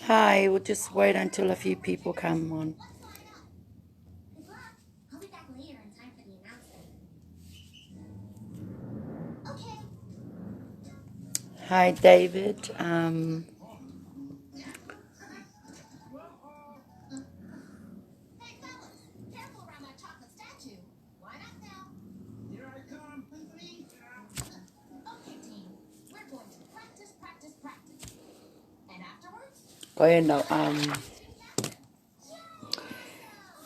Hi, we'll just wait until a few people come on. I'll be back later in time for the announcement. Okay. Hi, David. Hey, fellas, careful around that chocolate statue. Line up now. Here I come. Three. Okay, team. We're going to practice, practice, practice. And afterwards, Go ahead now.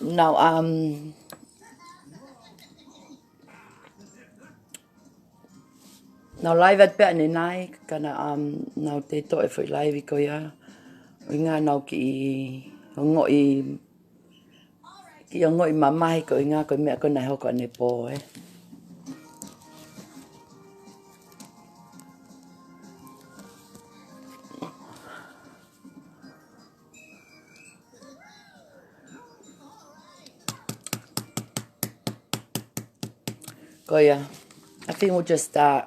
Now, now live at pe ni nai kana now te to e foi live ko ya. Inga now ki ngo I mamai ko inga ko me ko nai ho ko ne po e. Ko ya. I think we'll just start.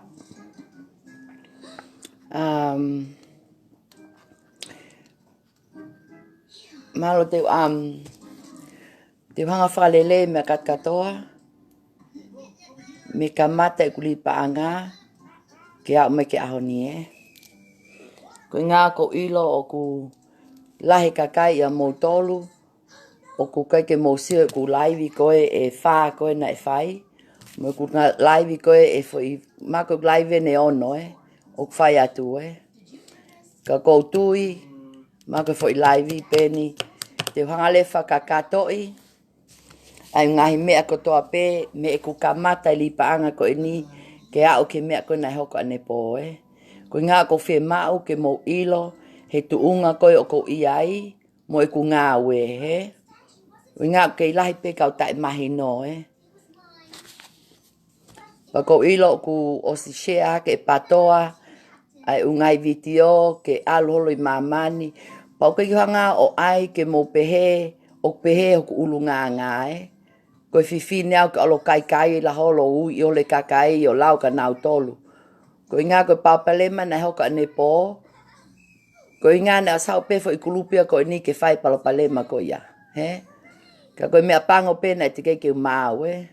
Malo te hanga whakalele me katoa. Me ka mata e kuli paanga. Ke au me ke aho ni e. Ko ngā ko ilo o ku lahi kakai ia mō tolu. O ku kai ke mō sio ku laivi koe e whā koe na e whai. Mo ku ngā laivi koe e whai. Mako laivi ne ono e. O ku whai atu e. Ka koutui. Mako whai laivi peni. Te hangale whakakatoi. Ai ngahi mea kotoa pē. Me e ku kamata li paanga koe ni. Ke au ke mea koe nai hoko ane pō e. Ko ngā ko whi mau ke mō ilo. He tuunga koe o ko iai. Mo e ku ngā ue he. O ngā kei lahi pe kau tai mahi no e. Pa ko ilo ku osi shea ke patoa. Ai ungai vitio ke alholo I mamani. Pa o kei hanga o ai ke mō pehe. O pehe o ku ulu ngā ngā e. Ko whiwhine au ke alo kai kai la holo ui I ole kakai o lau ka nau tolu. Ko ngā koe papalema na hoka ane pō. Ko ngā na asau pefo I kulupia ko ni ke whai palapalema ko ia. He? Ka koe mea pango pena te keke umau e.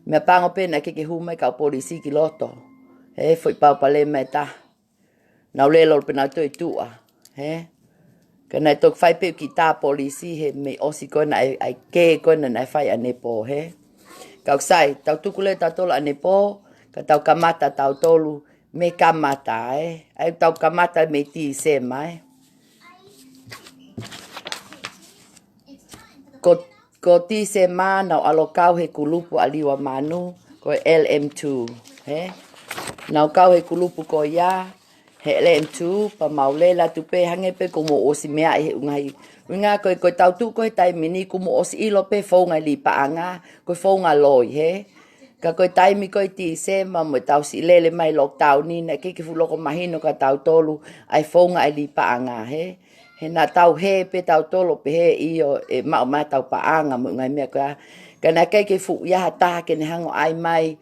Mea pango pena keke humai ka polisi ki loto. He? Foi palapalema e ta. Nau lelo pena toi tua. He? Ka nai tok whai pe ki tā polisi he me osi koe na ai ke koe na nai whai ane pō. He? Ka usai, tau tukule tau tolu ane pō. Ka tau kamata tau tolu. Me kamata e. Ai tau kamata me ti se mai. Ko ti se ma nau alo kau he kulupu aliwa manu. Ko LM2. He? Nau kau he kulupu ko ia. He LM2. Pa maulela tupe hange pe kumo osi mea he ungai. Unga koe tau tu koe tai mini kumo osi ilo pe fonga li paanga. Koe fonga loi he. Ka koe taimi koe ti se ma mo tau si lele mai lok tau ni na kiki fuloko mahino ka tau tolu ai fonga ai li paanga he. He na tau he pe tau tolo pe he iyo e mao mai tau paanga mo ngai mea koe. Ka na keke fu iaha taha ke ne hango ai mai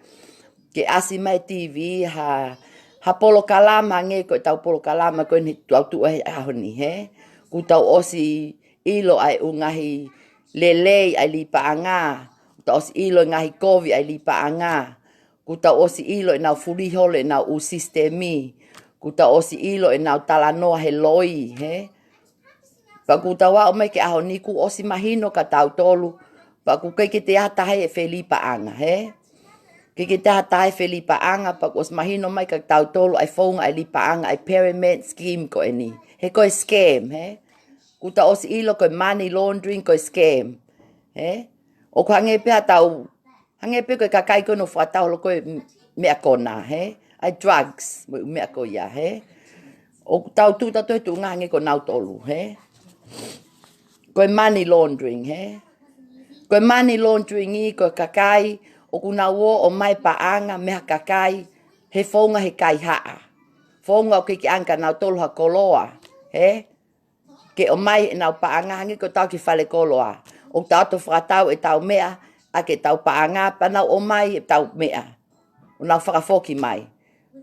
ke asi mai TV ha polo kalama nge koe tau polo kalama koe ni tau tu ai ahoni he. Ku tau osi ilo ai ungahi lelei ai li paanga. Tau osi ilo ngahi kovi ai li paanga. Ku tau osi ilo e nau furihole e nau u sistemi. Ku tau osi ilo e nau talanoa he loi he. Pa ku tau wao mai ke aho ni ku osi mahino ka tau tolu. Pa ku kei ke te atahe e wheli paanga he. Ke te atahe wheli paanga pa ku osi mahino mai ka tau tolu ai whaunga ai li paanga ai pyramid scheme ko e ni. He koe scam he. Ku tau osi ilo koe money laundering koe scam. He. O ko hange pia tau, hange pia koe kakai koe no whatau lo koe mea kona, he? Ai drugs, mea koe ia, he? O tau tu tau tu ngā hange ko nau tolu, he? Koe money laundering, he? Koe money laundering I koe kakai, o ku nau o mai paanga mea kakai, he whaunga he kai haa. Whaunga o kiki anka nau tolu ha koloa, he? Ke o mai nau paanga hange ko tau ki whale koloa. O tau to whakatau e tau mea, a ke tau paanga, pa nau o mai e tau mea. O nau whakafoki mai.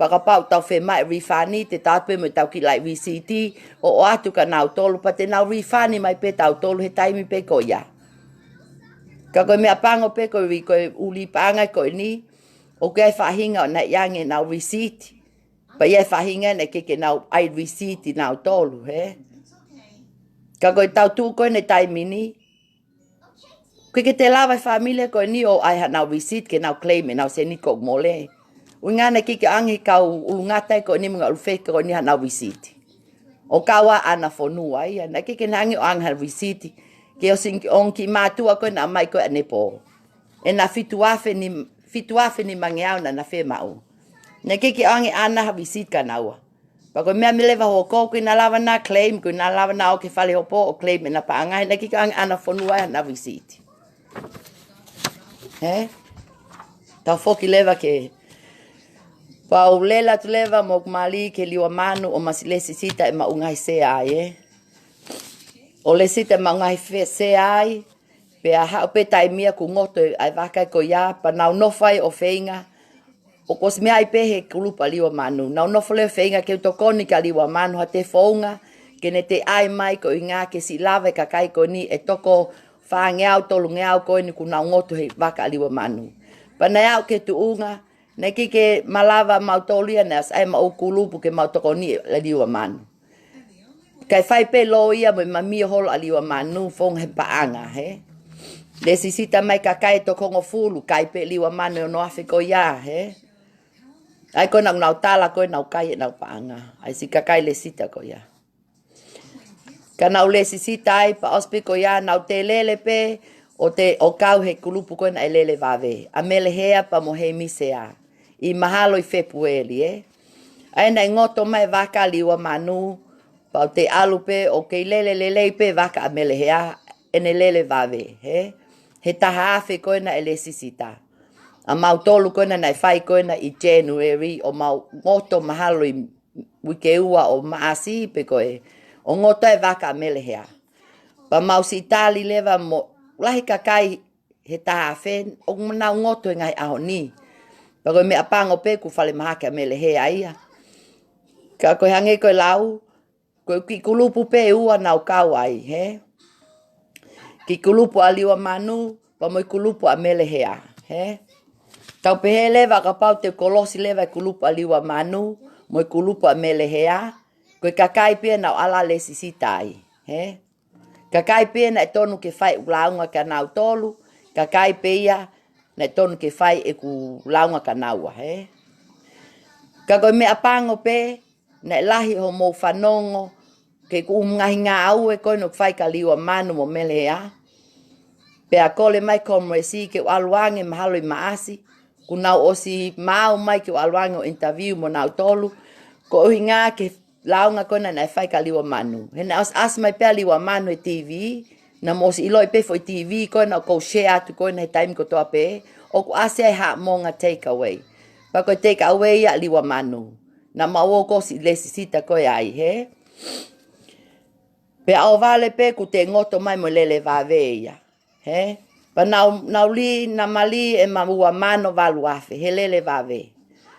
pakapau tau whe mai rewhani te tātpe me tau ki lai VCT o atu ka nau tolu pa te nau rewhani mai pe tau tolu he taimi pe ko ia. Ka koe mea pango pe koe uli panga koe ni o kai whahinga o na iange nau receipt. Pa iai whahinga ne ke nau ai receipt i nau tolu he. Ka koe tau tū koe ne taimi ni. Koe ke te lawa familia koe ni o ai ha nau receipt ke nau claim e nau se ni ko mole. Ungana ki angi kau ulungatai ko ni mga ulfeke ko ni hana receipt. O kawa ana fonua ia na ki nangi o anga receipt ke o sing on ki matua ko na mai ko anepo. E na fituafe ni mangeau na fe mau. Na ki angi ana receipt kanawa. Pa ko mea mileva ho ko na lava na claim ko na lava na o ke fale hopo o claim na pa anga na ki angi ana fonua na receipt. He? Tau foki leva ke Pau lela tu leva mo mali ke liwa manu o masilesi sita e maungai se ai O le sita maungai se ai pe a hao pe taimia ku ngoto ai wakai ko ia pa nau nofai o feinga o kos mea ai pe he kulupa liwa manu. Nau nofo leo feinga ke utokoni ka liwa manu ha te founga ke ne te ai mai ko inga ke si lave kakai ko ni e toko whaangeau tolu ngeau ko ni ku nau ngoto he waka liwa manu. Pa na au ke tuunga na ke malava mautolia nas ai mau kulupu ke mautoko ni la liwa manu. Kai fai pe lo ia mo mami hol aliwa manu fong he paanga he. Le sisita mai kakai to kongo fulu kai pe liwa manu no afe ko ia he. Ai ko nau tala ko nau kai nau paanga. Ai si kakai le sita ko ia. Ka nau le sisita ai pa ospe ko ia nau te lele pe o kau he kulupu ko na lele vave. Amele hea pa mo he misea. I mahalo i Februari Ai na ngoto mai waka liwa manu pau te alupe o ke lele pe waka amele hea ene lele vave he. He taha afe koe na ele sisita. A mau tolu koe na nai whai koe na i January o mau ngoto mahalo i wikeua o maasi pe koe. O ngoto e waka amele hea. Pa mau si tali leva mo lahi kakai he taha afe o nau ngoto ngai aho ni. Pagoi me apango pe ku fale mahake mele he aia. Ka koe hange koe lau, koe ki kulupu pe ua nau kau ai, he? Ki kulupu aliwa manu, pa moi kulupu a mele hea, he? Tau pehe leva ka pau te kolosi leva kulupu aliwa manu, moi kulupu a mele hea, koe kakai pia nau ala le sisitai, he? Kakai pia na tonu ke fai ulaunga ka nau tolu, kakai pia na tonu ke fai e ku launga kanaua he. Ka koe mea pango pe na lahi ho mo whanongo ke ku ngahi ngā au e koe no fai ka liwa manu mo mele hea. Pe a kole mai komresi ke aluange mahalo i maasi ku nau osi mau mai ke aluange o interview mo nau tolu ko uhi ngā ke launga koe na fai ka liwa manu. He na as mai pe liwa manu e TV na mosi iloi pe foi TV koe na ko share atu koe na he time ko toa pe o ku ase ai ha monga take away. Pa koe take away a liwa manu. Na mawo ko si lesi sita koe ai he. Pe au vale pe ku te ngoto mai mo lele vave ia. He. Pa nau li na mali e mamua mano valu afe. He lele vave.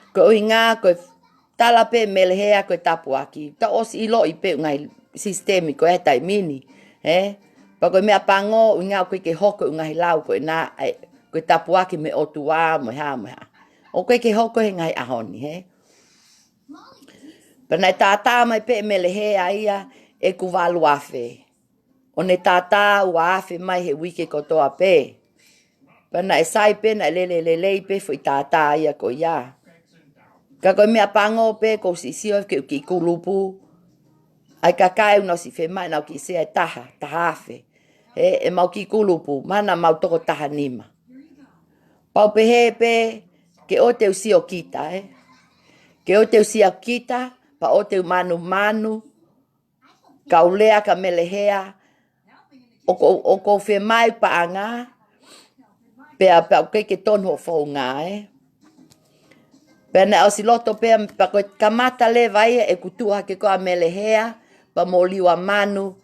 Ko inga koe tala pe melehea koe tapu aki. Ta osi ilo i pe ngai sistemi koe tai mini. He. Pa koe mea pango inga koe ke hoko ngai lau koe na koe tapu aki me otua mo ha mo ha. O koe ke hoko he ngai ahoni he. Pa nai tata mai pe melehea ia e ku valu afe. O ne tata ua afe mai he wike kotoa pe. Pa nai sai pe na lele pe fui tata ia ko ia. Ka koe mea pango pe ko sisio ke ki kulupu. Ai kakai no si fe mai na ki se taha afe. E mau ki kulupu mana mau toko taha nima. Pau pehe pe ke o te usio kita Ke o te usio kita pa o te manu ka ulea ka melehea o ko fe mai pa anga pe o ke tonu o fo nga Pena o si loto pe pa ko kamata le vai e kutua ke ko a melehea pa mo liwa manu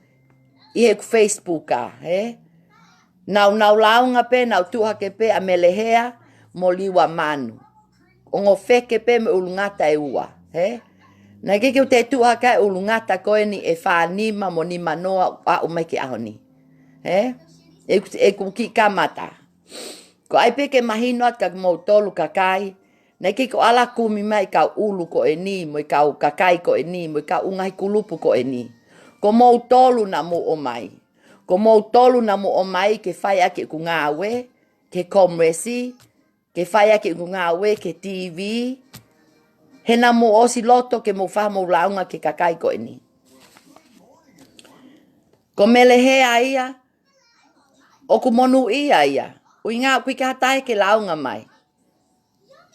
i he Facebook Nau launga pe nau tuha ke pe a melehea mo liwa manu. ongo feke pe me ulungata e ua. He? Na ke te tuaka e ulungata koe ni e whanima mo ni manoa a umai ke ahoni. He? E kuki kamata. Ko ai pe ke mahino at ka mo tolu kakai. Na ke ko ala kumi mai ka ulu ko e ni, mo ka kakai ko e ni, mo ka ungai kulupu ko e ni. Ko mo tolu na mo o mai. Ko mo tolu na mo o mai ke whai ake ku ngāwe, ke komresi, ke whai ake ku ngāwe, ke TV. He na mo osi loto ke mo wha mo launga ke kakai ko e ni. Ko mele hea ia, o ku monu ia. Ui ngā kui ka hatai ke launga mai.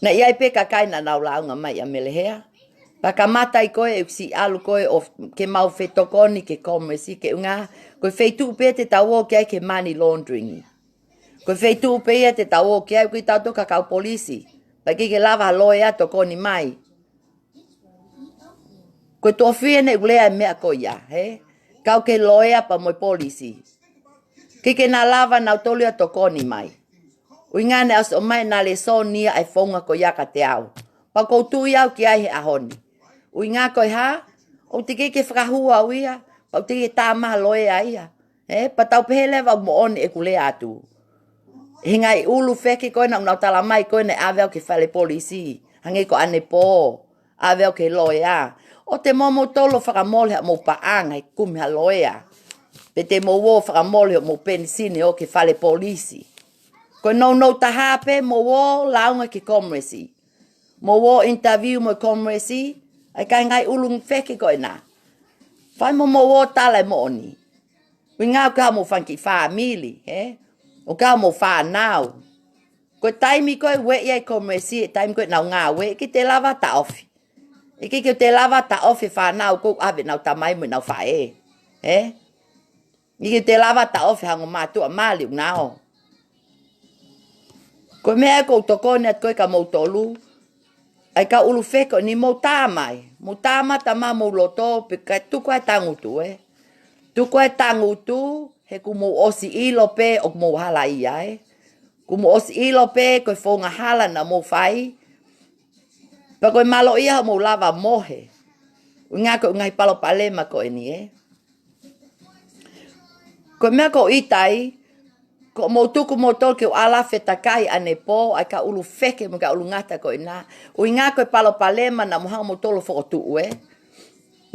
Na iai pe kakai na nau launga mai a mele hea. Paka matai koe e si alu koe o ke mau whetokoni ke komresi ke unga. Koe wheitu pe te tau o kia ke money laundering. Koe wheitu pe te tau o kia kui tau toka kau polisi. Paki ke lava loe ato koni mai. Koe tō whiene ulea mea ko ia, he? Kau ke loe pa moi polisi. Ke na lava nau tolu ato koni mai. Ui ngane as o mai na le so nia ai whonga ko ia ka te au. Pa koutu iau ki ai he ahoni. Ui ngā koe ha, o te ke whakahua au ia, pa o te ke tā maha loe a ia. Pa tau pehele wau mo one e kule atu. He ngai ulu wheke koe na unau tala mai koe na aweo ke whale polisi. Hange ko ane pō, aweo ke loe a. O te momo tolo whakamole ha mo paanga e kumi ha loe a. Pe te mo wo whakamole ha mo penisine o ke whale polisi. Koe no taha pe mo wo launga ke komresi. Mo wo interview mo komresi. Ai kai ngai ulung wheke koe nā. Whai mo wo tala e mo oni. Ui ngau ka mo whanki whaamili. O ka mo whanau. Koe taimi koe we iai komresi. Taimi koe nau ngā we. Ki te lava ta ofi. E ki te lava ta ofi whanau. Kou awe nau tamai mo nau whae. Ki te lava ta ofi hango mātua mali unao. Koe mea kou tokone at koe ka mo tolu. Ai ka ulu wheko ni mo tā mai. Mo tā mata ma mo loto pe kai tuku ai tangutu Tuku ai tangutu he ku mo osi ilo pe o mo hala ia Ku mo osi ilo pe koe whonga hala na mo whai. Pa koe malo ia mo lava mohe. Ngā koe ngai palo palema koe ni Koe mea ko itai. Ko mo tuku mo tol ke o ala whetakai ane pō, ai ka ulu wheke mo ka ulu ngata koe nā. Ui ngā koe palo palema na mohanga mo tolo whokotu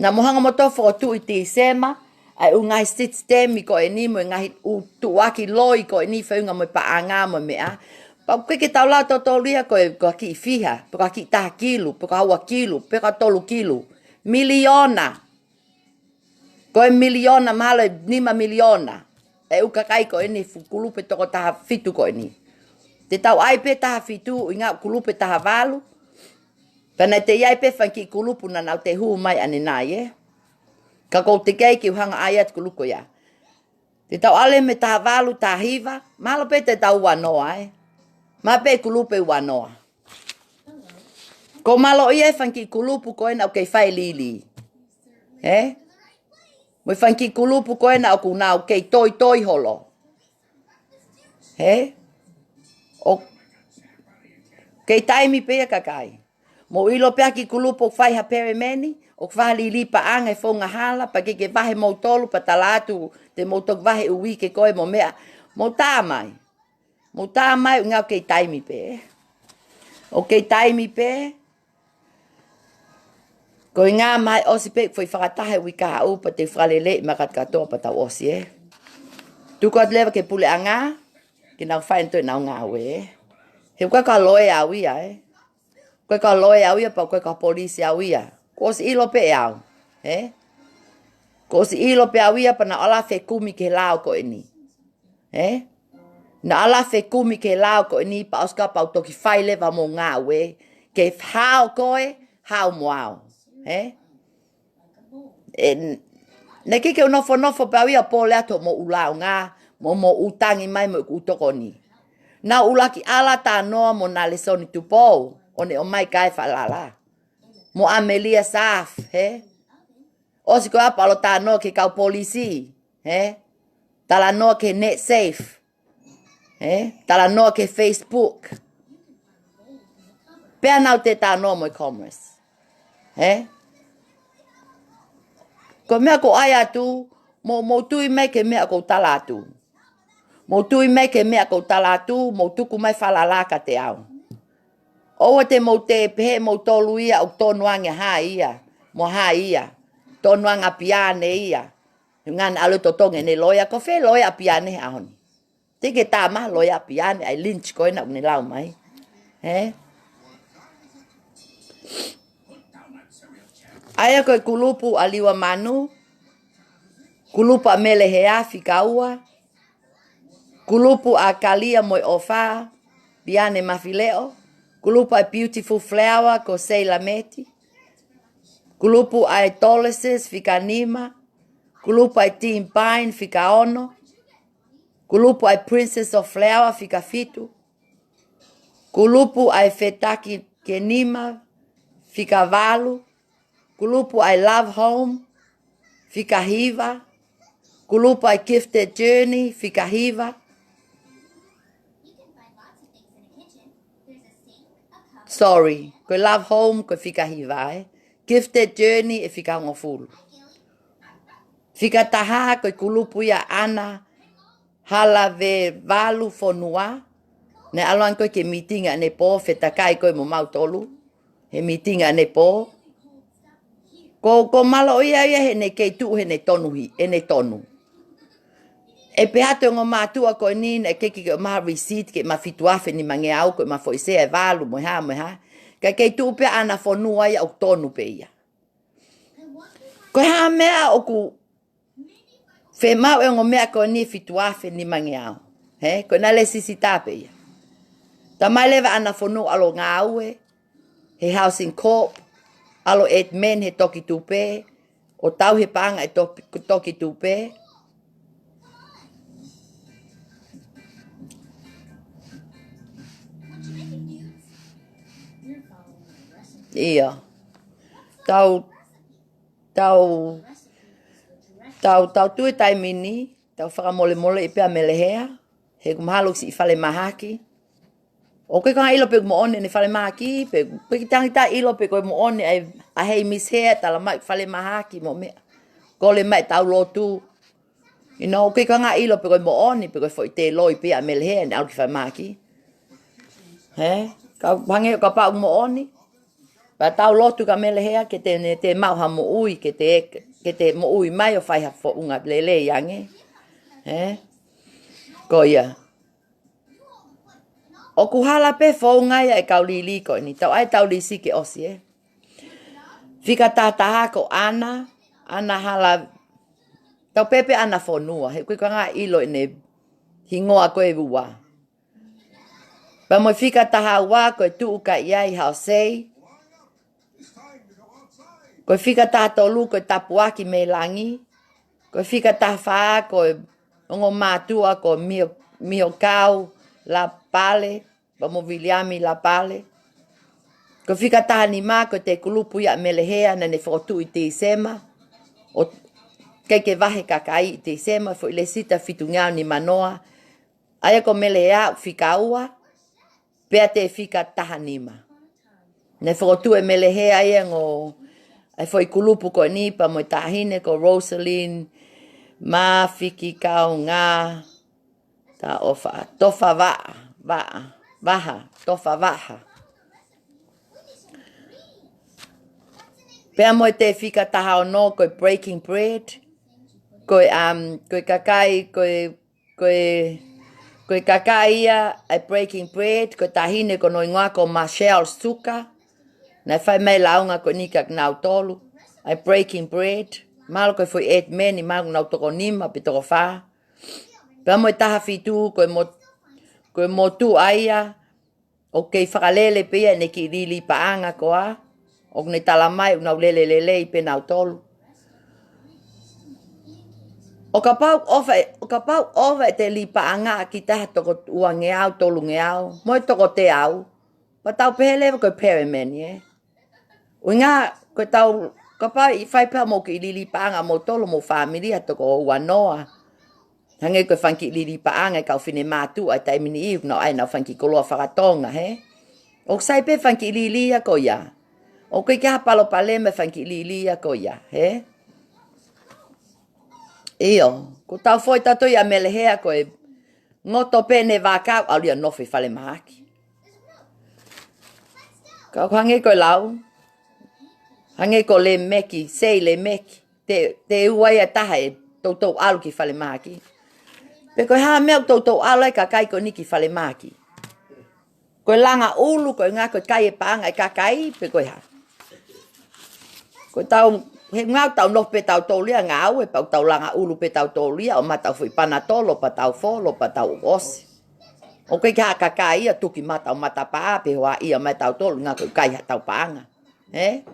Na mohanga mo tolo whokotu i te sema, ai u ngai sit stemi koe ni mo ngai u tuaki loi koe ni whaunga mo paanga mo mea. Pa koe ke tau la to tolia koe ki fiha, po ka ki taha kilu, po ka haua kilu, po ka tolu kilu. Miliona. Koe miliona mahalo e 5 miliona. E uka kai ko ni kulupe toko taha fitu ko ni. Te tau ai pe taha fitu inga kulupe taha valu. Pana te iai pe whanki kulupu na nau te hu mai ane nai Ka kou te kei ki uhanga ai at kuluko ia. Te tau ale me taha valu taha hiva. Malo pe te tau wanoa Ma pe kulupe wanoa. Ko malo ia whanki kulupu ko ena o kei whai lili. Moi whanki kulupu koe na oku nāu kei toi holo. O kei taimi pea kakai. Mo ilo pea ki kulupu whai ha pere meni. O kwhali li pa anga e whonga hala. Pa ke vahe mo tolu pa talatu. Te mo tok vahe uwi ke koe mo mea. Mo tāmai. Mo tāmai ngau kei taimi pea. O kei taimi pea. Ko ngā mai osi pe foi whakatahe ui ka au pa te whalele i makat katoa pa tau osi Tuku at lewa ke pule a ngā, ki nau whaentu nau ngā we He koe ka loe au ia Koe ka loe au ia pa koe ka polisi au ia. Ko osi ilo pe au. Ko osi ilo pe au ia pa na ala whe kumi ke lao ko ini. Na ala whe kumi ke lao ko ini pa oska pa utoki whai lewa mo ngā we. Ke hao koe, hao mo au. Ne kike o nofo pa ia po le ato mo ulau ngā, mo utangi mai mo utoko ni. Na ulaki ala tā noa mo na le soni tupou, o ne o mai kai whalala. Mo Amelia Saf, Osi ko apa alo tā noa ke kau polisi, Tala noa ke net safe, Tala noa ke Facebook. Pea nau te tānoa mo i commerce. He? Ko mea ko ai atu, mo tui mai ke mea ko tala atu. Mo tui mai ke mea ko tala atu, mo tuku mai whalalaka te au. Oa te mo te pehe mo tolu ia o tonuanga ha ia. Mo ha ia. Tonuanga piane ia. Ngan alu totonge ne loya ko fe loya piane ahon. Tike tama loya piane ai lynch ko na ne lau mai. He? Aya ko kulupu aliwa manu. Kulupu a mele hea fikaua. Kulupu a kalia moi ofa. Piane mafileo. Kulupu a beautiful flower ko seila meti. Kulupu a toleses fika nima. Kulupu a team pine fika ono. Kulupu a princess of flower fika fitu. Kulupu a fetaki kenima fika valu. Kulupu I love home, fika hiva. Kulupu I gifted journey, fika hiva. You can find lots of things in a kitchen. There's a sink, a cupboard. Sorry, ko love home, ko fika hiva, eh? Gifted journey, e fika ngofulu. Fika taha, ko kulupu ya ana, hala ve valu fonua. Ne aloan ko ke meetinga ne po, fetakai ko mo mautolu. He meetinga ne po. Ko malo ia he ne kei tu he ne tonu hi, he ne tonu. E pehato ngō mātua ko ni ne keki ke ma receipt ke ma fituafe ni mange au ko ma foise e valu mo ha. Ka kei tu pe ana fonua ia o tonu pe ia. Ko ha mea o ku fe mau e ngō mea ko ni fituafe ni mange au. He, ko na le sisita pe ia. Ta mai lewa ana fonua alo ngā aue, he housing corp, alo et men he toki tupe, o tau he panga e toki tupe. Ia. Tau tue tai mini, tau whakamole mole i pia melehea, he kumahalo si i whale mahaki. O koe kanga ilo pe mo one ne whale mahaki, pe ki tangi ta ilo pe koe mo one a hei mishea tala mai whale mahaki mo mea. Kole mai tau lotu. You know, koe kanga ilo pe koe mo one, pe koe fo i te loi pe a melehea ne au ki whale mahaki. He? Ka hange o ka pau mo one. Pa tau lotu ka melehea ke te mauha mo ui, ke te mo ui mai o whaiha fo unga lele yange. He? Ko ia. O ku hala pe fo ngai e kau li ko ni tau ai tau li si ke osi e. Fika tataha ko ana hala tau pepe ana fo nua he koe kanga ilo ne hingoa koe wua. Pa mo fika taha wa koe tuu ka iai hao sei. Koe fika taha tolu koe tapuaki me langi. Koe fika taha faa koe ongo mātua koe mio kau la pale. Pa mo Williami la pale. Ko fika taha ni mā ko te kulupu ia melehea na ne whakotu i te sema. O kei ke wahe kakai i te sema fo i le sita fitu ngau ni manoa. Aia ko melehea fika ua. Pea te fika taha ni mā. Ne whakotu e melehea ia ngō. Ai fo i kulupu ko ni pa mo i tahine ko Rosaline. Mā fiki kau ngā. Ta ofa. Tofa Vaha, tofa vaha. Pea mo te fika taha o no koe breaking bread. Koe kakai, koe kakai ia ai breaking bread. Koe tahine ko noi ngoa ko Marshall Suka. Nai whai mai launga koe nikak nau tolu. Ai breaking bread. Malo koe fui et meni, malo nau toko nima, pi toko wha. Pea mo taha fitu koe motu aia, o kei whakalele pia ne ki rili paanga koa, o ne talamai unau lele i pe nau tolu. O ka pau ofa e te li paanga ki taha toko ua ngeau, tolu ngeau, moi toko te au, pa tau pehelewa koe perimeni, eh? Ui ngā, koe tau, ka pau i whaipa mo ki rili paanga mo tolu mo familia toko ua noa. Hange koe whanki liri paanga kau whine mātu ai taimini iu no ai nau whanki koloa whakatonga, he? O sai pe fanki lilia ko ya. O koe kia palo pale me fanki lilia ko ya, he? Iyo, ko tau foi tato ia melehea koe ngoto pene wakau au lia nofi fale mahaki. Kau hange koe lau, hange ko le meki, sei le meki, te uai a taha e tautou alu ki fale mahaki. Pe koe haa mea tautou alu e kakai ko niki fale mahaki. Koe langa ulu, koe ngā koe kai e paanga e kakai, pe koe haa. Koe tau, he ngau tau no pe tau tolia ngau, e pau tau langa ulu pe tau tolia, o matau fui panatolo, pa tau folo, pa tau osi. O koe kia kakai ia tuki matau matapaa, pe hoa ia mai tau tolo, ngā koe kai ha tau paanga. He?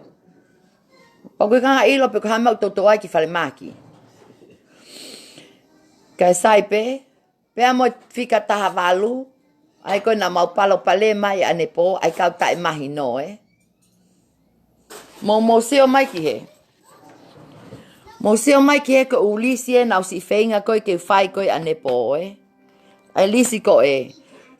O koe kanga ilo, pe koe hamau tautou ai ki fale maki. Kai sai pe, pe amo fika taha walu, ai koe na mau palo pale mai ane po, ai kau tae mahi no, Mo seo mai ki he. Mo seo mai ki he ko ulisi e nau si whainga koe ke whai koe ane po, Ai lisi ko e.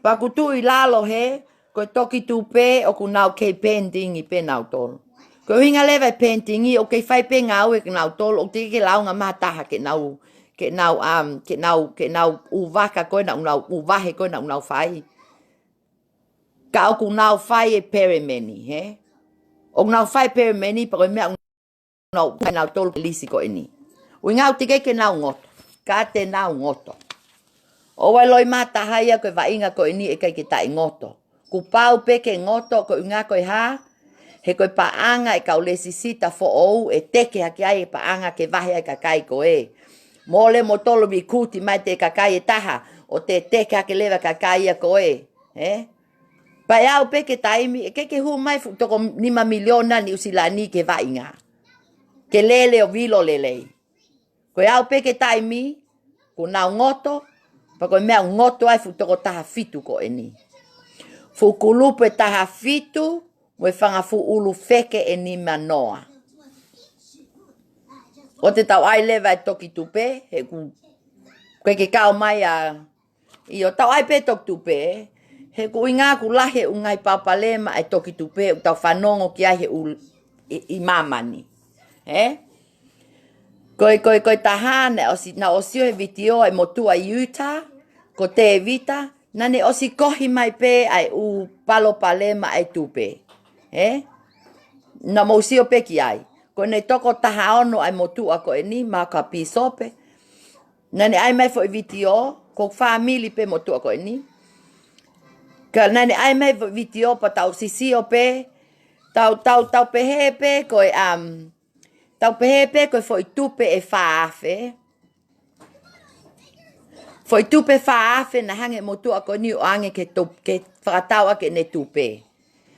Pakutu i lalo he, koe toki tu pe o ku nau kei painting i pe nau tolo. Koe hinga lewa painting i o kei whai pe ngau e ke nau tolo, o te ke lau ngā mataha ke nau uwaka koe na unau uwahe koe na unau whai. Ka o ku nau whai e perimeni, he? O nau whai perimeni, pa koe mea nau tolo lisi ko e ni. Ui ngau tike ke nau ngoto. Ka te nau ngoto. O wai loi mataha ia koe wainga ko e ni e kai ke tai ngoto. Ku pau peke ngoto ko ngā koe ha, he koe paanga e kau lesi sita fo ou e teke haki ai e paanga ke wahe ai kakai ko e. Mole mo tolo mi kuti mai te kakai e taha, o te teke haki lewa kakai ia ko e. Pai au peke taimi, e keke hu mai toko 5 miliona ni usilani ke wainga. Ke lele o vilo lelei. Koe au peke taimi, ko nau ngoto, pa koe mea ngoto ai toko taha fitu ko e ni. Fu kulupe taha fitu, mo e whanga fu ulu feke e ni manoa. O te tau ai lewa e toki tupe, he ku koe ke kao mai a... I o tau ai pe toki tupe, he ku inga ku lahe ungai papalema e toki tupe, u tau whanongo ki ai he i mamani. Koe tahane, na osio he vitio e motua i Utah, ko te vita, nane osi kohi mai pe ai u palo palema ai tupe. Na mosio pe ki ai. Ko ne toko taha ono ai motua ko e ni, maka pisope. Nane ai mai fo i vitio, ko famili pe motua ko e ni. Ka nane ai mai fo i vitio pa tau sisio pe, tau pehe pe ko e tau pehe pe ko foi tupe e faafe. Foi tupe faafe na hange motua ko ni o ange ke whakataua ke ne tupe.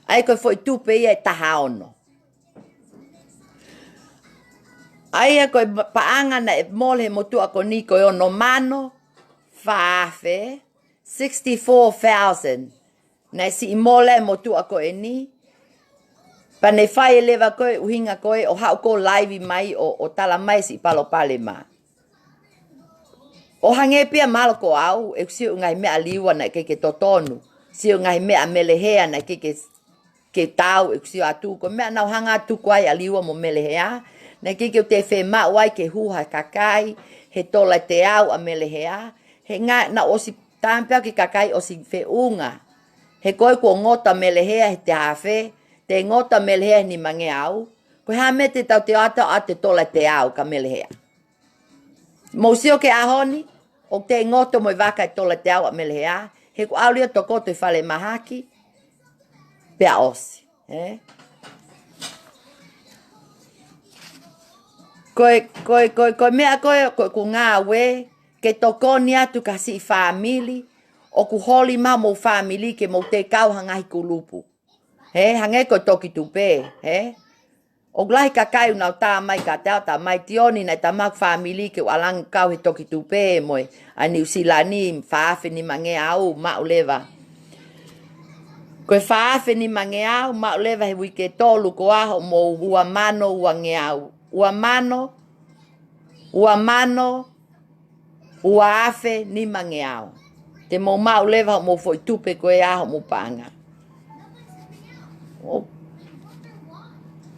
Ai ko foi tupe ia e taha ono. Ai ko paanga na e mole motua ko ni ko ono mano faafe 64,000. Na si mole motua ko e ni. Pa ne whai lewa koe, uhinga koe, o hao ko live mai, o tala mai si palo pale ma. O hange pia malo ko au, e si ngai mea liwa na ke totonu. Si ngai mea melehea na ke tau, e si atu ko mea nau hanga atu koai a liwa mo melehea. Na ke te whe ma wai ke huha kakai, he tola te au a melehea. He ngai na osi tampea ki kakai osi whe unga. He koe ko ngota melehea he te hawhe, te ngota melehea ni mange au. Koe ha me te tau te ata a te tola te au ka melehea. Mosio ke ahoni, o te ngoto mo i waka e tola te au a melehea. He ko aulia toko te whale mahaki, pea osi. Koe mea koe ku ngā we, ke toko ni atu ka si famili, o ku holi ma mo famili ke mo te kauhangahi kulupu. Hange ko toki tupe, O glahi kakai unau tā mai ka teo tā mai tioni na ta mak famili ke walang kau he toki tupe moe. A New Zealand ni whaafe ni mange au ma ulewa. Koe whaafe ni mange au ma ulewa he wike tolu ko aho mo ua mano ua nge au. Ua mano, ua afe ni mange au. Te mo ma ulewa mo foi tupe koe aho mo panga.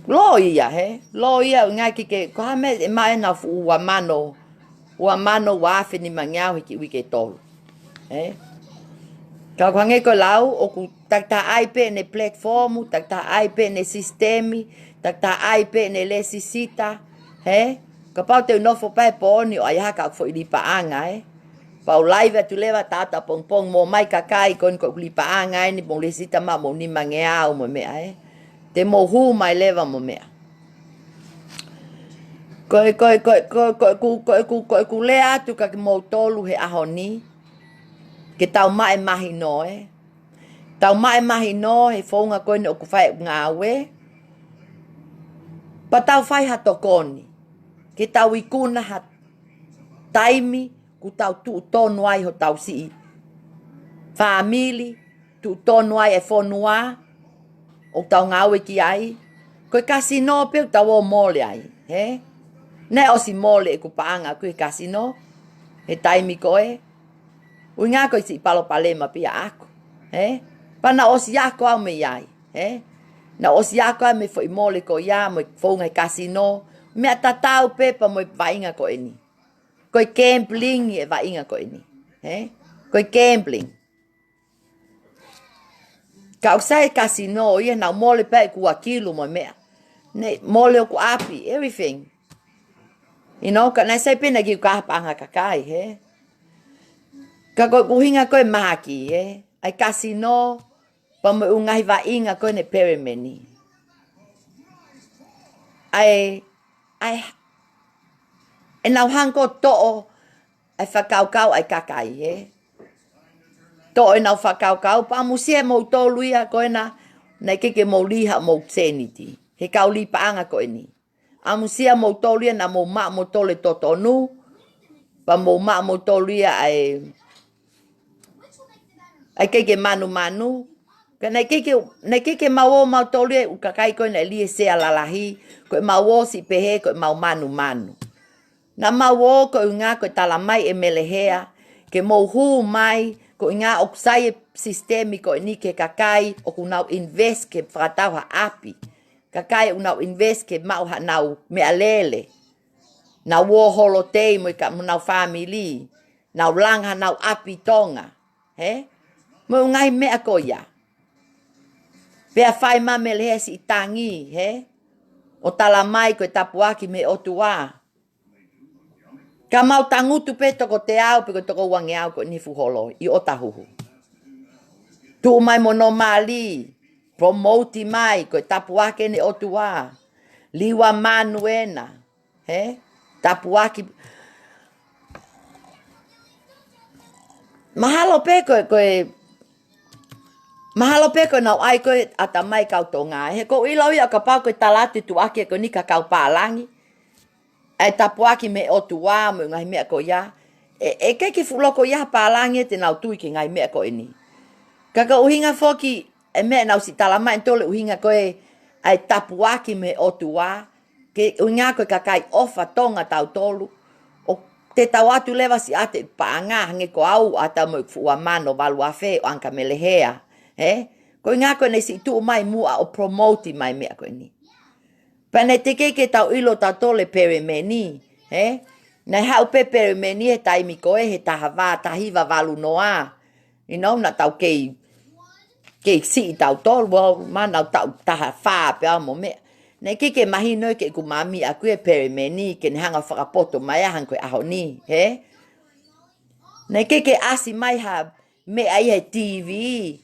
Lo ia he. Lo ia ngai ke ko me mai na fu wa mano. Wa mano wa fe ni mangau ki wi ke tolu. He. Ka kwange ko lau o ku takta ai pe ne platform, takta ai pe ne sistemi, takta ai pe ne lesisita. He. Ka pau te no fo pa po ni o ia ka fo li pa anga he. Pau live tu leva tata pong mo mai kakai kon ko li pa anga ni mo lesita ma mo ni mangau mo me he. Te mo hu mai leva mo mea. Ko le atu ka mo tolu he ahoni. Ke tau mai mahi no e. Tau mai mahi no he fonga koe ne o ku whai ngā we. Pa tau whai hato koni. Ke tau I kuna hat taimi ku tau tu tonu ai ho tau si. Famili tu tonu ai e fonua. O tau ngā we ki ai. Koe kasino pe tau o mole ai. He? Ne o si mole e ku paanga koe kasino. He taimi koe. Ui ngā koe si palo palema pia ako. He? Pana o si ako au me iai. He? Na o si ako au me fo I mole ko ia. Mo fonga I kasino. Mea tatau pe pa mo I vainga ko eni. Koe gambling e vainga ko eni. He? Koe gambling. Ka usai kasino ia na mole pe ku akilu mo mea. Ne mole o ku api. Everything. You know, ka nai sai pena ki ka panga kakai, he? Ka koe kuhinga koe mahaki, he? Ai kasino, pa mo ungahi wa inga koe ne perimeni. Ai nau hanko to'o, ai whakaukau ai kakai, he? To'o nau whakaukau, pa musia mo toluia koe na, nei keke mo liha mo tseniti. He kau li paanga koe ni. Amusia mo tolia na mo ma mo tole totonu. Pa mo ma mo tolia ai keke manu. Ka nei keke mawo mau tolia u kakai koe na lie se alalahi. Koe mawo si pehe koe mau manu. Na mawo koe ngā koe talamai e melehea. Ke mo hu mai koe ngā oksai sistemi koe ni ke kakai o kunau invest ke whakatau ha api. Kakai unau invest ke mau ha nau mea lele. Nau wo holotei mo ka nau family. Nau langa nau api tonga. He? Mo ngai mea ko ia. Pea whai ma me lehe si tangi. He? O talamai koe tapuaki me otua. Ka mau tangutu pe toko te au pe ko toko wangi au ko nifu holo. I otahuhu. Tu mai mono mali. Promote mai koe tapuake ne otua. Liwa manuena. He? Tapuaki. Mahalo pe koe nau ai koe atamai kau tonga. He ko ilo ia ka pau koe talatu tu ake koe ni ka kau pālangi. Ai tapuaki me otua mo ngai mea ko ia. E keke fuloko ia pālangi te nau tui ki ngai mea ko ini. Kaka uhinga foki e mea nau si talamai tole uhinga koe ai tapuaki me otua. Ke uhinga koe kakai ofa tonga tau tolu. O te tau atu lewa si ate paanga hange ko au ata mo fua mano walu afe o anka melehea. He? Ko uhinga koe ne si tu mai mua o promote mai mea koe ni. Pane te keke tau ilo tau tole perimeni. He? Nei hau pe perimeni he taimi koe he taha wā tahiwa walu noa. You know, na tau kei si tau tolu, well, manau tau taha wha pe au mo mea. Nei keke mahi noi ke ku mami a kue perimeni ke ne hanga whakapoto mai ahan koe aho ni. He? Nei keke asi mai ha mea i he TV.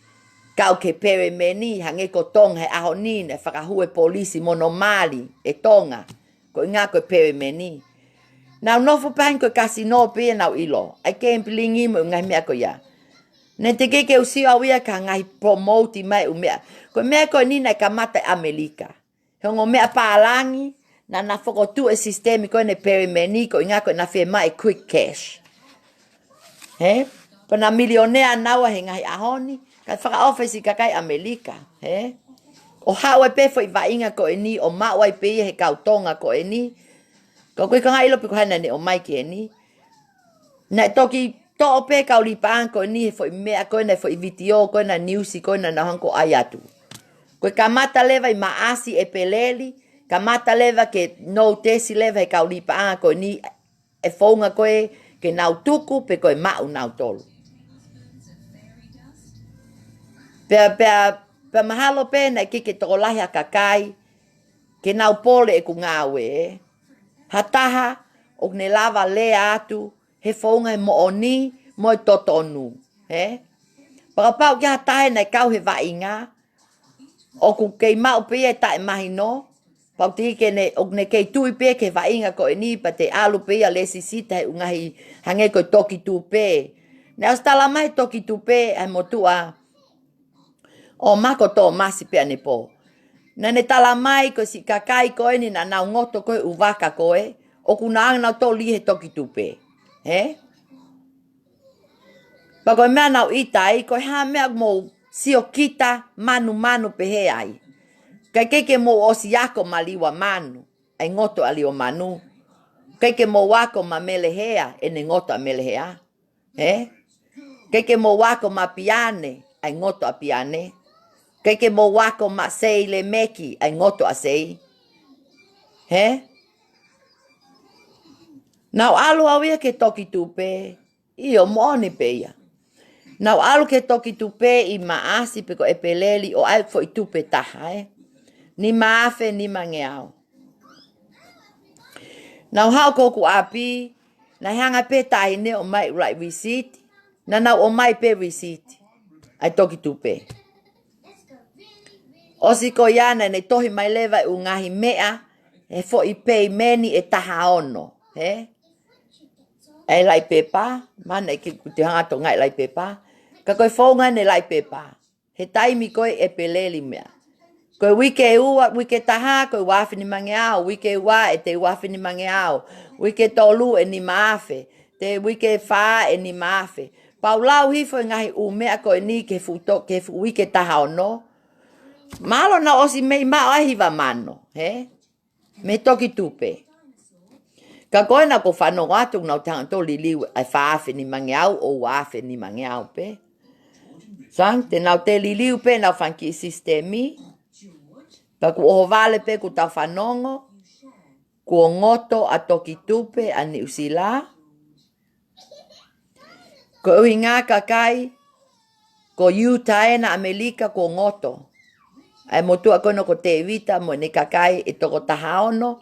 Kau ke perimeni hange ko tonga he aho ni ne whakahue polisi mono mali e tonga. Ko inga koe perimeni. Nau nofo pahin koe kasino pia nau ilo. Ai kempilingi mo ngai mea ko ia. Ne te keke usio awia ka ngai promote mai u mea. Koe mea koe ni nai kamata Amerika. Hongo mea pālangi na whakotu e sistemi koe ne perimeni ko inga koe na whea mai quick cash. He? Pana milionea naua he ngai ahoni. Ka whaka-office I kakai Amerika. He? O hawa pe fo I vainga ko e ni. O maua I pe he kautonga ko e ni. Ko koe ka ngai lopi ko hana ne o mai ke e ni. Nai toki to pe kauli paan ko e ni. Fo I mea ko e na fo I video ko e na newsi ko e na hanko ai atu. Koe kamata leva I maasi e peleli, kamata leva ke no tesi leva e kaulipaanga koe ni e fonga koe ke nau tuku pe koe mau nau tolu. Pea mahalo pena e kike toko lahi a kakai, ke nau pole e ku ngawe. Hataha o ne lava lea atu, he fonga e mooni, mo e totonu. Pakapau ki hatahe nei kau he wa inga, o ku kei mau pia e tae mahi no, pau te ke ne, o ne kei tui pia ke wa inga ko e ni, pa te alu pia lesi sita he ungahi hange koe toki tu pe. Ne austala mai toki tu pe, ai motua, o mako tō masi pia ne po. Na ne tala mai ko si kakai koe ni na nau ngoto koe uwaka koe, o ku naang nau tō lihe toki tu pe. Pa koe mea nau itai, koe ha mea mo sio kita manu pehe ai. Kai keke mo osi ako ma liwa manu, ai ngoto a liwa manu. Keke mo wako ma melehea, e ne ngoto a melehea. Keke mo wako ma piane, ai ngoto a piane. Keke mo wako ma sei le meki, ai ngoto a sei. Nau alu awia ke toki tupe, iyo mooni pe ia. Nau alu ke toki tupe I maasi pe ko e peleli o ai fo I tupe taha. Ni maafe ni mangeao. Nau hao koku api, na hanga pe tahi ne o mai right receipt, na nau o mai pe receipt. Ai toki tupe. Osi ko yana ne tohi mai leva I ungahi mea, e fo I pei meni e taha ono. E lai pepa, mana I ki te hangato ngai lai pepa. Ka koe whaunga ne lai pepa. He taimi koe e peleli mea. Koe wike ua, wike taha, koe wawhini mange au. Wike ua e te wawhini mange au. Wike tolu e ni maafe. Te wike wha e ni maafe. Pau lau hifo e ngahi umea koe ni ke fu wike taha ono. Malo na osi mei mao ahiwa mano. Me toki tupe. Ka koe na ko whanau atu nau tanga tō liliu ai whaafe ni mange au o wafe ni mange au pe. Sang, te nau te liliu pe nau whanki sistemi. Pa ku oho vale pe ku tau whanongo. Ku ngoto a toki tupe a ni usila. Ko ui ngā kakai. Ko Utah na Amerika ko ngoto. Ai motua kono ko te vita mo ne kakai e toko taha ono.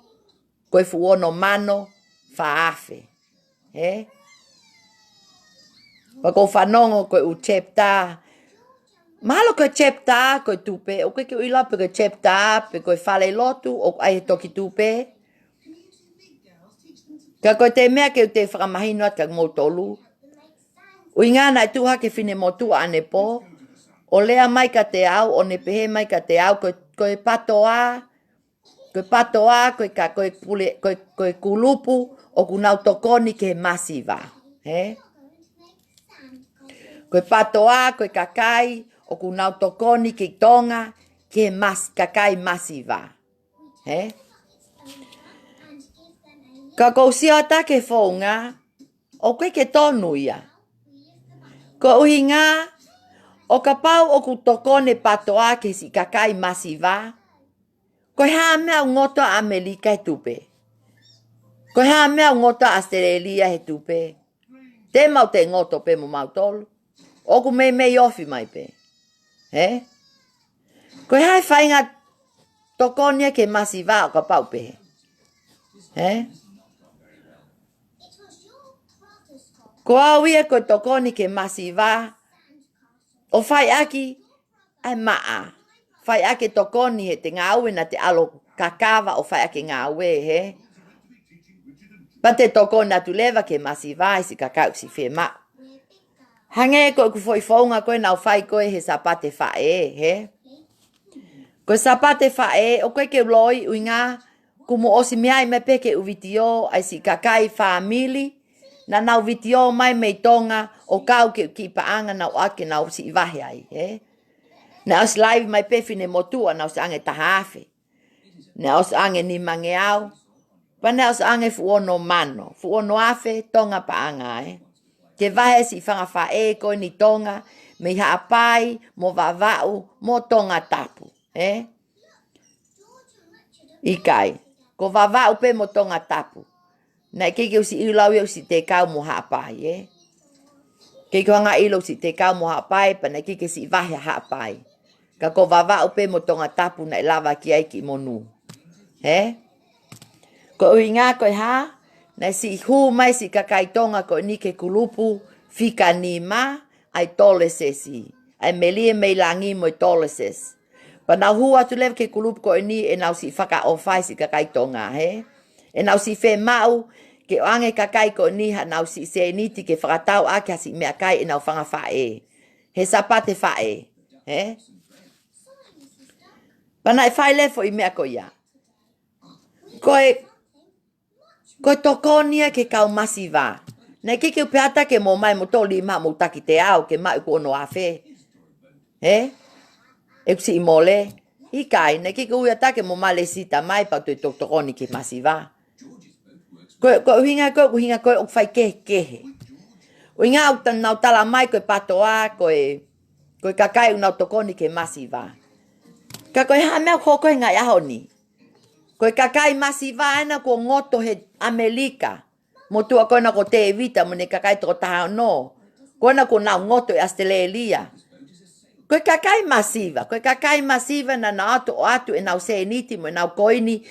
Koe fu ono mano whaafe. Pa ko whanongo koe u chepta. Mahalo koe chepta koe tupe. O koe ke uila pe koe chepta pe koe whale lotu o ai toki tupe. Ka koe te mea ke te whakamahino at ka ngotolu. Ui ngana e tuha ke whine motua ane po. O lea mai ka te au, o ne pehe mai ka te au, koe patoa. Koe patoa, koe kulupu, o kunau tokoni ke masiva. Koe patoa, koe kakai, o kunau tokoni ke tonga, ke kakai masiva. Ka kousia ta ke whaunga, o koe ke tonu ia. Ko uhi ngā, o ka pau o ku tokone patoa ke si kakai masiva, koe haa mea ngoto Amerika he tupe. Koe haa mea ngoto Australia he tupe. Te mau te ngoto pe mo mau tolu. O ku mei ofi mai pe. Koe hai whainga tokonia ke masiva o ka pau pe. Ko awia koe tokoni ke masiva, o whai aki ai maa. Whai ake tokoni he te ngāue na te alo kakawa o whai ake ngāue, Pa te tokoni atu lewa ke masiva si kakau si whe maa. Hange koe ku foi whaunga koe nau whai koe he sapate whae, Koe sapate whae, o koe ke loi ui ngā, kumu osi meai me peke uvitio ai si kakai whaamili, na nau vitio mai mei tonga o kau ke ki paanga nau ake nau si iwahe ai. Na os live mai pefine motua na os ange tahaafe. Na os ange ni mange au. Pa na os ange fuono mano. Fuono afe tonga paanga Ke vahe si whanga whae koe ni tonga me haapai mo vavau mo tonga tapu. he? Ikai. Ko vava upe mo tonga tapu. Na ke usi ilau usi te kau mo hapai, he? Ke ko nga ilo si te kau mo hapai, pa na ke si vahe hapai. Ka ko vava upe mo tonga tapu na lava ki ai ki monu. He? Ko uinga ko ha, na si hu mai si kakai tonga ko ni ke kulupu, fika ni ma, ai tole sesi. Ai melie me langi mo tole ses. Pa na hu atu lev ke kulupu ko ni e nau si whaka o fai si kakai tonga, he? E nau si fe mau, ke ange kakai ko ni ha nau si se niti ke whakatau ake si mea kai e nau whanga whae. He sapate whae, he? Pa na e whai lefo i mea ko ia. Koe tokonia ke kau masiva. Nei ke upeata ke mo mai mo toli ma mo taki te au ke mai ko no afe. He? E kusi imole. Ikai, nei ke upeata ke mo male sita mai pa tu tokoni ke masiva. Ko hinga ko ok fai ke. Uinga au tan nau tala mai ko patoa ko kakai unau tokoni ke masiva. Ka ko ha me ko ngai ahoni. Koe kakai masiva ana ko ngoto he Amerika. Mo tua koina ko te evita mo ne kakai toko taha no. Koina ko nau ngoto e Australia. Koe kakai masiva na atu e nau se niti mo nau koini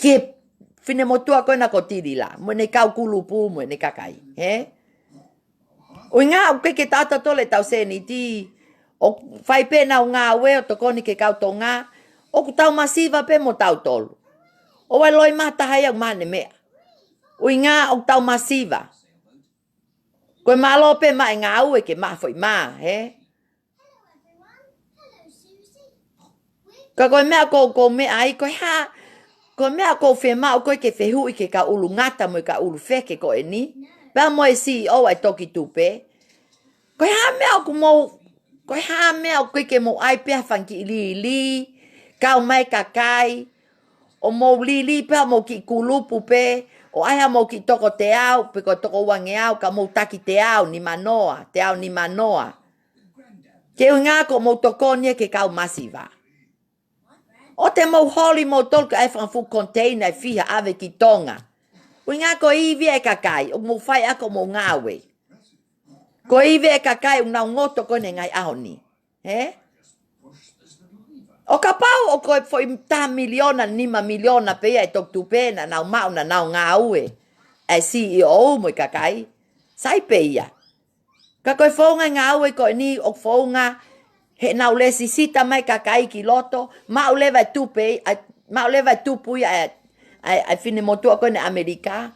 ke fine mo tua koina ko tirila. Mo ne kau kulupu mo ne kakai. He? O ngā o ke tata tole tau se niti. O fai pe nau ngā ue o tokoni ke kau to ngā. O ku tau masiva pe mo tau tolu. O wai loi mata hai au mane mea. Ui ngā o tau masiva. Koe malo pe mai ngā ue ke maa foi maa, he? Ka koe mea ko mea ai, koe ha, koe mea ko whe mao koe ke whehui ke ka ulu ngata mo ka ulu wheke koe ni. Pea mo e CEO ai toki tupe. Koe ha mea ko mo, koe ha mea koe ke mo ai pea whanki li. Kau mai kakai, o mo lili pe mo ki kulupu pe, o ai mo ki toko te au, pe ko toko wange au, ka mo taki te au ni manoa, Ke ngā ko mo toko nie ke kau masiva. O te mo holi mo tolka e whanfu container e fiha ave ki tonga. O ngā ko iwi e kakai, o mo whai ako mo ngāwe. Ko iwi e kakai, o ngā ngoto kone ngai ahoni. He? O ka pau o koe foi ta miliona, 5 miliona pe e tok tu pe na nau mau na nau ngā ue. E CEO mo i kakai. Sai pe ia. Ka koe whaunga ngā ue koe ni o whaunga he nau lesi sita mai kakai ki loto. Mau lewa tupe, mau lewa tupu ia ai fine motua koe ne Amerika.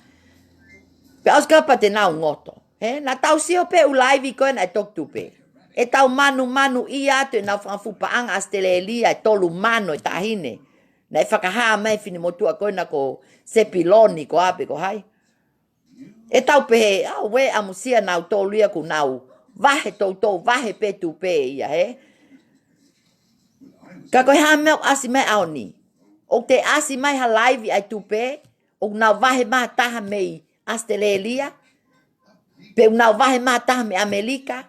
Pe auska pa te nau ngoto. He? Na tau sio pe ulaivi koe na e tok tupe. E tau manu i atu e nau whanfupaanga Australia e tolu mano e tahine. Na e whakahaa mai fini motua koe na ko sepiloni ko ape ko hai. E tau pehe, au we amusia nau tolu ia ku nau vahe tau vahe pe tu pe ia he. Ka koe haa mea asi mai au ni. O te asi mai ha laivi ai tu pe, o nau vahe maa taha mei Australia, pe nau vahe maa taha me Amerika,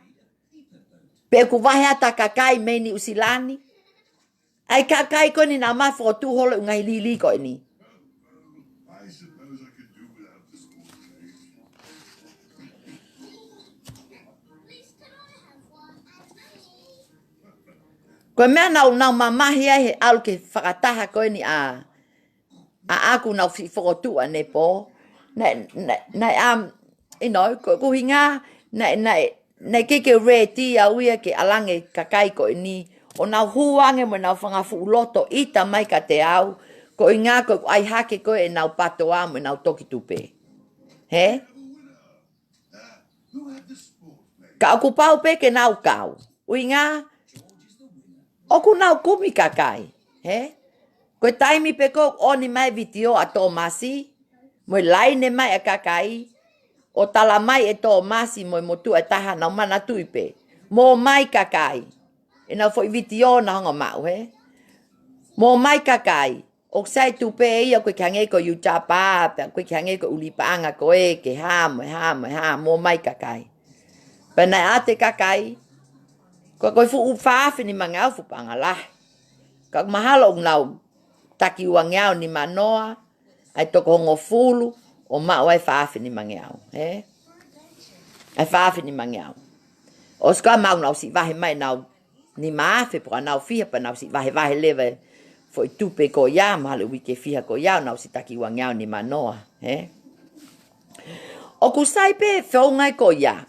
pe ku vahe ata kakai me ni usilani. Ai kakai ko ni na ma fo tu holo ngai lili ko ni. I suppose I could do without the school days. Please, can I have one? Ko mea nau mamahi ai he alu ke whakataha ko ni a aku nau whikotu a ne po. Ko hinga, nei ke reti a uia ke alange kakai ko ni. O nau huange mo nau whangafu uloto ita mai ka te au. Ko inga ko ai hake ko e nau patoa mo nau toki tupe. He? Who had the sport, mate? Ka aku pau pe ke nau kau. Uinga, oku nau kumi kakai. He? Ko taimi pe ko oni mai vitio a Tomasi. Mo laine mai a kakai. O tala mai e Tomasi mo motu e taha nau mana tuipe. Mo mai kakai. E nau foi vitio na honga mau, he? Mo mai kakai. O sai tupe ia koe kiange ko Utapa, koe kiange ko Ulipaanga ko e ke hamo. Mo mai kakai. Pena ate kakai. Ko koe fu ufafi ni mangau fu panga lah. Ka mahalo nau taki wangeau ni manoa. Ai toko hongo fulu. O mao ai whaafi ni mangeau. Ai whaafi ni mangeau. O ska mau nau si wahe mai nau. Ni maafe poka nau fia pa nau si wahe lewe. Foi tupe ko ia mahalo wike fia ko ia. Nau si taki wangeau ni manoa. O kusai pe whiongai ko ia.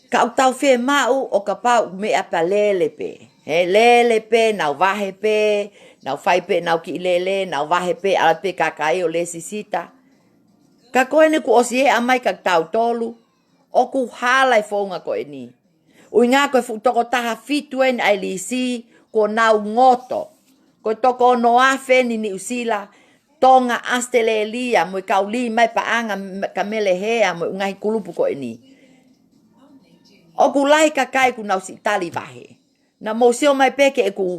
Ka tau whee mau o ka pau mea pa lele pe. Lele pe, nau wahe pe, nau whai pe, nau ki lele, nau wahe pe, ala pe kakai o le sisita. Ka koe ne ku osi e amai ka tau tolu, o ku halai whaunga koe ni. Ui ngā koe toko taha fituen ai lisi, ko nau ngoto. Koe toko no afe ni usila, tonga astele lia, mui kau li mai pa anga ka mele hea, mui ngahi kulupu koe ni. O ku lai kakai ku nau si tali wahe. Na mosio mai peke e ku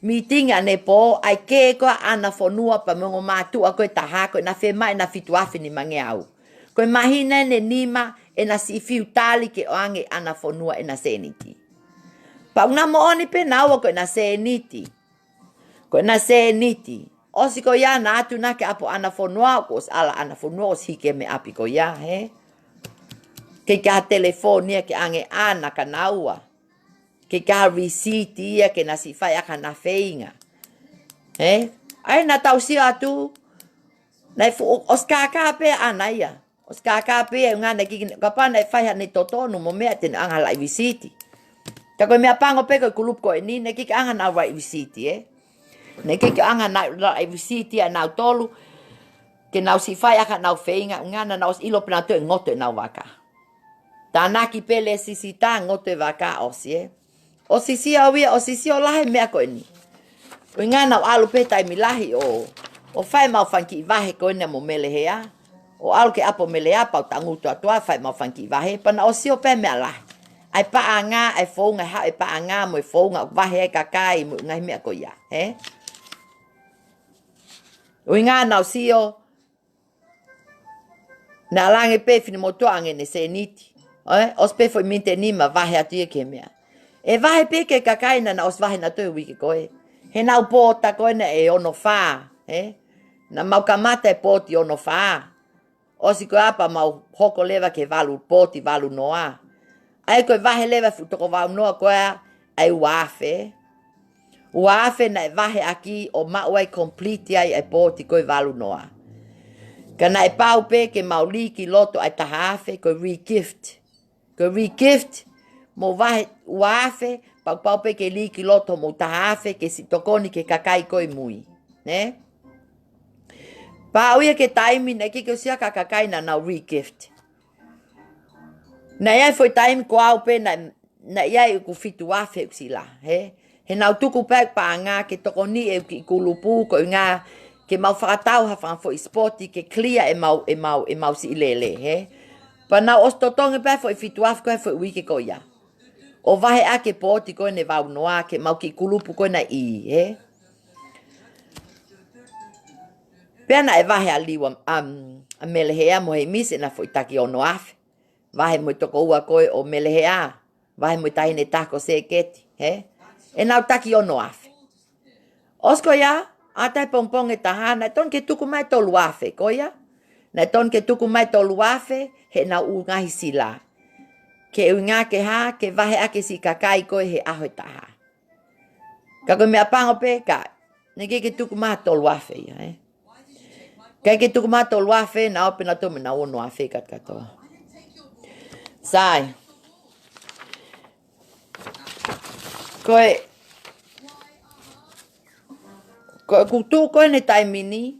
meeting ane po, ai ke koa ana fonua pa mongo mātua koe taha, koe na whe mai na fitu afi ni mange au. Koe mahina ne nima e na si fiu tali ke oange ana fonua e na seniti. Pa una mo oni pe naua koe na seniti. Koe na seniti. Osi ko ia na atu na ke apo ana fonua, ko os ala ana fonua, os hike me api ko ia, he? Ke ka telefonia ke ange ana ka naua. Ke ka receipt ia ke na si fai aka na feinga. Ai na tau si atu. Os kaka pe anaia. Os kaka pe nga na ki kapa na fai ha ni totonu mo mea ten anga lai receipt. Ka koe mea pango pe koe kulup koe ni na ki ka anga na right receipt, Na ki ka anga na right receipt ia na tolu. Ke na si fai aka na feinga nga na os ilo pena to ngoto na waka. Tanaki pele sisita ngoto waka osi, O sisi awia, o sisi o lahe mea koe ni. O ngā nau alu petai mi lahi o whai mau whanki i wahe koe na mo mele hea. O alu ke apo mele a pau tangutu atua whai mau whanki i wahe. Pana o sio pe mea lahi. Ai paa ngā, ai whaunga hao, ai paa ngā mo i whaunga wahe ai kakai mo ngai mea koe ia. O ngā nau sio na lange pe fini motua ange ne se niti. Os pe foi minte nima wahe atu e ke mea. E wahe peke kakai na os wahe na tue wiki koe. He nau pōta koe na e ono whā. Na mau kamata e pōti ono whā. Osi koe apa mau hoko lewa ke walu pōti walu noa. Ai koe wahe lewa futoko wau noa koe ai uafe. Uafe na e wahe aki o mau ai complete ai e pōti koe walu noa. Kana e pau pe ke mau li ki loto ai tahaafe koe re-gift. Koe re-gift. Mo wahe uafe, pau pe ke li ki loto mo tahaafe ke si tokoni ke kakai koe mui. Pa uia ke taimi na ke sia ka kakai na nau re-gift. Na iai foi taimi ko au pe na iai ku fitu afe uksila. He nau tuku pek pa ngā ke tokoni e ki kulupu ko ngā ke mau whakatau ha whangfo i sporti ke clear e mau si ilele. Pa nau os totonge pe foi fitu afe koe foi wiki ko ia. O wahe ake pōti koe ne wau noa ke mau ki kulupu koe na i, Pena e wahe a liwa a melehea mo he mise na foi taki o no afe. Wahe mo toko ua koe o melehea. Wahe mo tahine tako se keti, E nau taki o no afe. Osko ia, atai pompong e tahana, ton ke tuku mai tolu afe, koia. Na ton ke tuku mai tolu afe, he nau u ngahi sila. Ke ngā ke ha, ke wahe ake si kakai koe he aho taha. Ka koe mea pango pe, ka, ne ke tuku maha tolu afe ia, Kai ke tuku maha tolu afe, na ope na tome na ono afe kat katoa. Sai. Koe kutu koe ne taimini,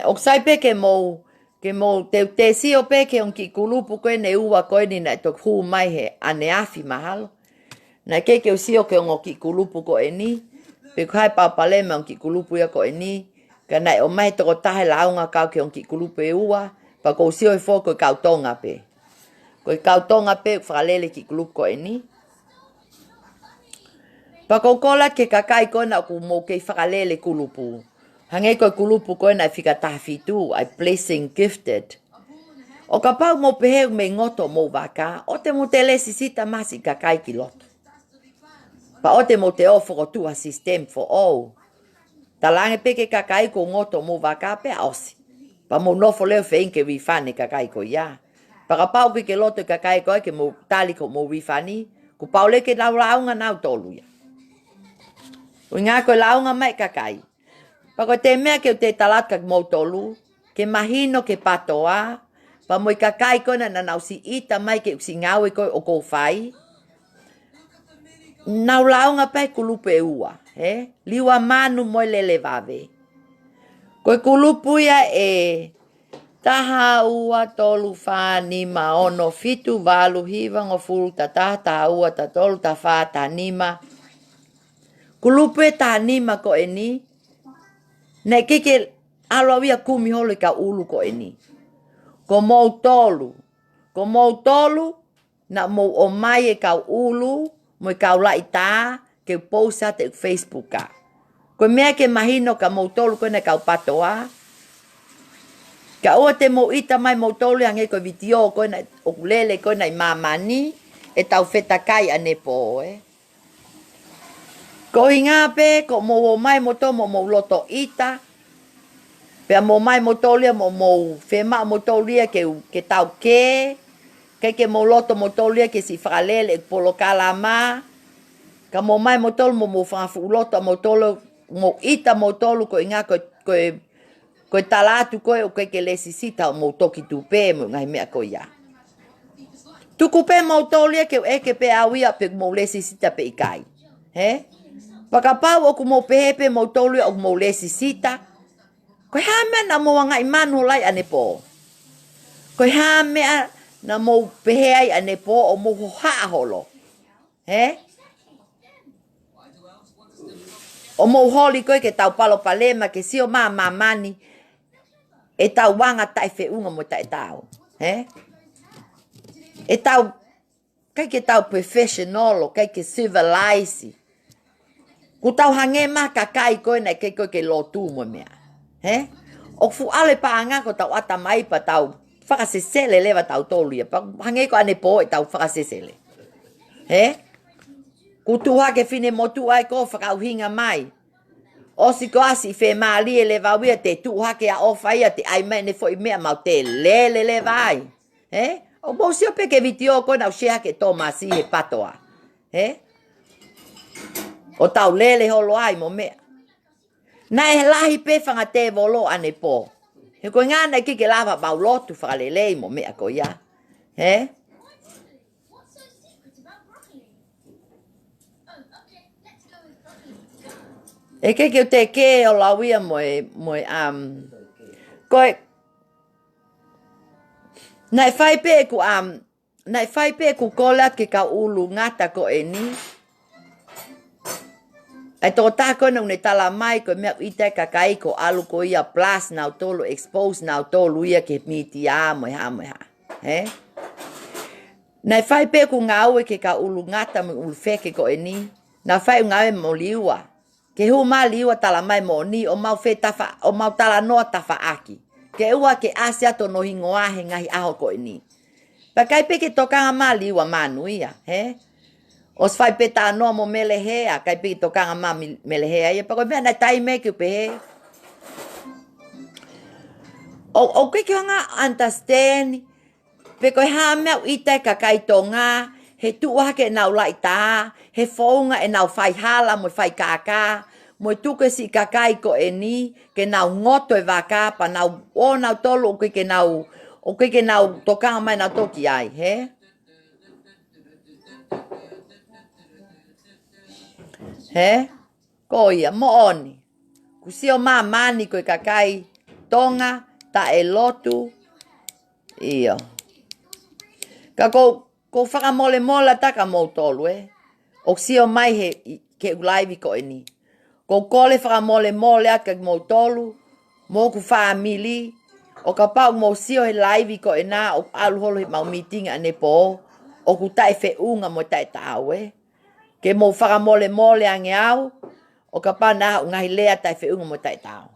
ok sai pe ke mou, te sio pe ke on ki kulupu koe ne ua koe ni na tok huu mai he ane afi mahalo. Na ke sio ke on ki kulupu koe ni, pe kai papale me on ki kulupu ia koe ni, ka nai o mai toko tahe launga kau ke on ki kulupu e ua, pa kou sio e fo koe kau tonga pe. Koe kau tonga pe whakalele ki kulupu koe ni. Pa kou kola ke kakai koe na ku mou kei whakalele kulupu. Hange koe kulupu koe na whika tahafitu, ai blessing gifted. O ka pau mo peheu me ngoto mo waka, o te mo te lesi sita masi kakai ki loto. Pa o te mo te ofo ko tua system for all. Talange peke kakai ko ngoto mo waka pe osi. Pa mo nofo leo fe inke wifane kakai ko ya. Pa ka pau ke loto kakai ko ke mo tali ko mo wifani. Ku pau le ke lau launga nau tolu ya. O ngā ko launga mai kakai. Pa ko te mea ke o te talaka mo tolu. Ke mahino ke patoa. Pa mo i kakai ko na nau si ita mai ke si ngawe ko o ko fai. Nau launga pai kulupu e ua. Liwa manu moi lele vave. Koe kulupu ia e taha ua tolu whani ma ono fitu walu hiwa ngo fulu ta taha ua ta tolu ta wha ta nima. Kulupu e ta nima ko e ni. Ne keke alawia kumi holo ka ulu ko e ni. Ko mou tolu. Ko mou tolu na mou o mai e ka ulu mo i ka ula i ta ke posa te Facebook ka. Ko mea ke mahino ka mou tolu ko na ka upatoa. Ka ua te mo ita mai mo tolu hange ko vitio ko na o lele ko na i mamani e tau whetakai ane po Ko hinga pe ko mo mai mo to mo loto ita. Pe mo mai mo tolu mo fema mo tolu ke tau ke mo loto mo tolu ke si whakalele e polo kalama. Ka mo mai mo tolu mo whafu loto mo tolu mo ita mo tolu ko inga ko talatu ko o ke lesi sita mo toki tupe mo ngai mea ko ia. Tuku pe mo tolu ke eke pe awia pe mo lesi sita pe ikai. Pakapau o ku mo pehepe mo tolu o mo lesi sita. Ko hame na mo ngai manu lai ane po. Ko hame na mo pehei ane po o mo ha holo. O mo holi koe ke tau palo palema ke sio mamani e tau wanga tai whiunga mo tai tau. E tau, kai ke tau professional o kai ke civilise. Ku tau hange ma kakai koe na ke koe ke lotu mo mea. O fu ale pa anga ko tau ata mai pa tau whakasesele lewa tau tolu ia. Pa hange ko ane po e tau whakasesele. Ku tuha ke fine motu ai ko whakauhinga mai. O si ko asi fe maali e lewa wia te tuha ke a ofa ia te ai mai ne fo i mea mau te lele lewa ai. O mo sio pe ke vitio ko na ushea ke to masi he patoa. O tau lele holo ai mo mea. Na e lahi pe whanga te volo ane po. He koe ngana ki ke lava mau lotu whakalelei mo mea ko ia. What's so secret about broccoli? Oh, okay, let's go with broccoli. E ke o te ke o lawia koe nai whai pe ku nai whai pe ku kolat ke ka ulu ngata ko e ni. Ai tō tāko nau ne tala mai ko mea ita kakai ko alu ko ia plus nau tolu expose nau tolu ia ke miti a mo ha. Nai whai pe ku ngau e ke ka ulu ngata mo ulu feke ko e ni. Na whai ngau e mo liua. Ke hu ma liua tala mai mo ni o mau fe tafa o mau tala noa tafa aki. Ke ua ke asia to no hingoa he ngahi aho ko e ni. Pakai pe ke tokanga ma liua manu ia. Os fai peta no mo melehea, kai pe tokanga ma melehea ia, pa koe mea nai tai me ke pe. O ke hanga understand, pe koe ha mea ita ka kai tonga, he tuua ke nau lai ta, he founga e nau fai hala mo fai kaka, mo tuke si kakai ko e ni, ke nau ngoto e waka, pa nau o nau tolu o ke nau tokanga mai nau toki ai, Ko ia, mo oni. Kusio mani koe kakai tonga, ta e lotu. Iyo. Ka ko whakamole mola taka mou tolu, O sio mai he ke ulaivi ko e ni. Ko kole whakamole mole aka mou tolu, mo ku whaamili, o ka pau mou sio he laivi ko e na, o alu holo he mau meeting ane po, o ku tai whiunga mo tai tau, Ke mo whakamole mole ange au, o ka pana ngahi lea tai whiunga mo tai tau.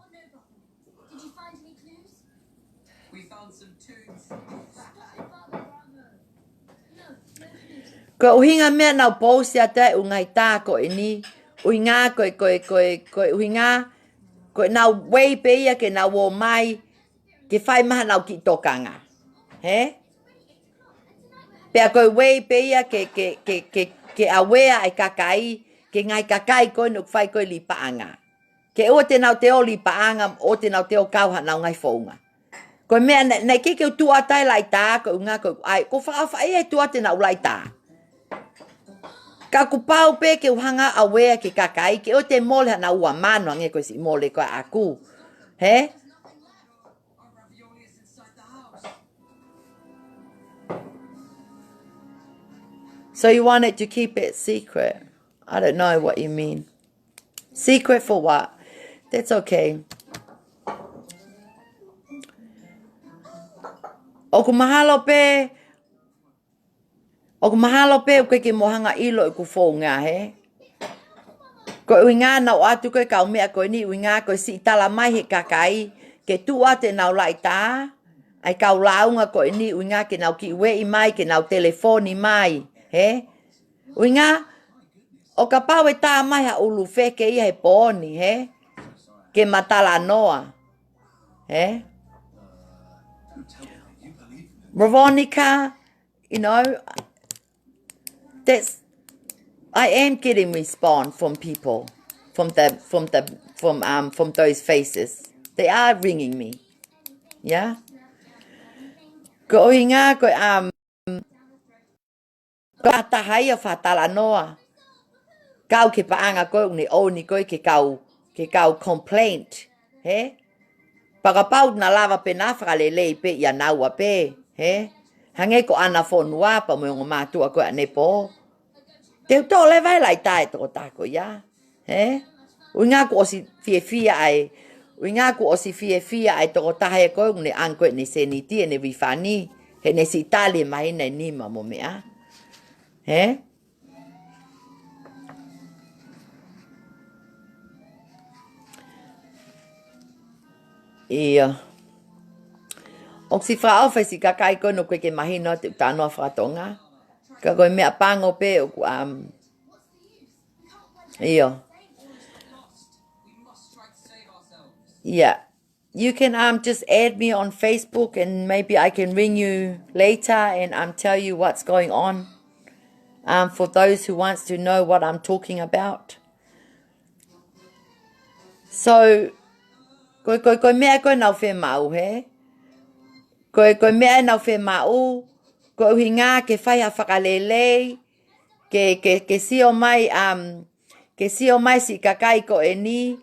Did you find any clues? We found some tunes. Stop it, Father Bravo. No, no clues. Ko uhinga mea nau pōsi a te ungai tā ko e ni. Uhinga ko uhinga ko nau wei pe ia ke nau o mai ke whai maha nau ki tokanga. He? Pea ko wei pe ia ke awea ai kakai ke ngai kakai ko nuk whai ko li paanga. Ke o te nau te o li paanga o te nau te o kauha nau ngai whaunga. Ko mea nei ke u tua tai lai tā ko unga ko ai ko whaai e tua te nau lai tā. Ka ku pau pe ke uhanga awea ke kakai ke o te mole na ua mano nge ko si mole ko aku. He? So you wanted to keep it secret? I don't know what you mean. Secret for what? That's okay. O ku mahalo pe o koe ke mohanga ilo i ku fōu ngā he. Ko ui ngā nau atu koe kau mea koe ni ui ngā koe si tala mai he kakai ke tua te nau lai tā. Ai kau launga koe ni ui ngā ke nau ki ue i mai ke nau telefoni mai. He? Ui ngā o ka pau e tā mai ha ulu wheke ia he pōni he. Ke matala noa. He? Veronica, you know, I am getting response from people, from those faces. They are ringing me, yeah. Ko inga ko ko atahai o fatala noa. Kau ke paanga ko ni oni ko ke kau complaint, he. Pagapau na lava pe na fralele pe ya naua pe, he. Hange ko ana fonua pa mo ngo matu ko ane po. Te to le vai lai tai to tako ya. He? Unga ko si fia ai. Unga ko si fia ai to tahe ko ne anko ni seniti ne vifani. He ne si tali mai ne ni ma mo mea. He? Ia. O si frau fa si kakai ko no ke mahino te tano fratonga. Ka ko mea pango pe o Iyo. Yeah. You can just add me on Facebook and maybe I can ring you later and tell you what's going on. For those who wants to know what I'm talking about. So ko mea ko nau whe mau he. Ko mea nau whe mau. Ko hinga ke whai a whakalelei. Ke sio mai si kakai ko e ni.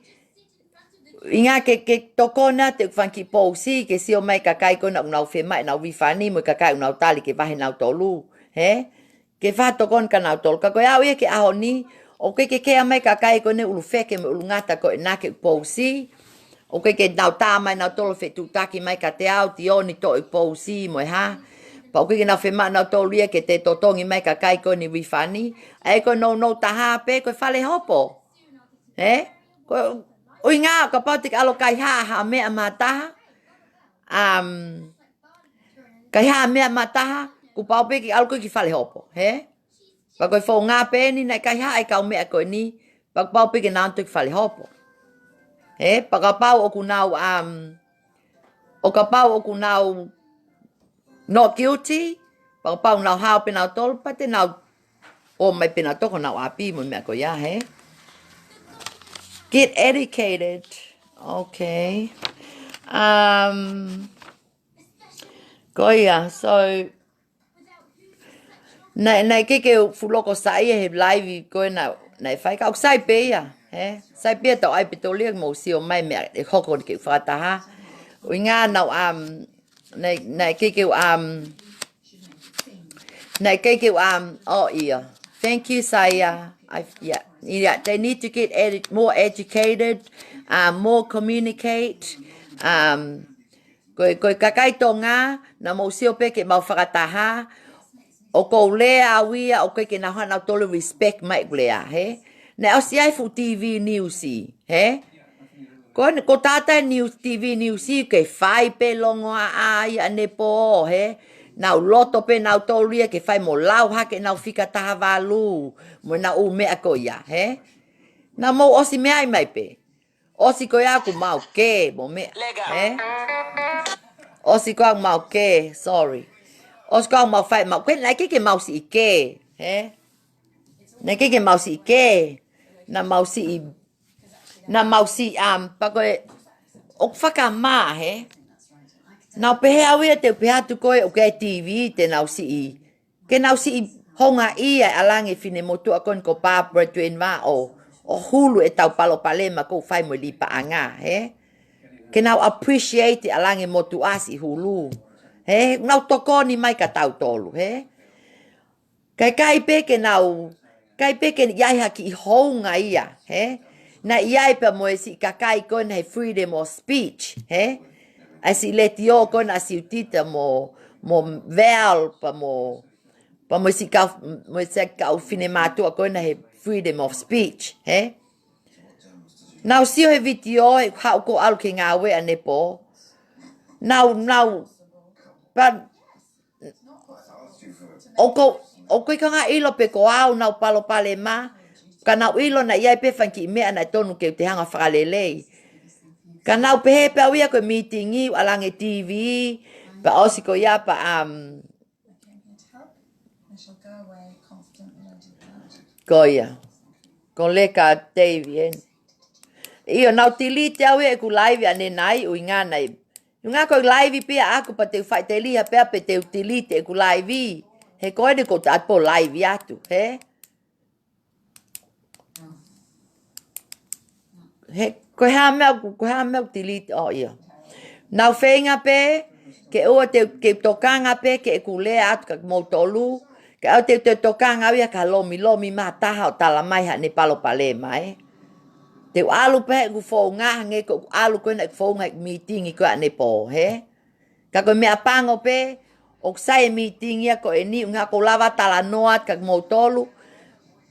Inga ke tokona te whanki pōsi ke sio mai kakai ko nau whe mai nau wifani mo kakai nau tali ke wahe nau tolu. He? Ke wha tokon ka nau tolu. Ka koe au ia ke aho ni. O ke kea mai kakai ko ne ulu wheke me ulu ngata ko e nā ke pōsi. O ke nau tā mai nau tolu whe tūtaki mai ka te au ti oni to i pōsi mo e ha. Pa o ke nau whe mai nau tolu ia ke te totongi mai kakai ko ni wifani. E ko no taha pe ko whale hopo. He? Ko ui ngā ka pau te alo kai haa mea mataha. Kai haa mea mataha. Ku pau pe ki alo koe ki whale hopo. He? Pa koe whau ngā pe ni nei kai haa e kau mea koe ni. Pa pau pe ki nāntu ki whale hopo. He? Pa ka pau o ku nau not guilty. Pa ka pau nau hao pe nau tolu. Pa te nau o mai pe nau toko nau api mo mea koe ya. He? Get educated. Okay. Goia. So nei ke fuloko sai he live koe nei whai kau sai pe ia. He? Sai pe tau ai pitolia mo sio mai mea e hoko ke whataha. Ui ngā nau nei ke oh ia. Thank you, Saya. Yeah, they need to get more educated, more communicate. Koe kakai tonga, na mo sio pe ke mau whakataha. O ko lea awia, o koe ke na hana tolu respect mai lea, he? Ne au si ai fu TV newsi, he? Ko tata news TV newsi ke whai pe longo a ai ane po, he? nau loto pe nau tolia ke fai mo lau hake nau fika taha walu mo nau u mea ko ia he na mo osi mea ai mai pe osi ko ia ku mau ke mo mea he osi ko mau ke sorry osi ko mau fai mau ke na ke mau si ke he na ke mau si ke na mau si pa ko o faka ma he Nau pehe awia te peha tu koe o kai TV te nau si i. Ke nau si i honga ia alange fine motu a kon ko pāpura tuen wā o hulu e tau palo palema ko whai mo lipa anga, he? Ke nau appreciate alange motu asi hulu. He? Nau tokoni mai ka tau tolu, he? Kai pe ke iai haki i honga ia, he? Na iai pa mo e si kakai kon hei freedom of speech, he? Asi leti o kon asi utita mo vel pa mo si kau fine matua kon he freedom of speech he now sio he video he hau ko alu ke ngawe ane po now pa o ko kanga ilo pe ko au now palo pale ma kana ilo na ia pe fanki me ana tonu ke te hanga whakalelei Kanau pehe pe awia ko meeting i alange TV pa osi ko ia pa ko ia ko leka TV io nau tili te awia ku live ane nai u inga nai unga ko live pe aku pa te fai te lia pe te tili te ku live he ko de ko ta po live atu he ko ha me delete oh ia nau fenga pe ke o te ke tokanga pe ke ku le at ka mo tolu ke o te tokanga ia ka lomi mata ha tala mai ha ni palo pale mai te alu pe ku fo nga nge ko alu ko na fo nga meeting ko ane po he ka ko me apango pe o sai meeting ia ko eni nga ko lava tala noat ka mo tolu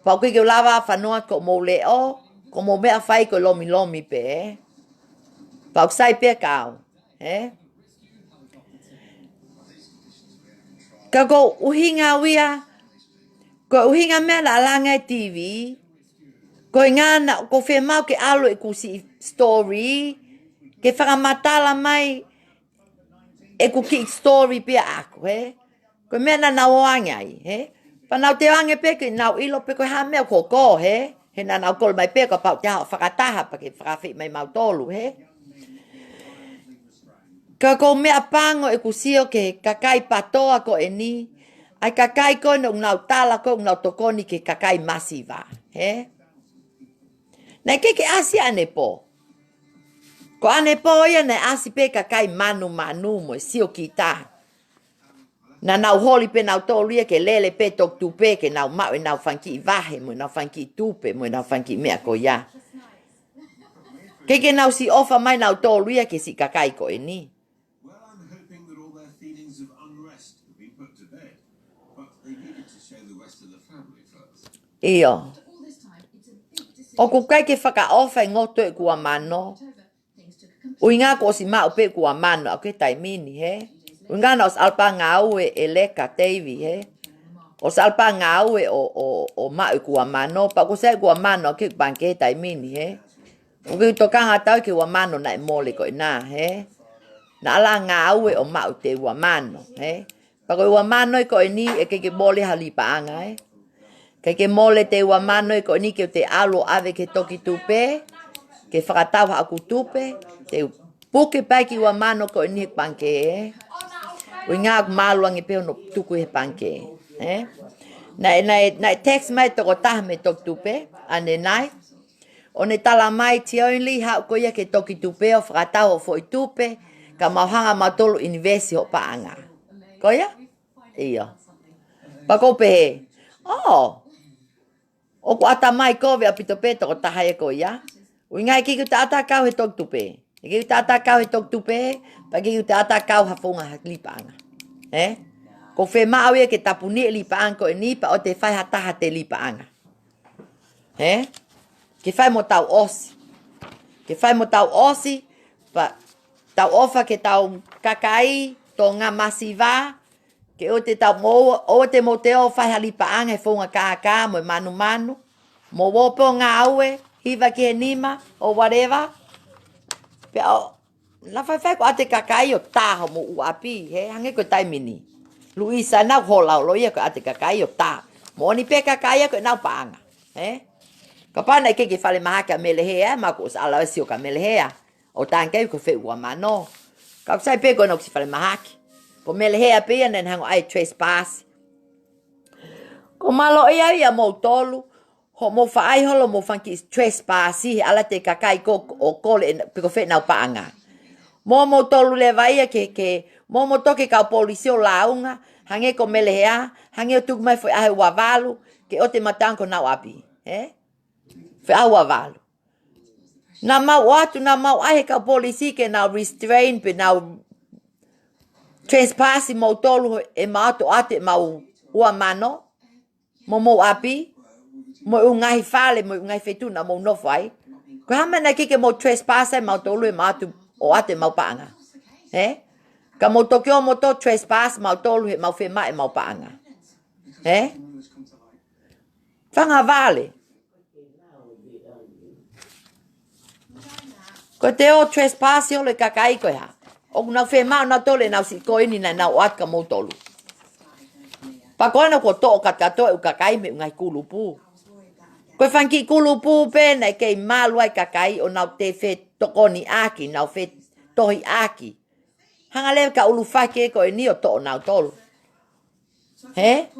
pa ko ke lava fa noat ko mo le o como me fai ko lomi pe pa sai pe kao ka go uhinga wia ko uhinga me la langa TV ko ngana ko fe mau ke alo e ku si story ke fa matala mai e ku ki story pe ako ko me na wanga pa na te wange pe ke na ilo pe ko ha me ko he na na kol mai pe ko pa ta whakataha pa ke whakawhi mai mau tolu, he? Ka ko mea pango e kusio ke kakai patoa ko e ni, ai kakai ko no ngau tala ko ngau tokoni ke kakai masiva, he? Na ke asi ane po. Ko ane po ia ne asi pe kakai manu mo sio kita. Na nau holi pe nau tolu ke lele pe tok tupe ke nau mau e nau fanki vahe mo nau fanki tupe mo nau fanki mea ko ya. Ke nau si ofa mai nau tolu ke si kakai ko e ni. Well, I'm hoping that all their feelings of unrest have been put to bed, but they needed to show the rest of the family first. Iyo. O ku kai ke whaka ofa e ngoto e kua mano. Uinga ko si mau pe kua mano a ke taimini, he? Unga nos alpa ngau e leka teivi, he? O salpa ngau e o mau kua mano, pa ku se kua mano ke banke taimini, he? Uki tokanga tau ke kua mano na e mole ko ina, he? Na ala ngau e o mau te kua mano, he? Pa ku kua mano ko ini e ke mole halipa anga, he? Ke mole te kua mano ko ini ke te alo ave ke toki tupe, ke whakatau haku tupe, te puke pai ki kua mano ko ini banke, he? Ui ngā maluangi peo no tuku he panke. Nai text mai toko taha me toki tupe, ane nai. O ne tala mai ti only hau ko ia ke toki tupe o whakatau o fo i tupe, ka mauhanga matolo investi ho paanga. Ko ia? Iyo. Pa ko pehe. Oh. O ku ata mai kowe a pito pe toko taha e ko ia. Ui ngai ki ku ta ata kau he toki tupe. Ki ku ta ata kau he toki tupe, pa ki ku ta ata kau hafunga lipaanga. Ko fe maawe ke tapuni lipaanga ko ni pa o te fai hataha te lipaanga. Ke fai mo tau osi. Ke fai mo tau osi, pa tau ofa ke tau kakai, to ngā masiva, Ke o te tau mo o te moteo fai halipaanga e fonga kā mo manu. Mo wopo ngā aue, hiva ki he nima, o whatever. Pe au, na fai ko ate kakai o tāho mo uapi, he, hange ko taimini. Luisa nau holau loia ko ate kakai o tā. Mo ni pe kakai ko nau paanga, he. Ka pana ke fale maha ka melehea, ma ko sa ala sio ka melehea. O tāngkei ko fe ua mano. Ka sai pe ko no si fale maha ki. Ko melehea pe nen hango ai trespass. Ko malo ia mo tolu. Ho mo fai holo mo fanki trespass ala te kakai ko o kole pe ko fe nau paanga. Mo tolu le vai ke mo toke ka polisi o launga, hange ko melehea, hange o tuk mai foi ai wavalu ke o te matanko nau api, he? Fe ai wavalu. Na mau atu na mau ai ka polisi ke nau restrain pe nau trespass mo tolu e mato ate mau ua mano, mo api, mo ungai fale mo ungai fetuna mo no fai. Ko hamana ke mo trespass mo tolu e mato o ate mau paanga. He? Ka mo tokyo mo to trespass mau tolu he mau fe mai mau paanga. He? Fanga vale. Ko te o trespass o le kakai ko ha. O na fe mau na tole na si ko ini na wat ka mo tolu. Pa ko na ko to ka to u kakai me ngai kulupu. Ko fanki kulupu pe na ke malu ai kakai o na te fe tokoni aki na fe tohi aki. Hangale ka ulu fake ko ni o to na tolu. He?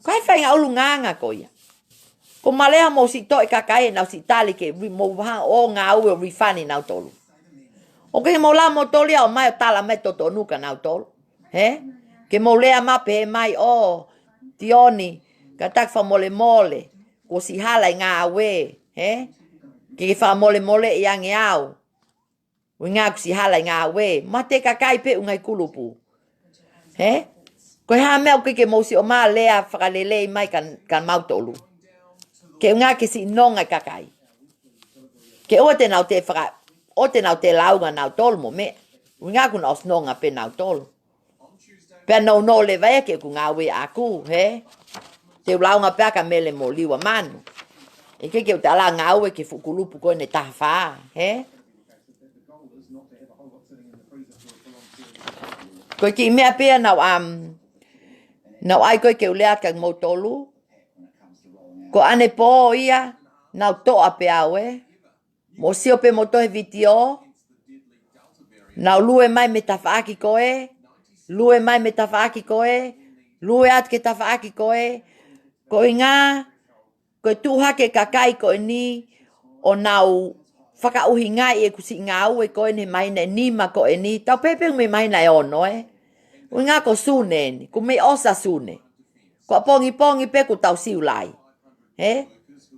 Kai fai nga ulu nganga ko ia. Ko malea mo si to e kakai na si tali ke mo ha o nga u refani na tolu. O ke mo la mo toli o mai tala me to nuka na tolu. He? Ke mo lea mape mai o tioni ka tak fa mole ko si hala nga we, he? Ke fa mole yang yao. Winga ku si hala nga we, mate kakai pe ungai kulupu. He? Ko ha me o ke mo si o ma lea whakalele mai kan mautolu. Ke unga ke si nonga kakai. Ke o te nau te whaka, o te nau te launga nau tolu mo me. Winga ku na osnonga pe nau tolu. Pe no le vai ke ku ngā we aku, he? Te launga pe ka mele mo liwa manu. E ke o te ala ngā we ke fukulupu ko ne taha he? Ko ki mea pia nau ai koe ke ulea ka mo tolu. Ko ane po ia nau toa pe awe. Mo sio pe mo tohe vitio. Nau lue mai me tawhaaki koe. Lue mai me tawhaaki koe. Lue at ke tawhaaki koe. Ko inga. Ko tuhake kakai koe ni. O nau whakauhi ngai e kusi ngā ue koe ne mai ne nima koe ni. Tau pepe me mai na ono O ngā ko sune ni. Ko me osa sune. Ko pongi pe ku tau siu lai. He?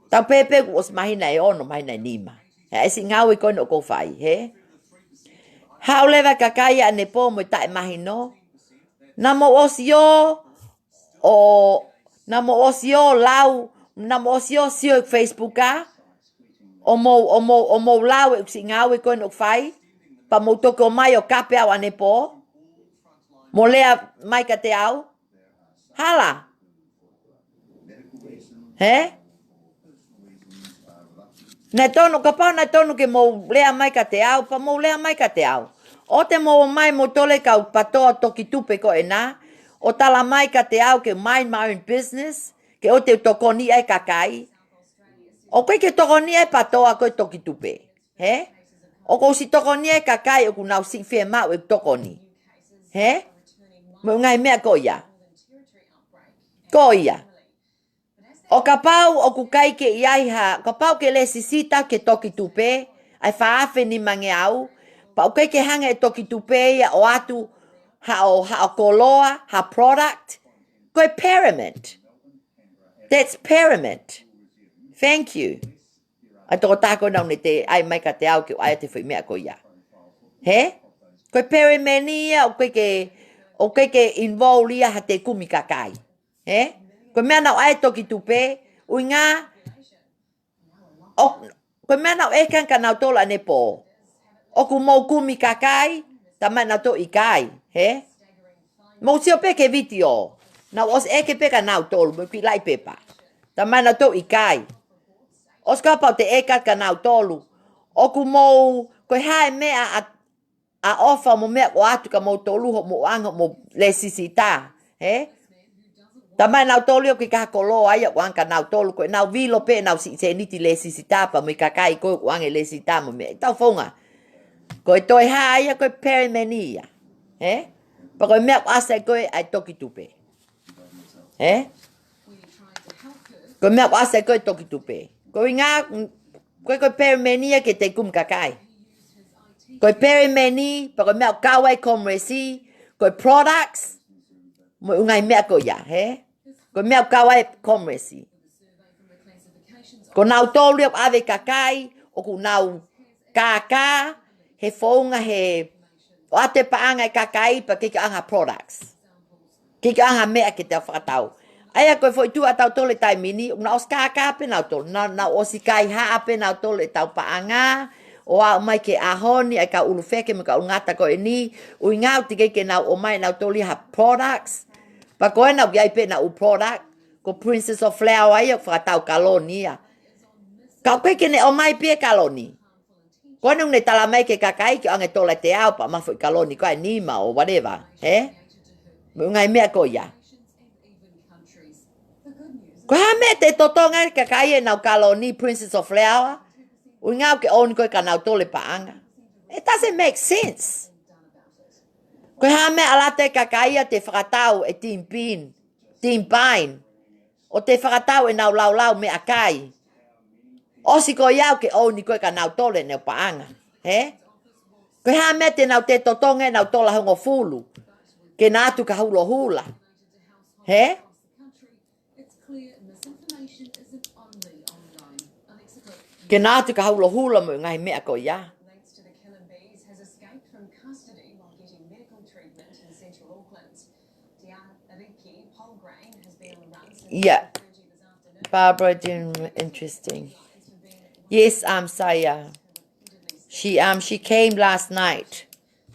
Tau pepe ku os mahi na ono mai na nima. He esi ngā ue koe no ko whai. He? Haulewa kakai ane po mo tae mahi no. Namo osio o namo osio lau. Namo osio sio Facebook a. O mo lau e si ngā ue koe no whai. Pa mo toko mai o kape au ane po. Mo lea mai ka te au. Hala. He? Na tonu, ka pau na tonu ke mo lea mai ka te au, pa mo lea mai ka te au. O te mo mai mo tole ka patoa toki tupe ko e nā. O tala mai ka te au ke mind my own business. Ke o te tokoni ai kakai. O koe ke tokoni ai patoa koe toki tupe. He? O ko si tokoni ai kakai o ku nau si whea mau e tokoni. He? Mo ngai mea ko ia. Ko ia. O ka pau o ku kai ke iai ha. Ka pau ke le sisita ke toki tupe. Ai whaafe ni mange au. Pa o kai ke hanga e toki tupe ia o atu. Ha o koloa. Ha product. Koe pyramid. That's pyramid. Thank you. Ai toko tako nau ne te ai mai ka te au ke ai te whi mea ko ia. He? Koe pyramid ni ia o kai ke involve ia ha te kumi kakai. He? Koe mea nau ai toki tupe. Ui ngā. Koe mea nau ekan ka nau tola ne po. O ku mou kumi kakai. Ta mai nau to i kai. He? Mo sio pe ke video. Na os e ke pe ka nau tolu mo ki lai pepa. Ta mai na to ikai. Os ka pa te e ka nau tolu. O ku mo ko hai mea a ofa mo mea o atu ka mo tolu ho mo anga mo le sisita. He? Ta mai nau tolu ki ka kolo ai o anga nau tolu ko nau vilo pe nau si se niti le sisita pa mo ka kai ko o anga le sisita mo me. Tau fonga. Ko toi hai ko perimenia. He? Pa ko mea asa ko ai toki tupe. He? Ko mea asa ko toki tupe. Ko inga ko perimenia ke te kum kakai. Ko perimeni pa ko mea kawai komresi ko products mo ungai mea ko ya, he? Ko mea kawai komresi. Ko nau tolu ap ave kakai o ku nau kaka he fonga he o ate paanga kakai pa ke anga products. Ke anga mea ke te whakatau. Aia koe foi tu atau tole tai mini, na os kaka pe nau tole, na osikai haa pe nau tole tau paanga, o a mai ke ahoni, ai ka ulu feke me ka ungata ko e ni, ui ngau tike ke nau o mai nau tole ha products, pa koe nau giai pe nau product, ko Princess of Flower ai o whakatau kalonia. Kau koe ke ne o mai pe kaloni. Koe nung ne tala mai ke kakai ki ange tole te au pa mafo i kaloni, koe nima o whatever, he? Me ungai mea ko ia. Ko ha me te totonga ka kai e nau kaloni Princess of Flower. O ngau ke on ko ka nau tole paanga. It doesn't make sense. Ko ha me alate ka kai te whakatau e Team Pin, Team Pine. O te whakatau e nau lau me akai. Osi ko iau ke on ko ka nau tole ne paanga. He? Ko ha me te nau te totonga e nau tola hongo fulu. Ke natu ka hulo hula. He? Ke nātu ka haula hula mo ngai mea ko ia. Thanks to the killer bees, has escaped from custody while getting medical treatment in central Auckland. Diana Riki Polgrain has been on the run since Yeah. 30 this afternoon. Barbara didn't interesting. Yes, Saya. She came last night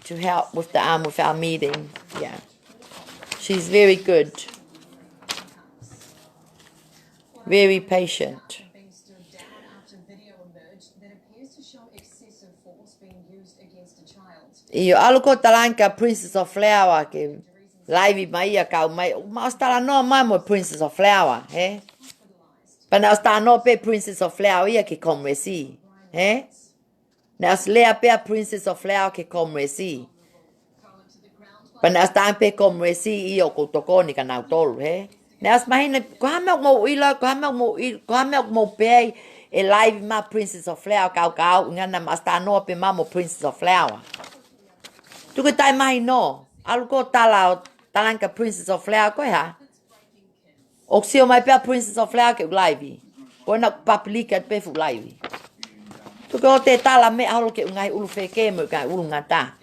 to help with with our meeting. Yeah. She's very good. Very patient. Being stood down after video emerged that appears to show excessive force being used against a child. Io aluko talanka Princess of Flower ke live mai a kau mai. Ma stala no mai mo Princess of Flower, he? Pa na sta no pe Princess of Flower ia ke komresi, he? Na lea pe a Princess of Flower ke komresi. Pa na sta pe komresi io ko tokoni ka nau tolu, he? Nas mahina ko ha mo ila ko ha mo pe e live ma Princess of Flower kau ngana masta no pe ma mo Princess of Flower. Tu ke tai mai no. Alu ko talanka Princess of Flower ko ha. O sio mai pe Princess of Flower ke live. Ko na publika pe fu live. Tu ko te tala me halo ke ngai ulu feke mo ka ulu ngata.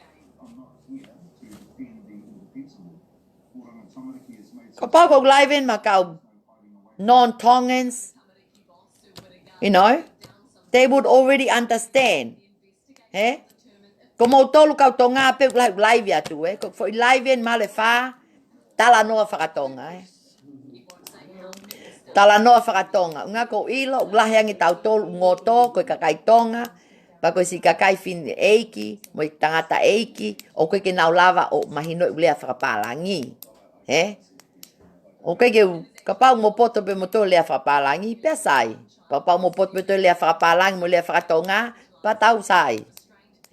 Ko pa ko live in Macau non-Tongans, you know, they would already understand. Eh? Como tolu kau tonga pe live ya tu ko foi live in malefa tala no whakatonga Tala no whakatonga. Nga ko ilo ulahi angi tau tolu ngoto ko kakai tonga pa ko si kakai fin eiki mo tangata eiki o ko ke nau lava o mahino ulea whakapalangi. Eh? O ke kapau mo poto pe moto lea whapalangi, pia sai. Kapau mo poto pe to lea whapalangi mo lea whakatonga, pa tau sai.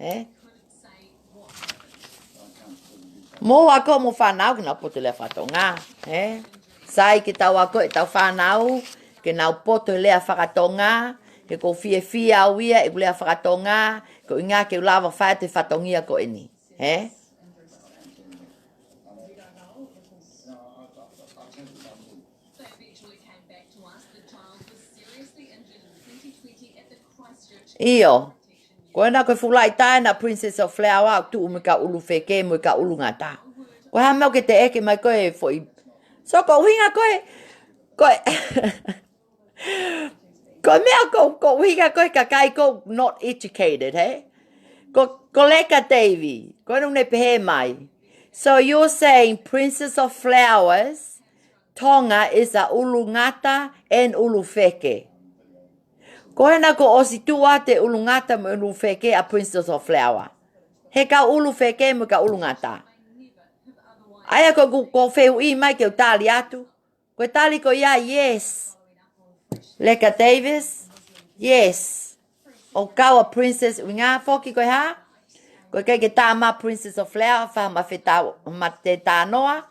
Eh? Mo ako mo whanau ki nau poto lea whakatonga. Eh? Sai ki tau ako e tau whanau, ki nau poto lea whakatonga, ke ko fie au ia e lea whakatonga, ko inga ke ulawa whae te whatongia ko eni. Eh? Iyo. Ko na ko fulai tai na Princess of Flower tu me ka ulu feke mo ka ulu ngata. Ko ha mau ke te eke mai ko e foi. So ko hinga ko ko mea ko hinga ko ka kai ko not educated, he? Ko leka Davy. Ko nung ne pehe mai. So you're saying Princess of Flowers, Tonga is a ulungata and ulufeke. Koena ko osi tua te ulungata mo ulufeke a Princess of Flower. He ka ulufeke mo ka ulungata. Aya ko feu I mai ke o tali atu. Ko tali ko ia, yes. Leka Davis, yes. O kawa Princess, winga foki ko ha. Ko ke tama Princess of Flower, fa ma feta ma te tanoa.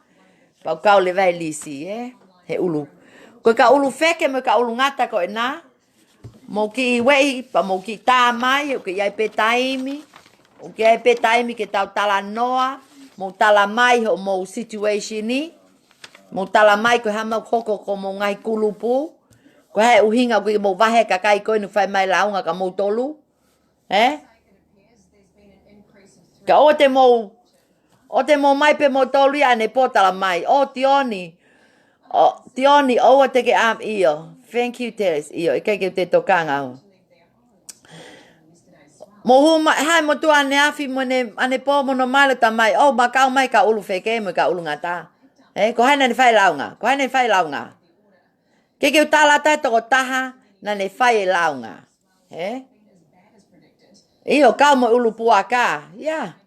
Pa kau le vai lisi, he ulu. Ko ka ulu feke mo ka ulu ngata ko na. Mo ki wei, pa mo ki tā mai, o ke iai pe taimi. O ke iai pe taimi ke tau tala noa. Mo tala mai ho mo situation ni. Mo tala mai ko hama koko ko mo ngai kulupu. Ko hai uhinga ko mo wahe ka kai ko inu fai mai launga ka mo tolu. Ka o te mo mai pe mo tolu ia ne potala mai. O Tioni. O Tioni o te ke am iyo. Thank you Teres iyo. E kai ke te tokanga o. Mo huma hai mo tu ane afi mo ne ane po mo no mai ta mai. O ma kau mai ka ulu feke mo ka ulu ngata. Ko hai na ne fai launga. Ko hai na ne fai launga. Ke tala tai toko taha na ne fai launga. Iyo kau mo ulu puaka. Yeah.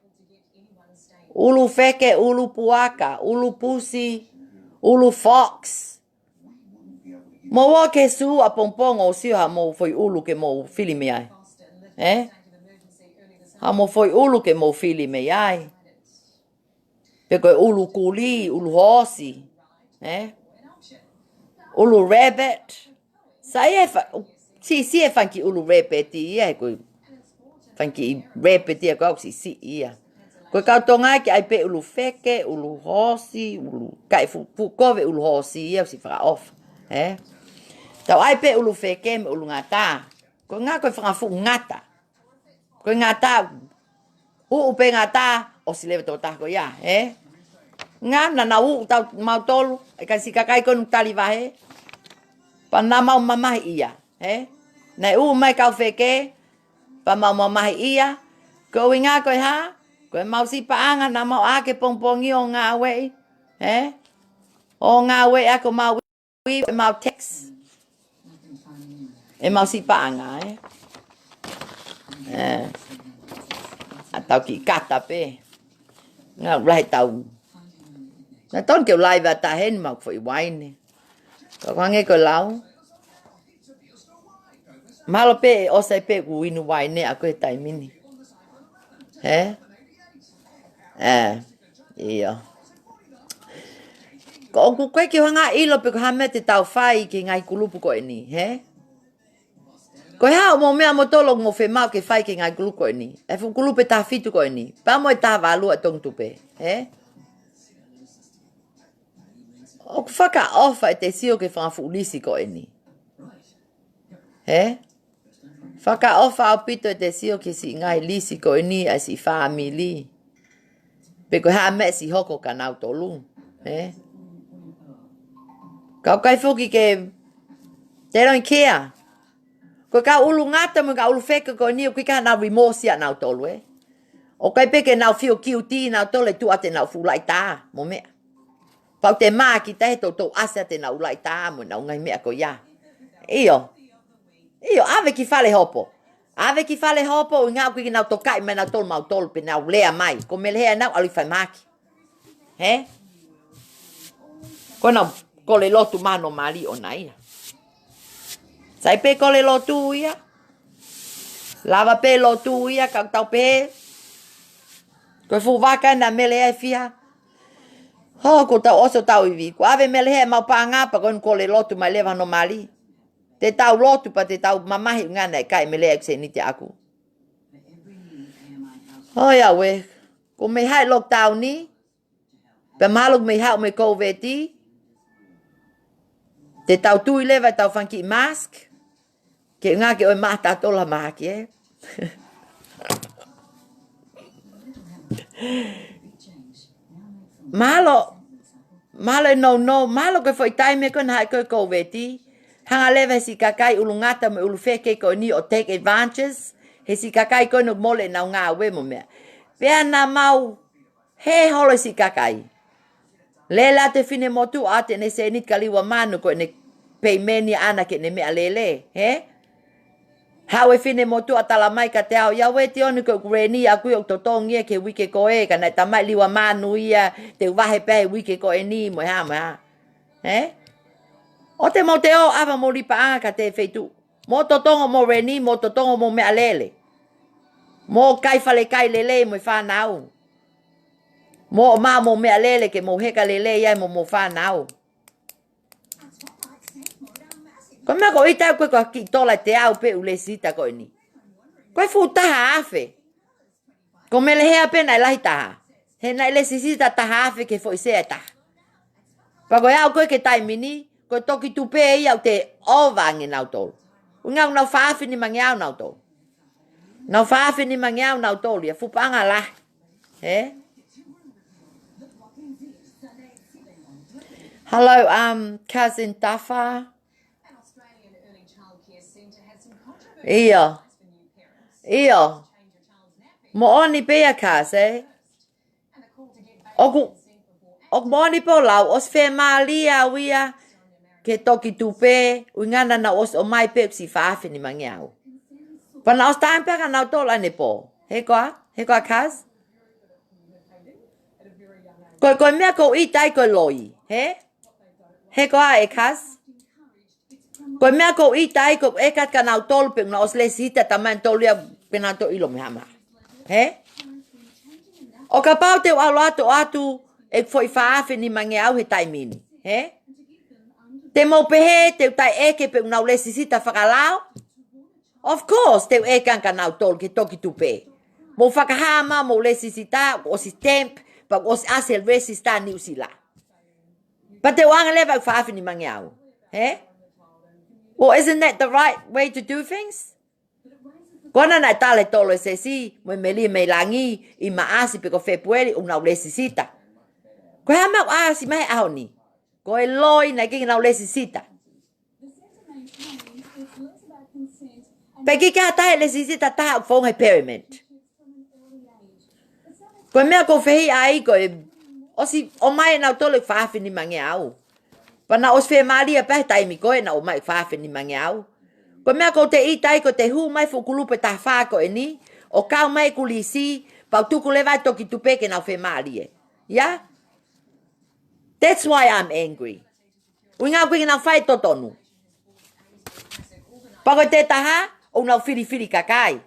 Ulu feke, ulu puaka, ulu pusi, ulu fox. Mo wa ke su a pompongo si ha mo foi ulu ke mo filime ai. Ha mo foi ulu ke mo filime ai. Peko ulu kuli, ulu hosi. Ulu rabbit. Sai si e fanki ulu rabbit ia ko fanki rabbit ia ko si ia. Ko kau tonga ki ai pe ulu feke, ulu hosi, ulu kai fu kove ulu hosi ia si fra off. Tau ai pe ulu feke me ulu ngata. Ko nga ko fra fu ngata. Ko ngata u pe ngata o si leve tota ko ia, Nga na u tau mau tolu e ka si kakai ko tali vahe. Pa na mau mamahi ia, Na u mai kau feke pa mau mamahi ia. Ko inga ko ha. Ko mau si paanga na mau ake pongpongi o ngā wei. O ngā wei ako mau wi mau text. E mau si paanga, Atau ki kata pe. Ngā rai tau. Na ton ke lai va ta hen mau foi wine. Ko kwange ko lau. Malo pe o sai pe ku winu wine ako e tai mini. Iyo. Ko ku koe ki hanga ilo pe ko hame te tau whai ki ngai kulupu ko ni, Ko hao mo mea mo tolo mo fe mau ke whai ki ngai kulupu ko ni. E fu kulupe ta fitu ko ni. Pa mo e ta walu a tong tupe, O ku whaka ofa e te sio ke whangafu ulisi ko ni. Whaka ofa au pito e te sio ke si ngai lisi ko ni a si family. Pe ko ha me si hoko ka nau tolu. Kau kai foki ke they don't care. Ko ka ulu ngata mo ka ulu feke ko ni ko ka na remorse ya nau tolu O kai pe ke nau feel guilty nau tole tu ate nau fu lai ta mo me. Pau te ma ki te to asa te nau lai ta mo nau ngai me ko ya. Iyo ave ki fale hopo. Ave ki fale hopo o ngā kui nau tokai me nau tol mau tol pe nau lea mai. Ko me lea nau alu fai maki. Ko nau kole lotu mano mali o na ia. Sai pe kole lotu ia. Lava pe lotu ia kau tau pe. Ko fu waka na me lea fia. Ko tau oso tau iwi. Ko ave me lea mau pa ngapa kon kole lotu mai leva no mali. Te tau lotu pa te tau mamahi ngana e kai me lea kse ni te aku. Hoi awe. Ko me hai lockdown ni. Pe maluk me hau me COVID ti. Te tau tui lewa tau whanki mask. Ke ngā ke oi mata tola maki Malo no. Malo ke foi taime kon hai ko COVID ti. Hanga lewa si kakai ulu ngata me ulu feke ko ni o take advantages. He si kakai ko no mole na ngā we mo mea. Pea na mau He holo si kakai. Lela te fine motu ate ne se nit kaliwa manu ko ne peimeni ana ke ne mea lele. He? Hau e fine motu atala mai ka te au. Ia we te onu ko kureni a kui o totongi e ke wike ko e. Ka nai tamai liwa manu ia te wahe pehe wike ko e ni mo ha. He? O te mo te o awa mo lipa anga ka te feitu. Mo totongo mo reni, mo totongo mo mea lele. Mo kai fale kai lele mo i whanau. Mo ma mo mea lele ke mo heka lele iai mo whanau. Ko mea ko ita koe ko ki tola te au pe ule sita koe ni. Koe fu taha afe. Ko mele hea pe nai lahi taha. He nai le sisita taha afe ke fo isea taha. Pa koe au koe ke taimini, koe toki tupe i au te ovangi nau tolu. Ungau nau whaafi ni mangiau nau tolu. Nau whaafi ni mangiau nau tolu. Ia fupanga lah. He? Hello, cousin Tafa. An Australian early childcare centre had some controversy Iyo. for new parents. Iyo. Change your child's nappy Mo oni pea kas, eh? and a call to get baby Oku, consent before ok mo oni po lau, os fe malia wia, ke toki tupe, uingana na os o mai pe si whaafi ni mangiau. Pana os taim peka nau tola ne po. He koa kas? Koe mea ko i tai koe loi, he? He koa e kas? Koe mea ko i tai ko e kat ka nau tolu pe na os le sita taman tolu ia pena to ilo me hama. He? O ka pau te walo atu e foi whaafi ni mangiau he taimini. He? Te mo pehe te tai eke pe nau le sita whakalao? Of course, te e kanka nau tolu ke toki tupe. Mo whakahama, mo le sisita, o si temp, pa o si asel resista ni usila. Pa te wanga leva whaafi ni mangiau. He? Well, isn't that the right way to do things? Kona na tale tolo se si, mo meli me langi, I maasi pe ko februari, nau le sisita. Ko hama asi mai au ni. Ko e loi na ki nau le sisita. Peki ka tae le sisita taha fong he pyramid. Ko mea ko fehi ai ko e o mai nau tolo whaafi ni mangiau. Pa na os fe malia pe taimi ko e na o mai whaafi ni mangiau. Ko mea ko te itai ko te hu mai fukulupe ta wha ko e ni. O kau mai kulisi pa tuku lewa toki tupe ke nau fe malia. Yeah? That's why I'm angry. Uinga kuinga nau whai totonu. Pa ko te taha o nau whiri kakai.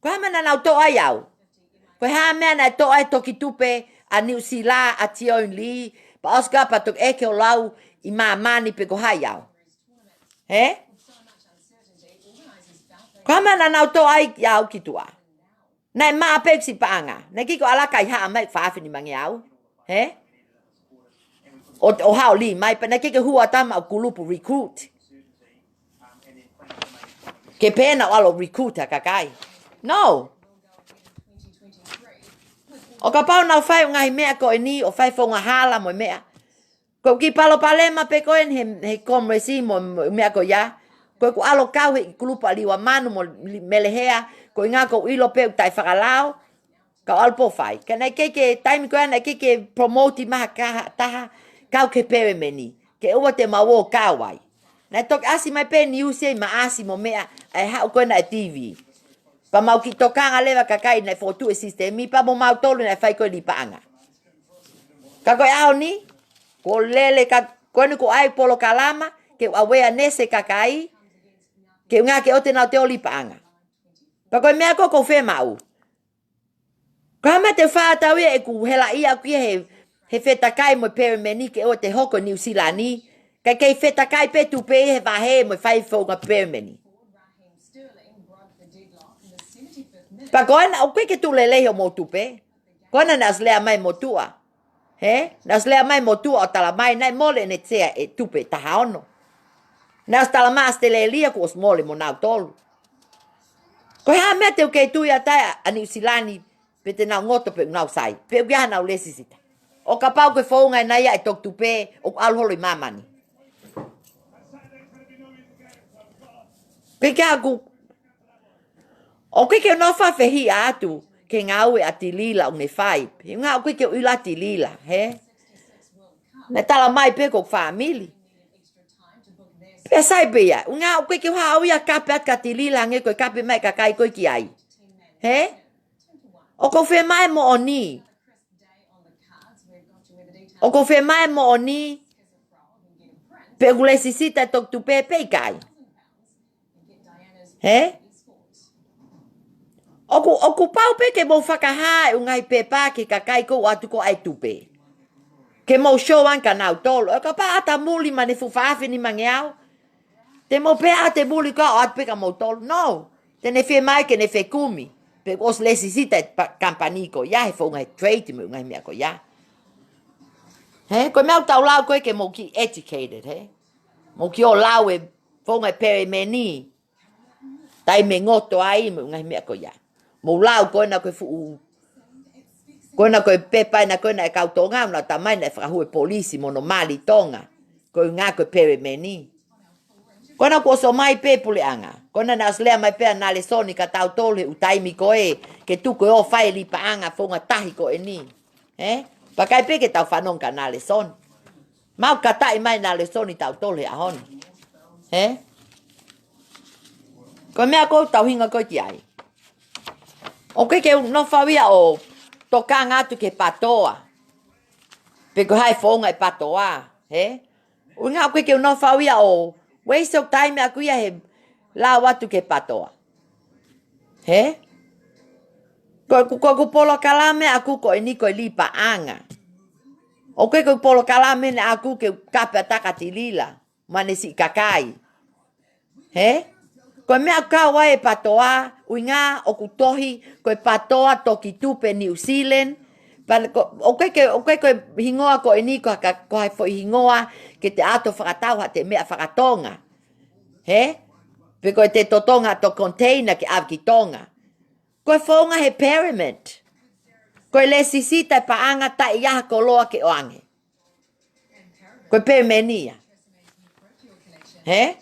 Ko hama na nau to ai au. Ko ha mea na to ai toki tupe a New Zealand a Tion Lee pa Oscar pa tok eke o lau I mani pe ko hai au. He? Ko hama na nau to ai au ki tua. Nai maa pe si paanga. Nai kiko alaka I haa mai whaafi ni mangi au. He? O hao li mai pa nai kiko hua tama o kulupu recruit. Ke pena o alo recruit a kakai. No. O ka pau nau whai o ngahi mea ko e ni o whai whonga hala mo mea. Ko ki palo palema pe ko en he komresi mo mea ko ya. Ko ku alo kau he kulupa liwa manu mo melehea. Ko inga ko ilo pe tai whakalao. Ka alpo whai. Ka nei keke taimi ko ana keke promoti maha taha. Kau ke pewe meni. Ke ua te mawo kau ai. Nei tok asi mai pe ni use ma asi mo mea. Ai hao ko na TV. Pa mau ki tokanga lewa kakai nei fotu e sistemi pa mo mau tolu nei fai ko li paanga. Ka koe ao ni, ko lele ka koe ko ai polo kalama, ke awea nese kakai, ke ngā ke ote nau te o li paanga. Pa koe mea ko fe mau. Ka hama te whātau e ku hela ia ki he whetakai mo perimeni ke o te hoko New Zealand ni, ka kei whetakai pe tupe he wahe mo whai whonga perimeni. Pa koana o ke tu lele ho mo tupe. Koana nas lea mai mo tua. He? Nas lea mai mo tua o tala mai nai mole ne tea e tupe taha ono. Nas tala mas te le lia ko os mole mo nau tolu. Ko ha mea te o kei tui a tai a New Zealandi pe te nau ngoto pe nau sai. Pe ukiaha nau lesisita. O ka pau ke whaunga nai a e tok tupe o alholo I mamani. Pe kia ku o ke no fa fehi atu ke ngau e atilila un e fai. Ngau koe ke ula atilila, he? Na tala mai pe ko family. Pe sai pe ya, ngau koe ke hau ya kape at katilila nge koe kape mai kakai koe ki ai. He? O ko fe mai mo oni. O ko fe mai mo oni. Pe gule sisita tok tu pe kai. He? O ku pau pe ke mo whakaha e ungai pe pa ke kakai ko atu ko ai tupe. Ke mo show an ka nau tolo. O ka pa ata muli mane fufafi ni mangeau. Te mo pe ate muli ka at pe ka mo tolo. No. Te ne fe mai ke ne fe kumi. Pe os lesisita kampaniko. Ya he fo ungai trade me ungai mea ko ya. He? Ko meu tau lau koe ke mo ki educated, he? Mo ki o lau e fo ungai pere meni. Tai me ngoto ai me ungai mea ko ya. Mo lau koe na koe fu koe na koe pepa na koe na e kau tonga na tamai na e whakahue polisi mono mali tonga. Koe ngā koe pere meni. Koe na kuoso mai pe pule anga. Koe na aslea mai pea nale soni ka tau tole utaimi koe ke tu koe o whae li pa anga fonga tahi koe ni. Eh? Pakai pe ke tau whanong ka nale soni. Mau ka tai mai nale soni tau tole a honi. Eh? Koe mea koe tau hinga koe ki ai. O ke no whawia o toka ngatu ke patoa. Pe koe hai whonga e patoa. He? O ngā koe ke no whawia o waste of time a kuia he la watu ke patoa. He? Koe ku polo kalame aku koe ni koe lipa anga. O koe polo kalame ne aku ke kape ataka tilila. Mane si kakai. He? Koe mea kawa e patoa, uinga o kutohi, koe patoa toki tupe New Zealand. O koe hingoa koe ni koe hai fo hingoa ke te ato whakatau ha te mea whakatonga. He? Pe koe te totonga to container ke avki tonga. Koe whonga he pyramid. Koe le sisita e paanga ta iaha koloa ke oange. Koe pyramenia. He?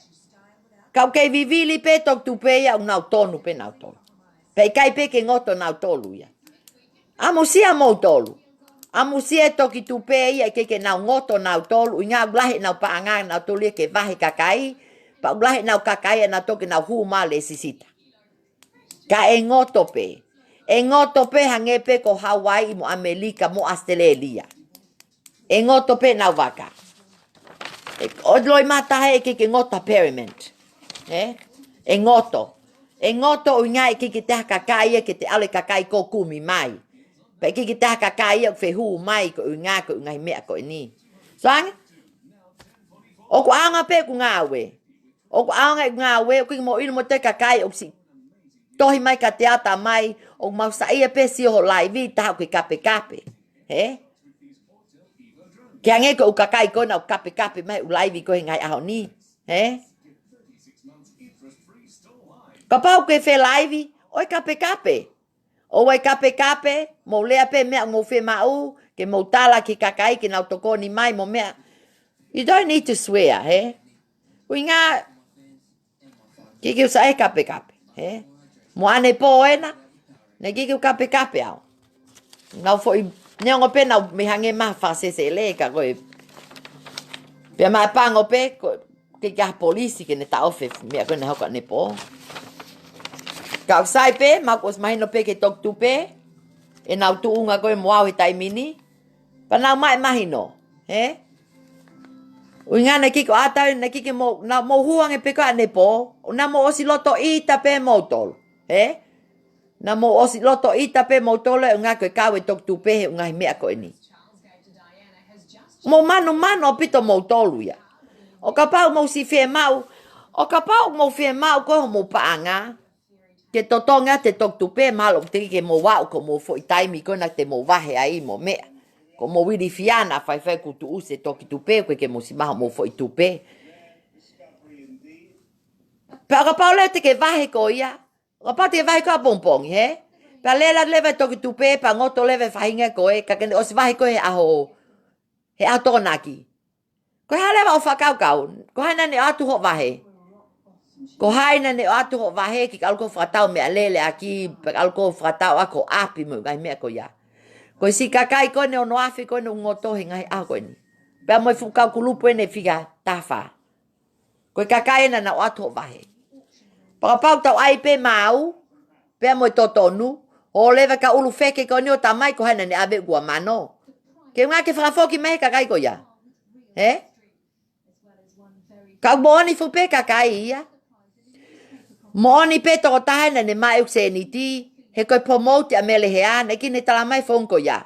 Kau kei vivili pe tok tupe ia un nau tonu pe nau tolu. Pe kai pe ke ngoto nau tolu ia. Amusia mo tolu. Amusia toki tupe ia ke nau ngoto nau tolu. Inga ulahe nau paanga nau tolu ke vahe kakai. Pa ulahe nau kakai nau toki nau huma le sisita. Ka e ngoto pe. E ngoto pe hange pe ko Hawaii mo Amerika mo Australia. E ngoto pe nau waka. O loi matahe ke ngota pyramid. E ngoto. E ngoto o ngai ke te kakai ke te ale kakai ko kumi mai. Pe ke te kakai o fehu mai ko ngā ko ngai mea ko ni. Sang? O ko anga pe ku ngawe. O ko anga ngawe ko mo ino mo te kakai o si. Tohi mai ka te ata mai o mau saia pe si ho live ta ko kape. He? Ke ange ko kakai ko na kape mai u live ko ngai aho ni. He? Ka pau ke fe live, oi kape. O wai kape, mo lea pe mea mo fe mau, ke mo tala ki kakai ki nau toko ni mai mo mea. You don't need to swear, he? Ui ngā, ki kiu sa e kape, he? Mo ane po ena, ne ki kiu kape au. Nau foi, neongo pe nau me hange maha whasese le ka koe. Pea mai pango pe, ke kia polisi ke ne ta ofe, mea koe ne hoka ne po. Kau sai pe, makos mahino pe ke tok tupe, e nau tuunga koe moau he taimini, pa nau mai mahino, he? Ui ngā na kiko atau, na kike mo huang e pe koe ane po, na mo osi loto ita pe mo tolo, he? Na mo osi loto ita pe mo tolo, e ngā koe kau e tok tupe he unga he mea koe ni. Mo mano pito mo tolu ya. O ka pau mo si fie mau, o ka pau mo fie mau koe mo paanga, ke totonga te tok tupe malo te ke mo wau ko mo foi taimi ko na te mo wahe ai mo me ko mo wiri fiana fai ku tu use toki tupe ko ke mo si maha mo foi tupe para paule te ke wahe ko ia o pa te wahe ko pompong he pa lela leva toki tupe pa ngoto leva fainga ko e ka ke o si wahe ko he aho he atonaki ko ha leva o fakau kau ko ha na ne atu ho wahe Ko haina ne atu ho vahe ki alko fratau me alele aki alko fratau ako api mo ngai me ko ya. Ko si kakai ko ne ono afi ko ne ngoto hingai a ko ni. Pe mo fu ka kulupu ne figa tafa. Ko kakai na na atu ho vahe. Pa pau tau ai pe mau pe mo totonu o leva ka ulu feke ko ni o tamai ko haina ne ave gua mano. Ke nga ke frafoki me kakai ko ya. Eh? Ka boni fu pe kakai ya. Moni pe to taina ne mai ukseniti he ko promote a mele hea ne ki ne tala mai fonko ya.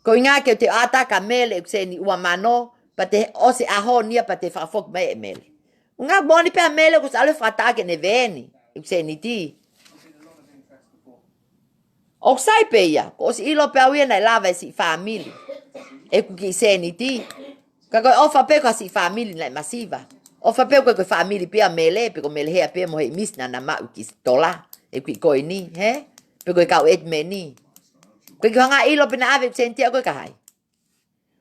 Ko nga ke te ata ka mele ukseni ua mano pa te ose aho nia pa te frafok mai mele. Nga boni pe a mele ko sale frata ke ne veni ukseniti. Oksai pe ya ko si ilo pe awie na lava si family. E ku ki seniti. Ka ko ofa pe ko si family na masiva. O fa pe ko family pe mele pe ko mele he pe mo he misna na ma ki stola e ki ko ni he pe ko ka et meni ko nga ilo pe na ave senti ko ka hai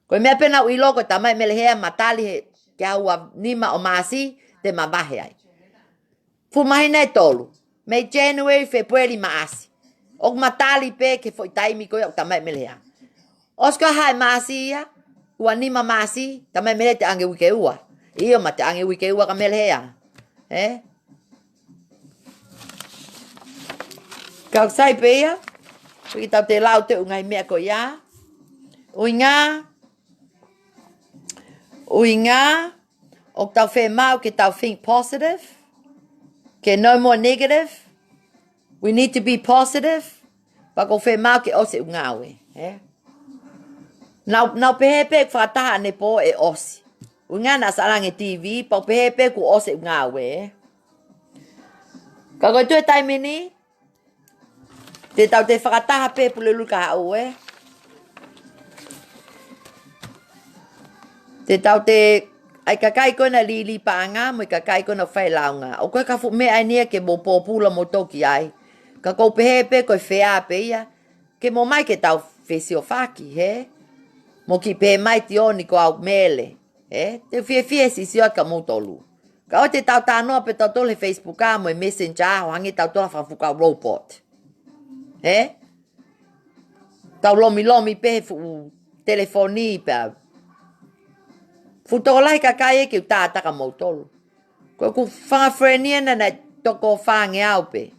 ko me pe na ilo ko tama mele he matali he ka wa ni ma o masi te ma ba he ai fu mai na tolu me January February maasi o matali pe ke foi taimi ko tama mele he oska hai masi ya wa ni ma masi tama mele te ange wike ua iyo mate ange wike ua ka mele hea. Eh? Kau sai pea. Wiki tau te lau te ungai mea ko ia. Uinga. O tau whe mau ke tau think positive. Ke no more negative. We need to be positive. Pako whe mau ke ose ungawe. Eh? Nau pehe pe whakataha ne po e osi. Unga na sarange TV, pau pehe ku ose ngawe. Ka koe tue taime ni, te tau te whakataha pe pulelu ka hau Te tau te, ai kakai koe na li paanga, mo i kakai koe na whai launga. O koe ka fu me ai nia ke mo popula mo toki ai. Ka koe pehe pe koe whea pe ia, ke mo mai ke tau whesi o whaki, he? Mo ki pe mai ti oni ko au mele. Te fie si ka mo tolu. Ka o te tau tānoa pe tau tole Facebook a mo e Messenger o hangi tau tola whawhuka robot. Tau lomi pe fu telefoni pe. Fu tolai ka kai e ki tātaka mo tolu. Ko ku whanga frenia na toko whange au pe.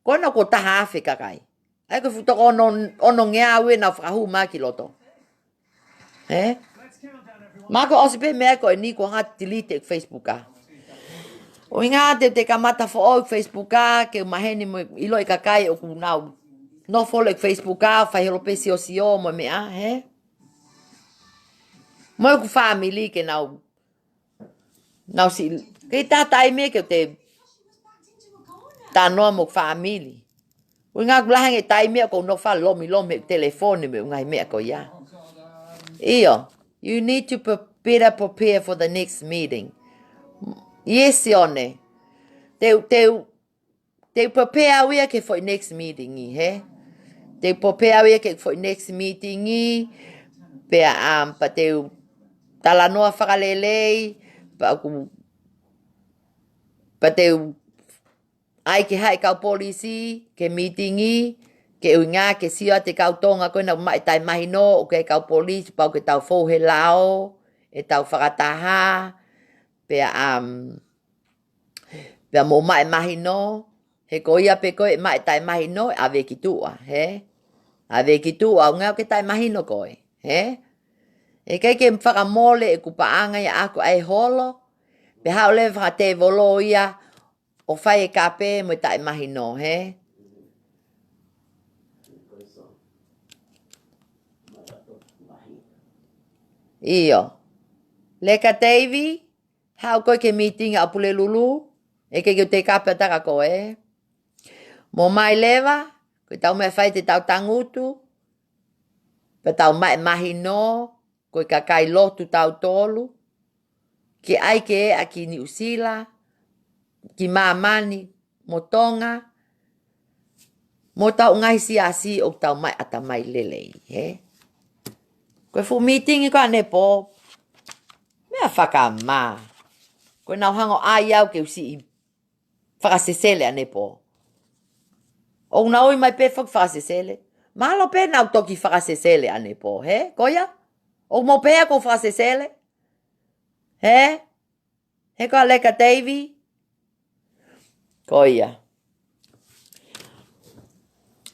Ko na ko taha afe ka kai. Ai ko fu toko ono ngea ue na whakahu ma ki loto. Mako osi pe mea ko e ni ko nga delete Facebook a. O inga te kamata fo o Facebook a ke maheni mo ilo i kakai o ku nau. No follow Facebook a fa helo pe si o mo mea, he? Mo ku family ke nau. Nau si ke tatai me ke te tanoa mo family. O inga kulahan e tai mea ko no fa lomi telefone me ngai mea ko ya. Iyo. You need to better prepare for the next meeting. Yes, Yone. Te prepare we ke for next meeting, he? Te prepare we ke for next meeting, pe pa te talanoa whakalelei, pa te ai ke hai kau polisi, ke meeting ke uinga ke sia te kau tonga koe na mai tai mahino o ke kau polisi pau ke tau fou he lao e tau whakataha pe pe mo mai mahino he koia pe koe mai tai mahino ave ki tua he ave ki tua ngau ke tai mahino koe he e kai ke whakamole e kupaanga ia ako ai holo pe hao le whakate volo ia o whai e kape mo tai mahino he Iyo. Leka Davy, hao koe ke meeting a pule lulu, e ke te kape taka koe. Mo mai lewa, koe tau mea whai te tau tangutu, pe tau mai mahino, koe kakai lotu tau tolu, ki ai ke a ki New Zealand, ki mamani, mo Tonga, mo tau ngai si o tau mai ata mai lelei, he? Koe fu meeting i koa nepo, mea whakama. Koe nau hango ai au ke usi whakasesele ane po. O na oi mai pe whakasesele. Malo pe nau toki whakasesele ane po, he? Koia? O mo pe ko whakasesele? He? He ka leka Davy? Koia.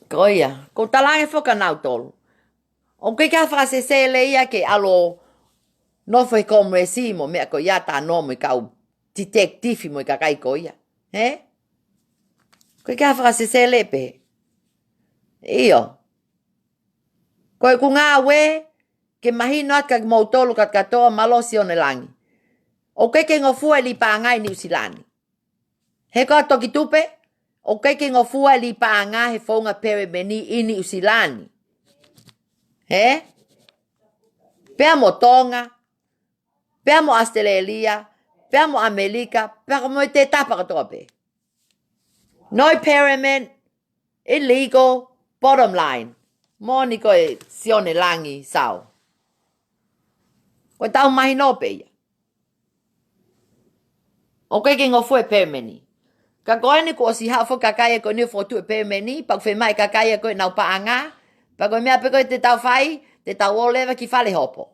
Koia. Ko talange whakanau tolu. O ke ka whakasesele ia ke alo no foi como esi mo me ko ya ta no me kau detective mo ka kai koia. He? Ko ka whakasesele pe. Io. Koe ku ngā we, ke mahino at kag mautolu kat katoa malosi o ne langi. O ke ngofua li paangai ni usilani. He ka toki tupe, o ke ngofua li paanga he fonga pere meni ini usilani. He? Pea mo Tonga, pea mo Australia, pea mo Amerika, pea mo te tapa katoa pe. Noi pyramid, illegal, bottom line. Moni koe sione langi sao. Koe tau mahi no pe ia. O ke ngofu e permeni. Ka koe ni ko si hafo kakaya ko ni fotu e permeni, pak fe mai kakaya koe nau paanga, pa koe mea pe koe te tau fai, te tau oleva ki fale hopo.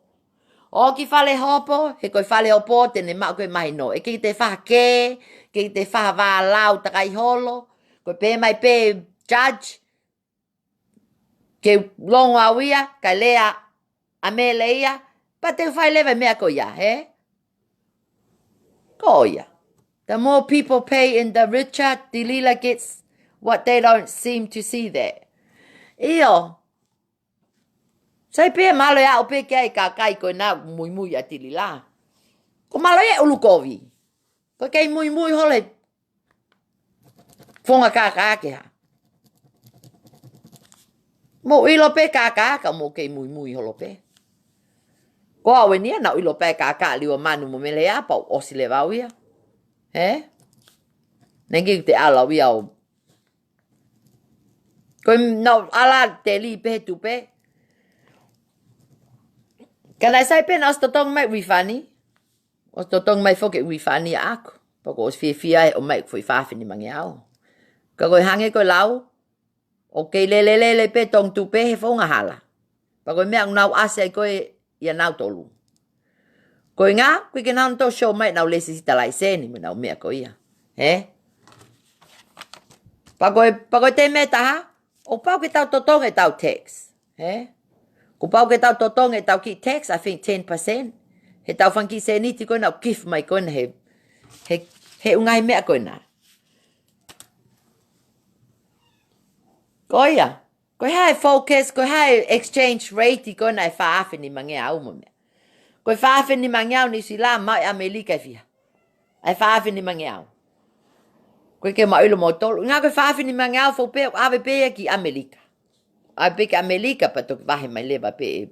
O ki fale hopo, he koe fale hopo te ne mau koe mahi no. E ke te faha ke te faha wā lau takai holo, koe pe mai pe judge, ke longo awia, ka lea a me leia, pa te whai lewa mea ko ia, he? Ko ia. The more people pay in, the richer Dilila gets what they don't seem to see there. Io. Sai pe malo ya ope kia i kakai ko na mui a Dilila. Ko malo ya ulukovi. Ko kei mui hole. Fonga kakake ha. Mo ilo pe kakaka mo kei mui holo pe. Ko awe nia na ilo pe kakaka liwa manu mo mele ya pa osi le wawia. He? Nengi te ala wia o. Ko no ala te li pe tu pe. Kana sai pe na stotong mai wifani. O stotong mai foke wifani ako. Pako os fia o mai foi fafini mangiao. Ka ko hange ko lau. O ke le pe tong tu pe he fonga hala. Pako me ang nau ase ko ia nau tolu. Ko nga, ko ke nau to show mai nau lesi sita lai seni me nau mea ko ia. He? Pako te meta ha? O pau ke tau totong e tau tax. He? Ko pau ke tau totong e tau ki tax, I think 10%. He tau whanki se niti koe nau kif mai koe na he ungai mea koe na. Ko ia. Ko hai focus, ko hai exchange rate i koe na e whaafini mange au mo mea. Ko e whaafini mange au ni sila mai Amerika fia. E whaafini mange au. Koe ke maulo mo tolu. Ngā koe whaafini mange au fo pe ave pe ki Amerika. Ai pe ki Amerika pa toki wahe mai lewa pe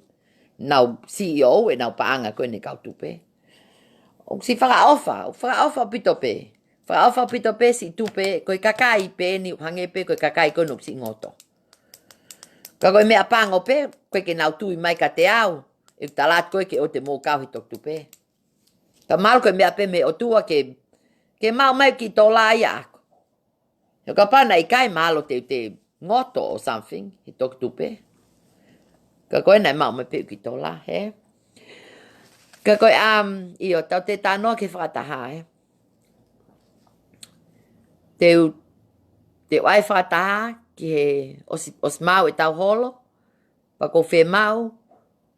nau CEO e nau paanga koe ne kau tupe. O si whaka pito pe. Whaka pito pe si tupe, koe kakai pe ni hange pe koe kakai koe nup si ngoto. Ka koe mea pango pe, koe ke nau tui mai ka te au, e talat koe ke o te mō kau hitok tupe. Ka mal koe mea pe me o tua ke mau mai ki tō la ia ako. Yo ka pana i kai malo te ngoto or something, hitok tupe. Ka koe nai mau mai pe ki tō la, he? Ka koe io, tau te tānoa ke whakataha, he? Te wai whakataha ki he os mau e tau holo, pa ko whe mau,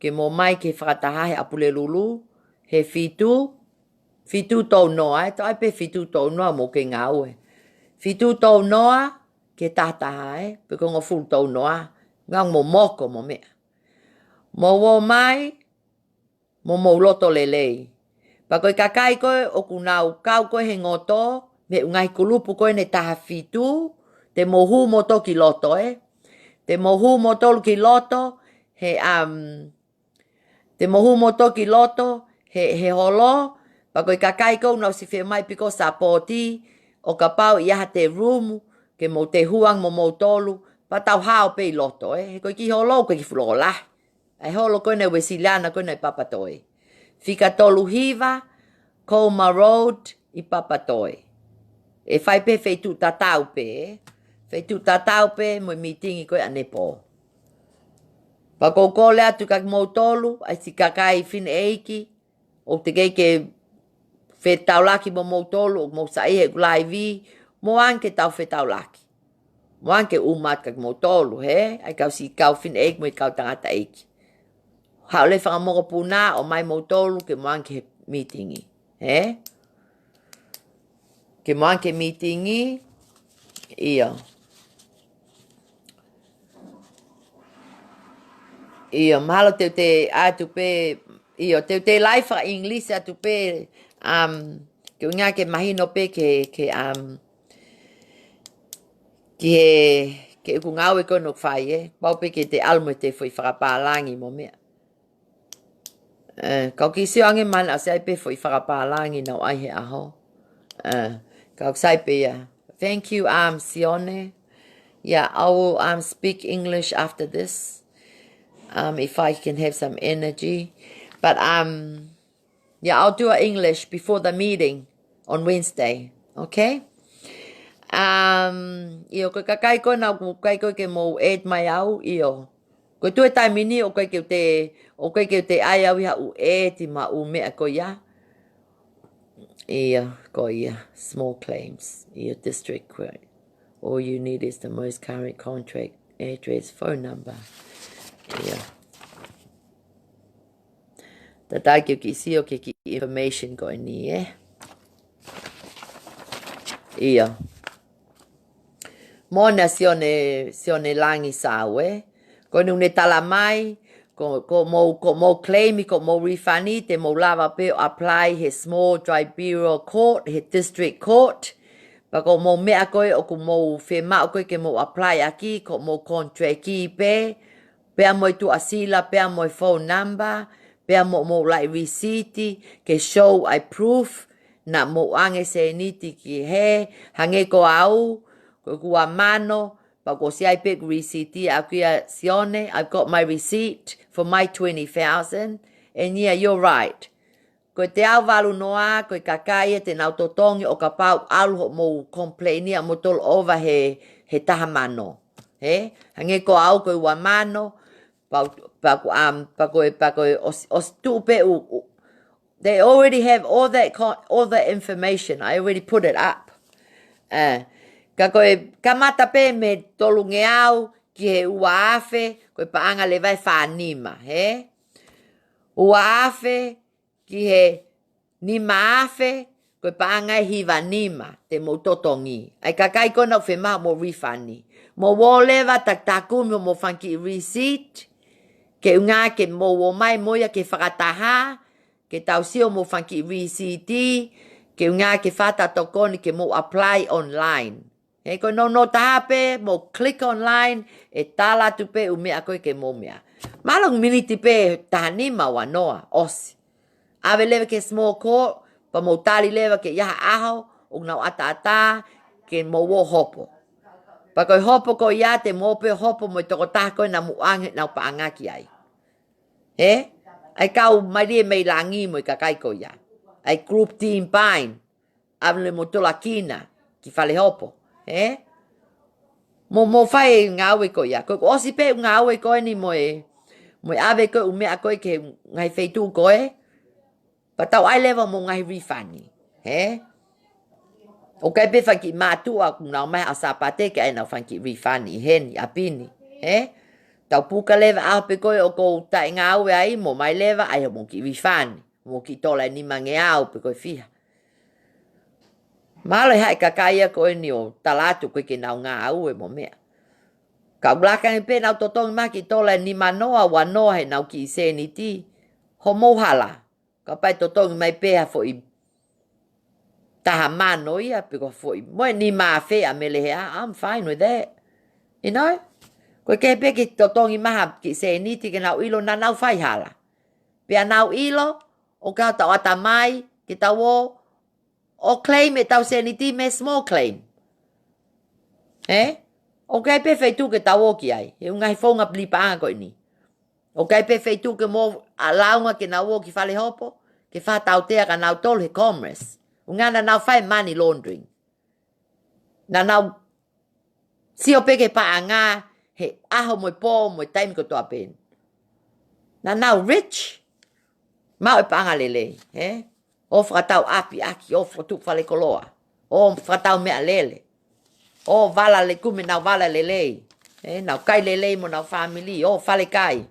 ke mō mai ke whakataha he apule lulu, he fitu tau noa, e tai pe fitu tau noa mō ke ngā ue. Fitu tau noa ke tātaha, pe ko ngā fulu tau noa, ngang mō moko mō mea. Mō wō mai, mō loto lelei. Pa koe kakai koe o kunau kau koe he ngoto, me ungai kulupu koe ne taha fitu, te mohu mo toki loto, Te mohu mo toki loto, te mohu mo toki loto, he holo, pa koe kakai koe nau si whea mai piko sa pōti, o ka pau i aha te rumu, ke mo te huang mo tolu, pa tau hao pe i loto, He koe ki holo, koe ki fulo lah. Ai holo koe ne wesiliana koe ne papatoi. Fika tolu hiva, Colma Road, i papatoi. E fai pe fei tu tatau pe. Fei tu tatau pe mo meeting I koe ane po. Pa ko kole atu kak mo tolu, ai si kakai fin eiki, o te kei ke fe taulaki mo tolu, o mo sai he kulai vi, mo anke tau fe taulaki. Mo anke umat kak mo tolu, he? Ai kau si kau fin eiki mo I kau tangata eiki. Hau le whakamoko puna o mai mo tolu ke mo anke meetingi, he? Ke mo anke meetingi, ia. Ia, mahalo te atu pe, ia, te lai whaka English atu pe, ke unga ke mahino pe ke uku ngau e kono whai, pau pe ke te almo te whai whakapālangi mo mea. Kau ki seo ange mana se ai pe whai whakapālangi nau ai he aho. Kau sai pe ia. Thank you, Sione. Yeah, I will speak English after this. If I can have some energy. But yeah, I'll do English before the meeting on Wednesday. Okay? Io ko kakai ko na ko kai ko ke mo et mai au io. Ko tu tai mini o kai ke te ai au ha u et ma u me ko ya. Ia ko ia small claims. Ia district court. All you need is the most current contract address, phone number. Yeah. Tata ki sio ki information ko ni Ia. Mona sione langi sawe. Ko nune tala mai ko mo claim ko mo refund te mo lava pe apply he small tribunal court he district court. Pa ko mo mea koe o ko mo fe ma koe ke mo apply aki ko mo contract ki pe. Pea mo tu asila, pea mo phone number, pea mo like receipt ke show I proof na mo ange se niti ki he, hange ko au, ko kua mano, pa ko si I pick receipt akia sione, I've got my receipt for my 20,000, and yeah, you're right. Ko te au walu noa, ko kakai te nau totongi o ka pau alu mo complainia mo tol over he taha mano. He? Hange ko au ko ua mano, they already have all that information. I already put it up. Ka koe kamata pe me tolu ngeau ki he ua afe, koe paanga le vai whanima, he? Ua afe ki he nima afe, koe paanga hiva nima, te mo totongi. Ai kakai kona whema mo refani. Mo woleva tak takumi mo whanki receipt, ke unga ke mo wo mai moia ke whakataha, ke tausio mo whanki receipt, ke unga ke whata tokoni ke mo apply online. He ko no taha pe, mo click online, e tala tu pe umea koe ke mo mea. Malong miniti pe tahanima wanoa, osi. Ave leva ke small court, pa mo tali leva ke yaha aho, unau ata, ke mo wo hopo. Pa koe hopo ko ia te mo pe hopo mo toko taha koe na muange na paangaki ai. He? Ai kau marie mei langi mo kakai ko ia. Ai group team pain. Avle mo tola kina ki fale hopo. He? Mo fai ngawe ko ia. Ko osi pe ngawe ko ni mo ave ko umea ko ke ngai feitu ko Pa tau ai lewa mo ngai refani. He? O kai pe whaki mātua kung nau mai asapate ke ai nau whaki refani. Heni, apini. He? Tau puka lewa ape koe o kou tai ngā aue ai mo mai lewa ai mo ki refani. Mo ki tola ni mange au pe koe fiha. Malo hai kakaia koe ni o talatu koe ke nau ngā aue mo mea. Ka ulakangi pe nau totongi maki tola ni manoa wanoa he nau ki se ni ti. Ho mohala. Ka pai totongi mai pēha fo i taha mano ia pe ko fo i. Moe ni maa whea mele hea. I'm fine with that. You know? Koe ke pe ki totongi maha ki se ni ti ke nau ilo na nau whai hala. Pea nau ilo o ka tau ata mai ki tau o claim e tau se ni ti me small claim. O kai pe feitu ke tau o ki ai. E ungai whonga plipaanga koe ni. O kai pe feitu ke mo a launga ke nau o ki whale hopo. Ke wha tau tea ka nau tolu he commerce. Ungana nau whai money laundering. Na nau sio peke paanga he aho mo po mo taimi ko toa pen. Na nau rich. Mau e paanga lele, he? O whakatau api aki, o whakatu whale koloa. O whakatau mea lele. O vala le kume nau vala lele. He? Nau kai lele mo nau family, o whale kai.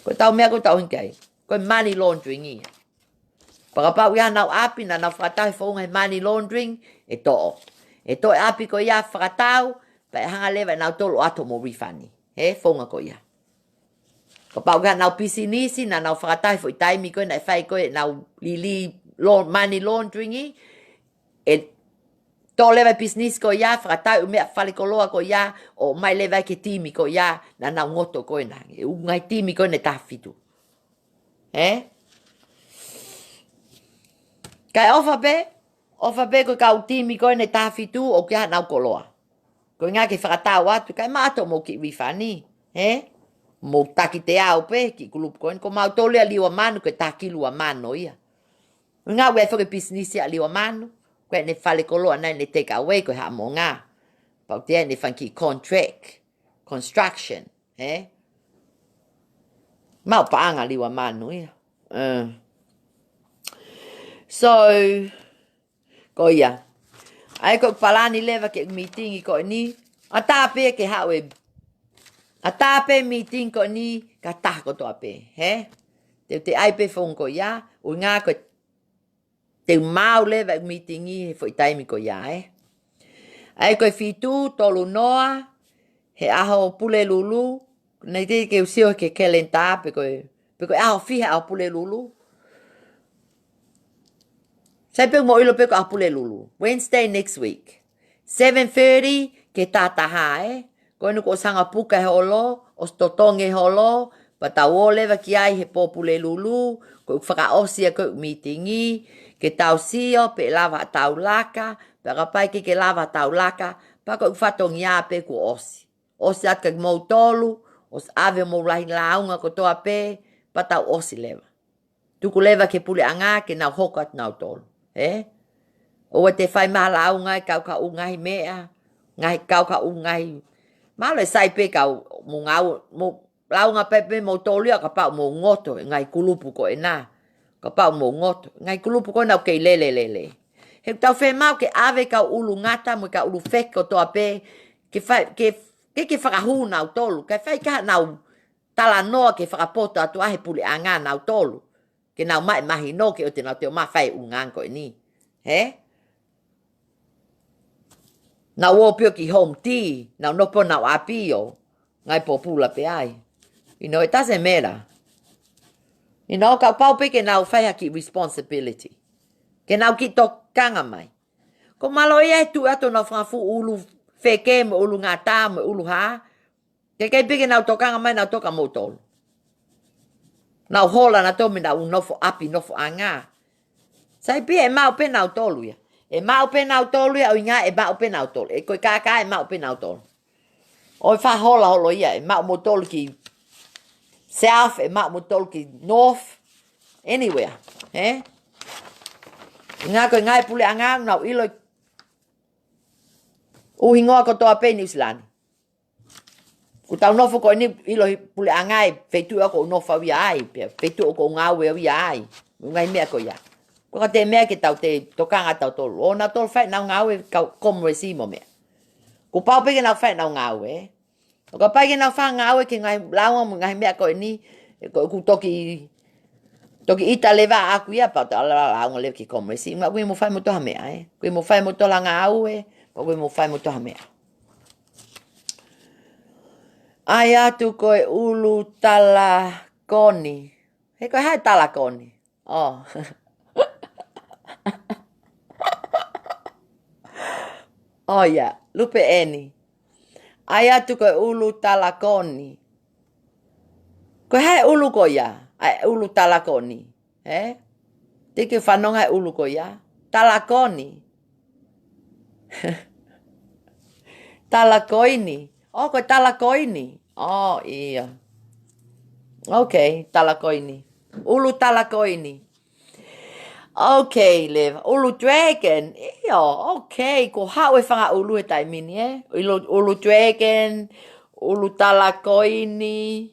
Ko tau mea ko tau hinkai. Ko money laundering ia. Pakapau ia nau api na nau whakatau he whaunga he money laundering, e to'o. E to'o api ko ia whakatau, pa e hanga lewa nau tolu ato mo refani. He? Whaunga ko ia. Ko pau ga nau pisinisi na nau whakatai fo i taimi koe na e whai koe nau lili money laundering i. E tō lewa pisinisi ko ia, whakatai u mea whale koloa ko ia, o mai lewa ke timi ko ia, na nau ngoto koe na. E ungai timi koe ne tafitu. He? Kai ofa be ko kau timi koe ne tafitu o kia nau koloa. Ko ngā ke whakatau atu, kai mātou mo ki wifani. He? Mo taki te au pe ki kulupu koen ko mau tole a liwa manu ke taki lua mano ia. Ngā wea whake pisinisi a liwa manu, koe ne whale koloa nai ne take away koe ha mo ngā. Pau tea ne whanki contract, construction, he? Mau paanga liwa manu ia. So, ko ia. Ai ko palani lewa ke meeting i ko ni, a tāpe ke hawe a tāpe meeting ko ni ka taha ko toa pe, he? Te aipe whong ko ia, o ngā ko te mau lewa meeting i he fo i taimi ko ia, he? Ai koe fitu, tolu noa, he aho pule lulu, nei te ke usio ke kelenta, pe koe aho fiha aho pule lulu. Sai pe mo ilo pe ko aho pule lulu. Wednesday next week. 7:30 ke tataha, eh? Koe nuko sanga puka he olo, o stotonge he olo, pa tau o lewa ki ai he popule lulu, koe whaka osia koe meetingi, ke tau sio, pe lava tau laka, pe rapai ke lava tau laka, pa koe whatongi a pe ku osi. Osi at kag mau tolu, os ave mo lahi launga ko toa pe, pa tau osi lewa. Tuku lewa ke pule anga, ke nau hokat nau tolu, eh? O te whai maha launga, kau ka ungahi mea, ngai kau ka ungahi. Malo e sai pe kau mo ngau mo launga pepe mo tolia ka pau mo ngoto ngai kulupu ko ena. Ka pau mo ngoto ngai kulupu ko na ke lele. He tau fe mau ke ave ka ulu ngata mo ka ulu feko to ape ke fa ke whakahu nau tolu. Ke whai ka nau tala noa ke whakapoto atu ahe puli anga nau tolu. Ke nau mai mahi no ke o te nau te o ma whai ungang ko ni. He? Na wopio ki home tea, na nopo na apio, ngai popula pe ai. You know, it doesn't matter. You know, ka pau pe ke nau whai haki responsibility. Ke nau ki to kanga mai. Ko malo ia tu ato na whafu ulu wheke mo ulu ngata mo ulu ha. Ke kai pe ke nau to kanga mai na toka mo tolu. Nau hola na to me na unofo api nofo anga. Sai pe e mau pe nau tolu ia. E mau pe nau tolu ia o inga e mau pe nau tolu. E koe kaka e mau pe nau tolu. O e wha hola holo ia e mau mo tolu ki south, e mau mo tolu ki north, anywhere. Eh? Ngā koe ngai pule anga nau ilo uhingoa ko toa pe New Zealand. Ku tau nofo ko ni ilo pule anga e feitu ako nofa wi ai. Feitu ako ngawe wi ai. Ngai mea ko ia. Ko te mea ke tau te tokanga tau tolu. O na tolu whai nau ngau e komo e simo mea. Ko pau peke nau whai nau ngau e. O ka pai ke nau whai ngau e ke ngai launga mo ngai mea ko e ni. Ku toki ita lewa aku ia pau te ala launga lewa ke komo e simo. Kui mo whai mo toha mea e. Kui mo whai mo tola ngau e. Kui mo whai mo toha mea. Ai atu koe ulu tala koni. He koe hai tala koni. Oh. Oh ya, lupe eni. Ai atu koe ulu talakoni. Koe hai ulu ko ya, ai ulu talakoni. Eh? Tike whanonga hai ulu ko ya. Talakoni. Talakoini. Oh, koe talakoini. Oh, iya. Okay, talakoini. Ulu talakoini. Okay, Liv. Ulu Dragon. Iyo, okay. Ko hao e whanga ulu e taimini, Ulu Dragon, Ulu Talakoini,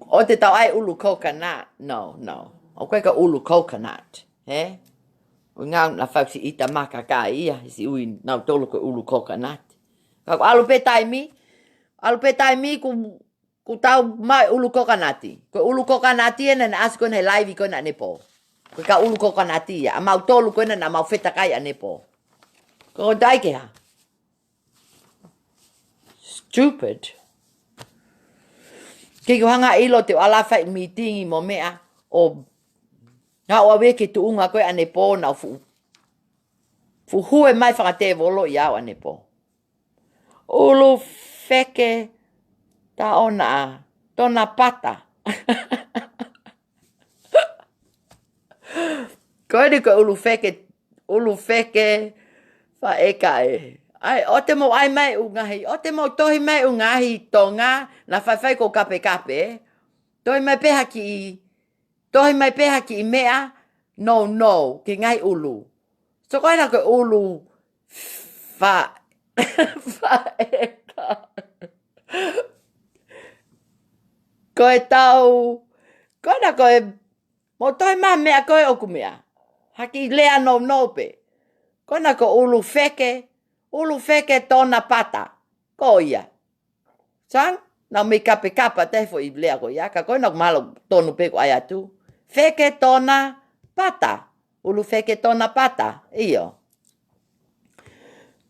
o te tau ai ulu coconut. No. O koe ka ulu coconut, O ngau na whausi ita maka ka ia, si ui nau tolu ko ulu coconut. Ka alu pe taimi ku tau mai ulu kokanati. Ko ulu kokanati ena na asu kona he laivi kona nepo. Ko ka ulu kokanati ya. Amau tolu kona na mau feta kai a nepo. Ko daike ha. Stupid. Ke ko hanga ilo te ala fai meeting mo mea o na o we ke tu unga ko a nepo na fu. Fu hue mai whakate volo i au a nepo. Ulu feke ta ona tona pata. Koe ni ko ulu feke fa eka e. Ai, o te mo ai mai ungahi, o te mo tohi mai ungahi tonga na whai ko kape. Tohi mai peha ki i mea, no, ki ngai ulu. So koe na ko ulu fa eka. Koe na koe, mo tohi mai mea koe oku mea. Haki lea no pe. Koe na ko ulu feke tona pata. Ko ia. Sang, na me kape kapa te fo i lea ko ia. Ka koe na malo tonu pe ko ai atu. Feke tona pata. Ulu feke tona pata. Iyo.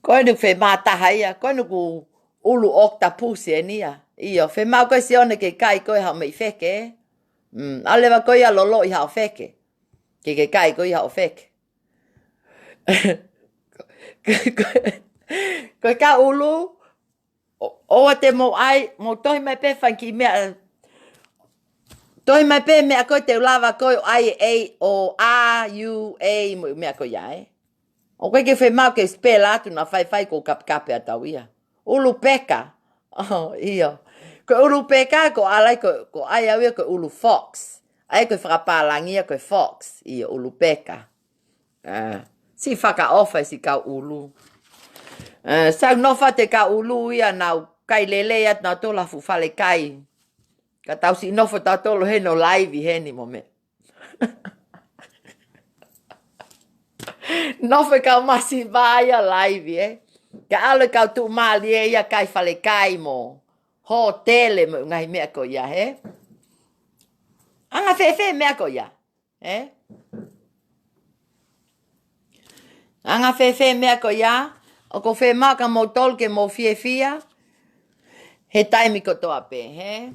Koe nu fe mataha ia. Koe nu ku ulu octopus e nia. Iyo. Fe mau koe si one ke kai koe hao mei feke. Alewa koe ia lolo i hao feke. Ke kai koe i hao feke. Koe ka ulu. Oa te mo ai. Mo tohi mai pe whanki mea. Tohi mai pe mea koe te ulawa koe o A, U, A. Mea koe ia O koe ke whi mau ke spell atu na whai ko kape atau ia. Ulu peka. Oh, iyo. Koe ulu peka ko alai ko ai au ia koe ulu fox. Ai koe whakapalangia koe fox. Iyo, ulu peka. Si whaka ofa si kau ulu. Sau nofa te ka ulu ia nau kai lele at nau tola fu fale kai. Ka tau si nofa tau tolo he no live he ni mo me. Nofa kau masi vaya live Ka alo kau tu mali ia kai fale kai mo. Ho tele mo ngai mea ko ia Anga fe mea ko ia. Anga fe mea ko ia. O ko fe maka mo tol ke mo fia. He taimi ko toa pe,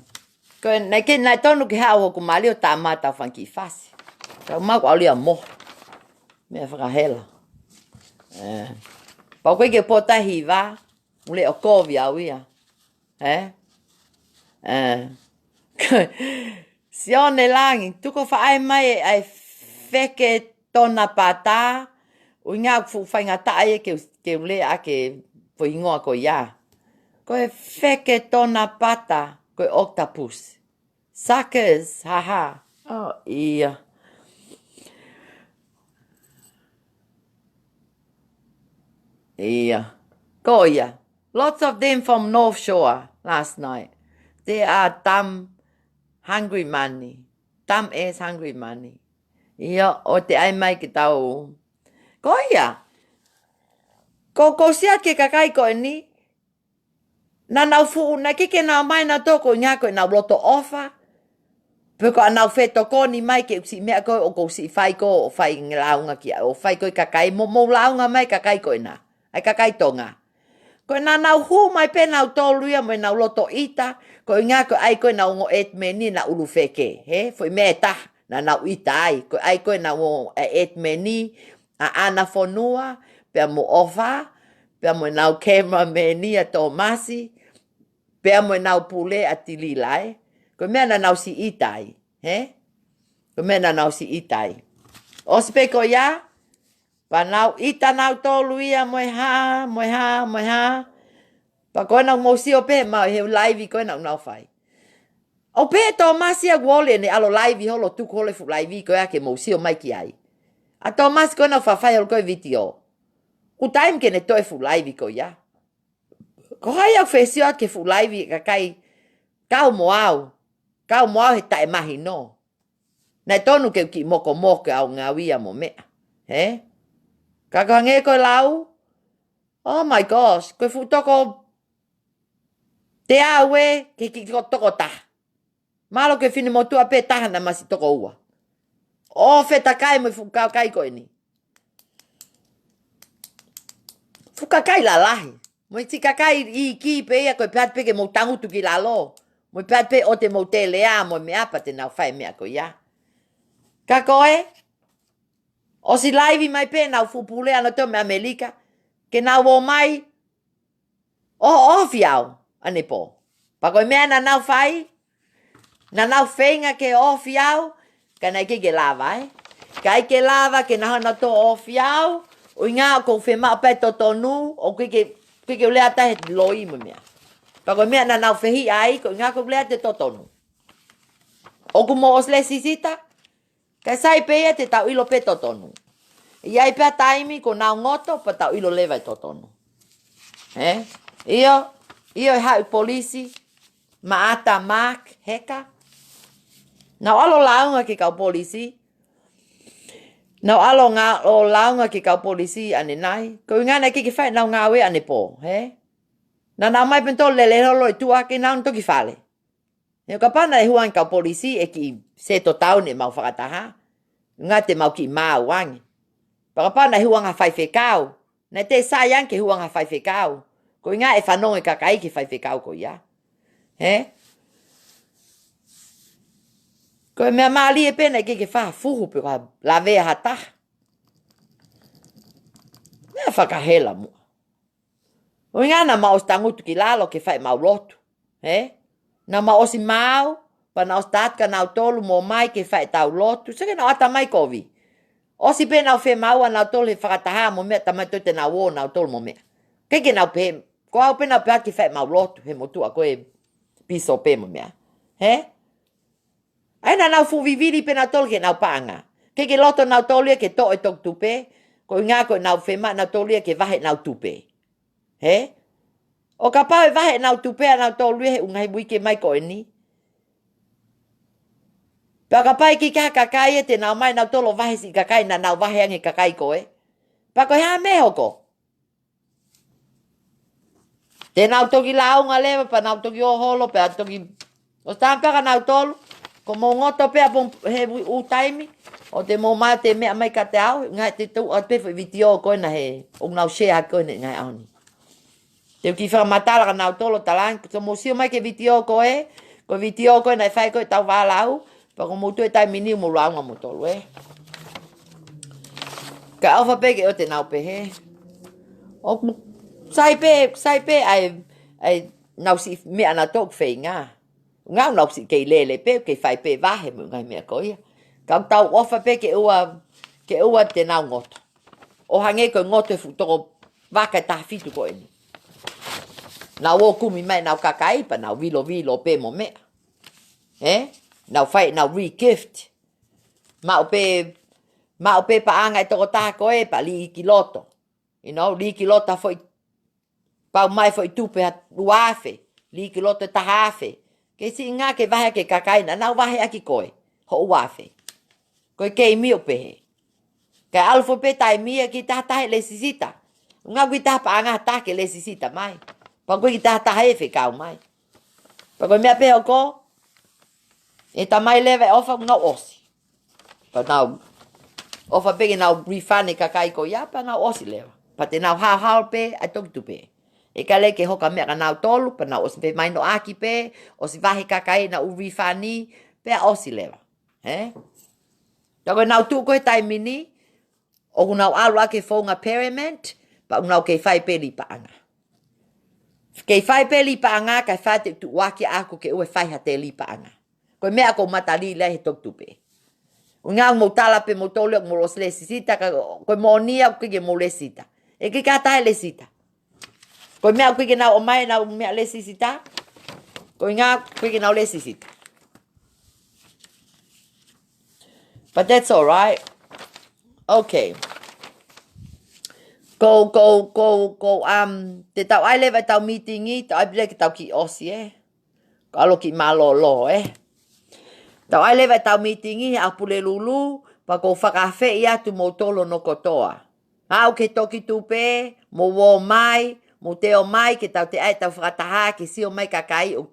Ko nai tonu ke hao hoku mali o ta mata whanki fasi. Kau mako au lia mo. Mea whakahela. Pau koe ke potahi wā. Ule o kovi au ia. Sione langi. Tuko whaai mai ai feke tona pata. O ngā whainga tae ke ule a ke whaingoa ko ia. Koe feke tona pata. Koe octopus. Suckers. Haha. Oh, ia. Ia. Ko ia. Lots of them from North Shore last night. They are dumb, hungry money. Dumb ass hungry money. Ia, o te ai mai ki tau. Ko ia. Ko sia ke kakai ko ni. Na nau fu na kike na mai na toko nya ko na loto ofa. Peko anau feto ko ni mai ke si mea ko o ko si fai ko o fai nglaunga ki o fai ko kakai mo launga mai kakai ko na. Ai kakai tonga. Ko na nau hu mai pe nau toluia mo nau loto ita ko nga ko ai ko na ngo et meni na ulu feke. Foi meta na nau ita ai ko ai ko na ngo et meni a ana fonua pe mo ofa pe mo nau camera meni a Tomasi. Pea mo nau pule a tililai. Ko mea na nau si itai. Ko mea na nau si itai. O sepe ko ia. Pa nau ita nau tolu ia moe ha. Pa koe nau mo si o pe mau he live koe nau fai. O pe to masia wole ne alo live holo tu kole fu live ko ya ke mo si o mai ki ai. A to mas ko na fa fa holo ko video. U time ke ne to fu live ko ya. Ko hai au fesio ke fu live ka kai kau moau. Kau moau he tai mahi no. Na tonu ke ki moko moko au ngawia mo me. He? Ka ka nge ko lau. Oh my gosh, ko fu toko te awe ke ki toko ta. Malo ke fini mo tu ape taha na masi toko ua. O fe takai mo fu kai ko ni. Fu kai la lahi. Mo ti kai I ki pe ya ko pat pe ke mo tangu tu ki la lo. Mo pat pe o te mo te lea mo me apa te na fai me ko ya. Ka koe? O si live mai pe na fu pule ana to me Amerika. Ke na wo mai o fiao ane po. Pa koe mea na nau fai. Na nau feinga ke o fiao. Ka na ke lava Kai ke lava ke na hana to o fiao. O inga ko fe ma pe to tonu. O ke lea ta he loi mo mea. Pa koe mea na nau fehi ai. Ko inga ko lea te to tonu. O kumo os le sisita. Kai sai pe te tau ilo pe to tonu. Iai pea taimi ko nau ngoto pa tau ilo leva I totonu. Iyo hau polisi, maata Mark heka. Nau alo launga ki kau polisi. Nau alo launga ki kau polisi ane nai. Ko ingana ki whai nau ngawe ane po. Na nau mai pento lele holo I tua ki nau ntoki whale. Ka pana e huang kau polisi e ki se to tau ne mau whakataha. Ngā te mau ki mau wangi. Pakapana e huanga whai whekau. Na te sayang ke huanga whai whekau. Ko inga e whanonga kakai ki whai whekau ko ia. Ko e mea maali e pena ke wha fuhu pe ka la vea hata. Mea whakahela mua. O inga na maos tangutu ki lalo ke whai mau lotu. Na maosi mau. Pa na ostat ka nau tolu mo mai ke whai tau lotu. Sake na ata mai kovi. O si pe nau whe maua nau tolu he whakataha mo mea tamai toi te nau o nau tolu mo mea. Keke nau pe, ko au pe nau pe aki whai mau lotu he motua ko e piso pe mo mea. Aina nau fu viviri pe nau tolu ke nau paanga. Keke loto nau tolu ke to e tok tupe, ko inga ko nau whe ma nau tolu ke vahe nau tupe. O ka pau e vahe nau tupe a nau tolu he ungai wike mai ko e ni. Paka pai ki ka kakai e te nau mai nau tolo vahe si kakai na nau vahe ange kakai koe. Pako hea meho ko. Te nau toki launga lewa pa nau toki o holo pe a toki. O stampaka nau tolo. Ko mo ngoto pe a pon he u taimi. O te mo mai te mea mai ka te au. Ngai te tau at pe fai vitio koe na he. O nau shea koe ne ngai aoni. Te ki whakamatala ka nau tolo talang. So mo sio mai ke vitio koe. Ko vitio koe na e whai koe tau wālau. Pako mo tu e tai mini mo launga mo tolu Ka alfa peke o te nau pe he. O sai pe ai nau si mea na tok fei ngā. Ngā nau si kei lele pe kei whai pe vahe mo ngai mea koia. Ka tau ofa pe ke ua te nau ngoto. O hange koe ngoto e fu toko waka tafitu koe ni. Nau o kumi mai nau kakai pa nau vilo pe mo mea. Nau whai, nau re-gift. Mao pe pa anga e toko tā koe pa li ki loto. You know, li ki loto foi pau mai foi tupe hat uafe. Li ki loto tahafe. Ke si ngā ke vahe ke kakaina, nau vahe aki koe. Ho uafe. Koe kei mio pehe. Kai alfo pe tai mia ki tahatahe le sisita. Ngā kui taha pa anga hata ke le sisita mai. Pa koe ki tahatahe fe kau mai. Pa koe mea pehe o ko. E ta mai lewe ofa ngau osi. Pa nau ofa pege nau refund kakai ko ya pa ngau osi lewa. Pa te nau hao pe a toki tu pe. E ka leke hoka mea ka nau tolu pa nau osi pe mai no aki pe. Osi vahe kakai na u refund ni pe a osi lewa. Tako nau tu koe tai mini. O nau alu ake fonga periment. Pa nau kei fai pe li pa anga. Kei fai pe li pa anga kai fai te tu waki ako ke ue fai hate li pa anga. Koe mea ko matali le he tok tupe. O ngā mo tala pe mo tolu mo los le sisita. Koe mo nia o kike mo le sita. E ke kata le sita. Koe mea o kike nau o mai nau mea le sisita. Koe ngā kike nau le sisita. But that's all right. Okay. Go, te tau ai lewa tau meetingi, tau ai bile ki tau ki osi, Ko alo ki malolo, Tau ai lewa tau meetingi, au pule lulu, pa ko whakawhi ia tu mo tolo no kotoa. Au ke toki tupe, mo wo mai, mo teo mai, ke tau te ai tau whakataha, ke sio mai kakai, o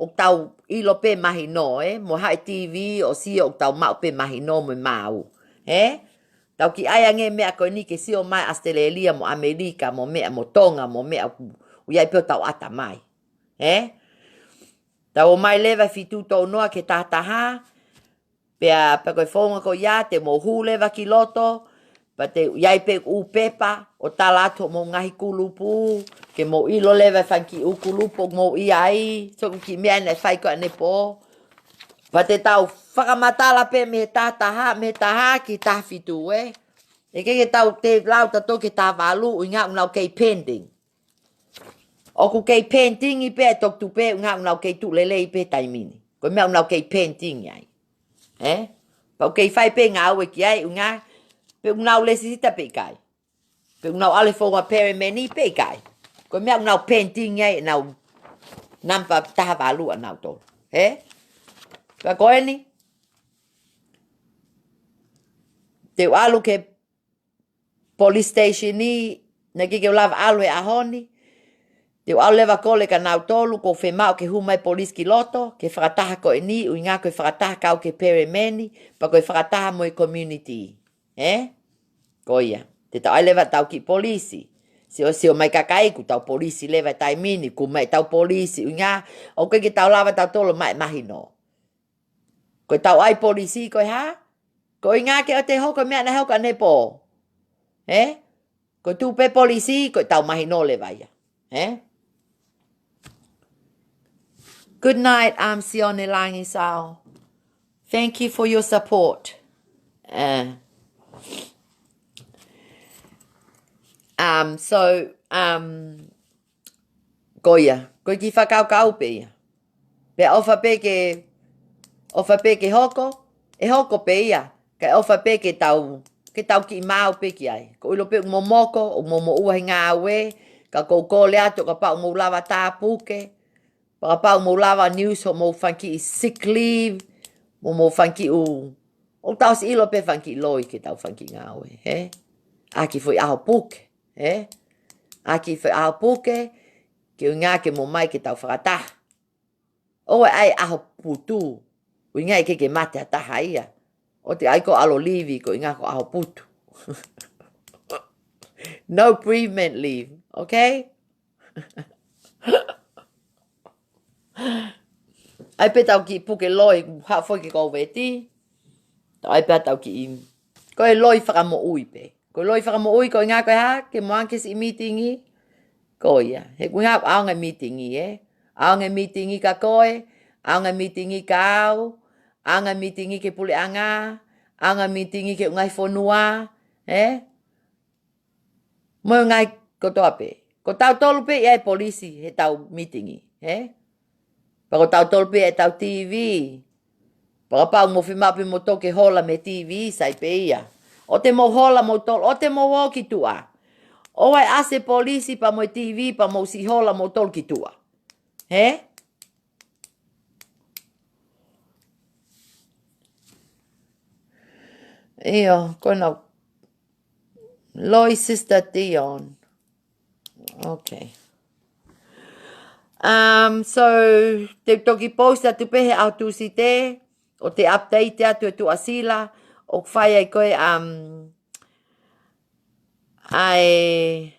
tau ilo pe mahi no, Mo hai TV, o sio o tau mau pe mahi no mo mau, Tau ki ai ange mea koe ni ke sio mai Australia mo Amerika mo mea mo Tonga mo mea uiai peo tau ata mai. Tau mai lewa fitu tau noa ke tātaha, pea koe whaunga ko ia te mo hu lewa ki loto, pa te uiai pe u pepa o talato mo ngahi kulupu, ke mo ilo lewa whanki u kulupu mo iai, so ki mea nei whai ko ane po. Pa te tau whakamatala pe me taha ki taha fitu, E ke tau te lau tato ke tā walu o ngā unau kei pending. O ku kei pending i pe tok tu pe ngā unau kei tu lele i pe taimini. Ko mea unau kei pending ai. Pa kei whai pe ngā ue ki ai unga, pe unau lesi sita pe kai. Pe unau ale whonga pere meni pe kai. Ko mea unau pending ai nau nampa taha walu anau tō. Pa koe ni, te alu ke police station ni, na ke lava alu e ahoni, te alu lewa kole ka nau tolu, ko whemau ke humai police ki loto, ke whakataha ko e ni, ui ngā koe whakataha kau ke pere meni, pa koe whakataha mo e community. Ko ia, te tau ai lewa tau ki polisi, sio mai kakai ku tau polisi lewa tai mini, ku mai tau polisi, ui ngā, o koe ke tau lava tau tolo mai mahi no. Koe tau ai polisi koe ha? Koe ngā ke o te hoko mea na hoko ane po. Koe tu pe polisi, koe tau mahi no le vai. Good night, Sione Langi Sao. Thank you for your support. Koia, koe ki whakau pe ia. Pe ofa pe ke hoko, e hoko pe ia. Ka ofa pe ke tau ki mau pe ki ai. Ko ilo pe momoko, o momo ua ngā awe, ka kouko le ato ka pau mou lava tāpuke, ka pau mou lava news o mou whanki i sick leave, mou whanki o tau si ilo pe whanki loi ke tau whanki ngā awe, Aki foi aho puke, Aki foi aho puke, ke ngā ke mo mai ke tau whakataha. Oe ai aho putu, ui ngai ke mate ataha ia. O te aiko alo livi ko inga ko aho putu. No bereavement leave, okay? Ai pe tau ki puke loi, ha foi ki kou veti. Ai pe tau ki im. Ko e loi whakamo ui pe. Ko loi whakamo ui ko inga koe ha, ke moanke si meetingi. Ko ia, he kui ngā aonga meetingi, Aonga meetingi ka koe, aonga meetingi ka au, anga meetingi ke pule anga, anga meetingi ke ungai whonua, Mo ngai kotoa pe. Ko tau tolu pe ia e polisi he tau meetingi, Pa ko tau tolu pe e tau TV. Pa ka pau mo whimapi mo toke hola me TV sai pe ia. O te mo hola mo tolu, o te mo wo ki tua. O ai ase polisi pa mo TV pa mo si hola mo tolu ki tua. Io, kona Loi Sister Dion. Okay. So te toki post atu pehe au tu si te, o te update atu tu asila, o whai ai koe ai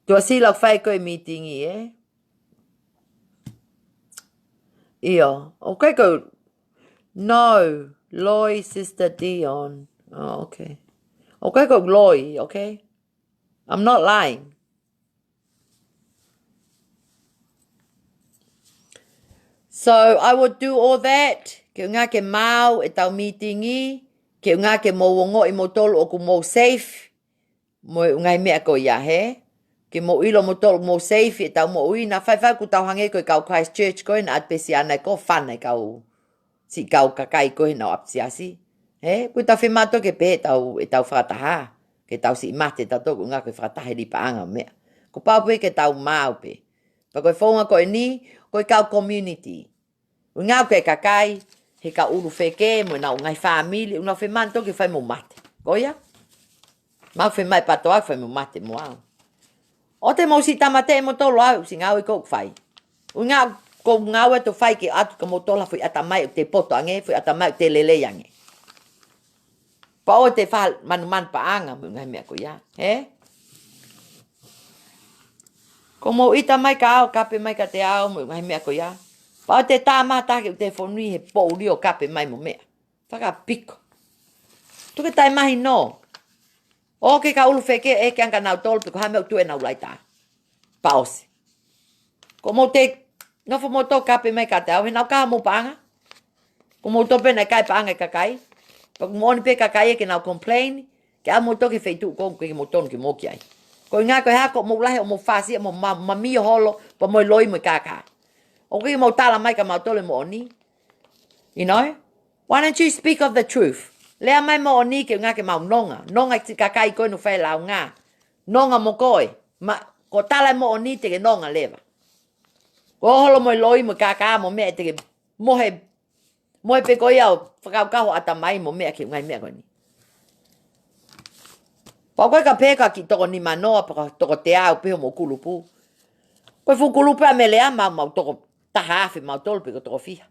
tu asila o whai koe meetingi, Io, o koe koe, no, Loi Sister Dion. Oh, okay. Okay, go Loi, okay? I'm not lying. So I would do all that. Ke ngā ke mau e tau meetingi. Ke ngā ke mo wongo i mo tolu o ku mo safe. Mo ngai mea ko ia he. Ke mo ilo mo tolu mo safe e tau mo ui. Na whai ku tau hange koe kau Christchurch koe na atpesi ana ko whanai kau si kau kakai ko he nau apsiasi. He, pui tau whemato ke pe tau e tau whakataha. Ke tau si mate tau toku ngā koe whakataha li paanga mea. Ko pau pe ke tau mau pe. Pa koe whaunga koe ni, koe kau community. Ngā koe kakai, he ka uru wheke, mo nau ngai whamili, unau whemanto ke whai mo mate. Koia? Mau whemai patoa whai mo mate mo au. O te mausi tamate mo tolo au, si ngau i kou whai. Ngā ko ngau e to whai ke atu ka motola fui atamai o te poto ange, fui atamai o te lele ange. Pa o te wha manuman pa anga mo ngai mea ko ia. He? Ko mo ita mai ka au, kape mai ka te au mo ngai mea ko ia. Pa o te tāmata ke te whonui he pouri o kape mai mo mea. Whaka piko. Tuke tai mahi no. O ke ka ulu wheke e ke anga nau tolu, piko hame o tue nau laita. Pa ose. Ko mo te nofo mo tō kape mai ka te au, he nau kaha mo paanga. Ko mo tō pena kai paanga e kakai. Pa ko mo oni pe kakai e ke nau complain, ke a mo tō ke wheitu ko ke mo tonu ke mo ki ai. Ko ngā koe hako mo lahe o mo whasi, mo mamio holo, pa mo loi mo kaka. O ke mo tala mai ka mautole mo oni. You know? Why don't you speak of the truth? Lea mai mo oni ke ngā ke mau nonga. Nonga ki kakai koe no whai lau ngā. Nonga mo koe. Ma, ko tala mo oni te ke nonga lewa. Ko holo mo loi mo kaka mo mea te ke mohe pe koe au whakau kaho ata mai mo mea ke ngai mea koe ni. Pa koe ka peka ki toko ni manoa pa toko te au peho mo kulupu. Koe fu kulupu a me lea mau toko taha afe mau tolu pe ko toko fiha.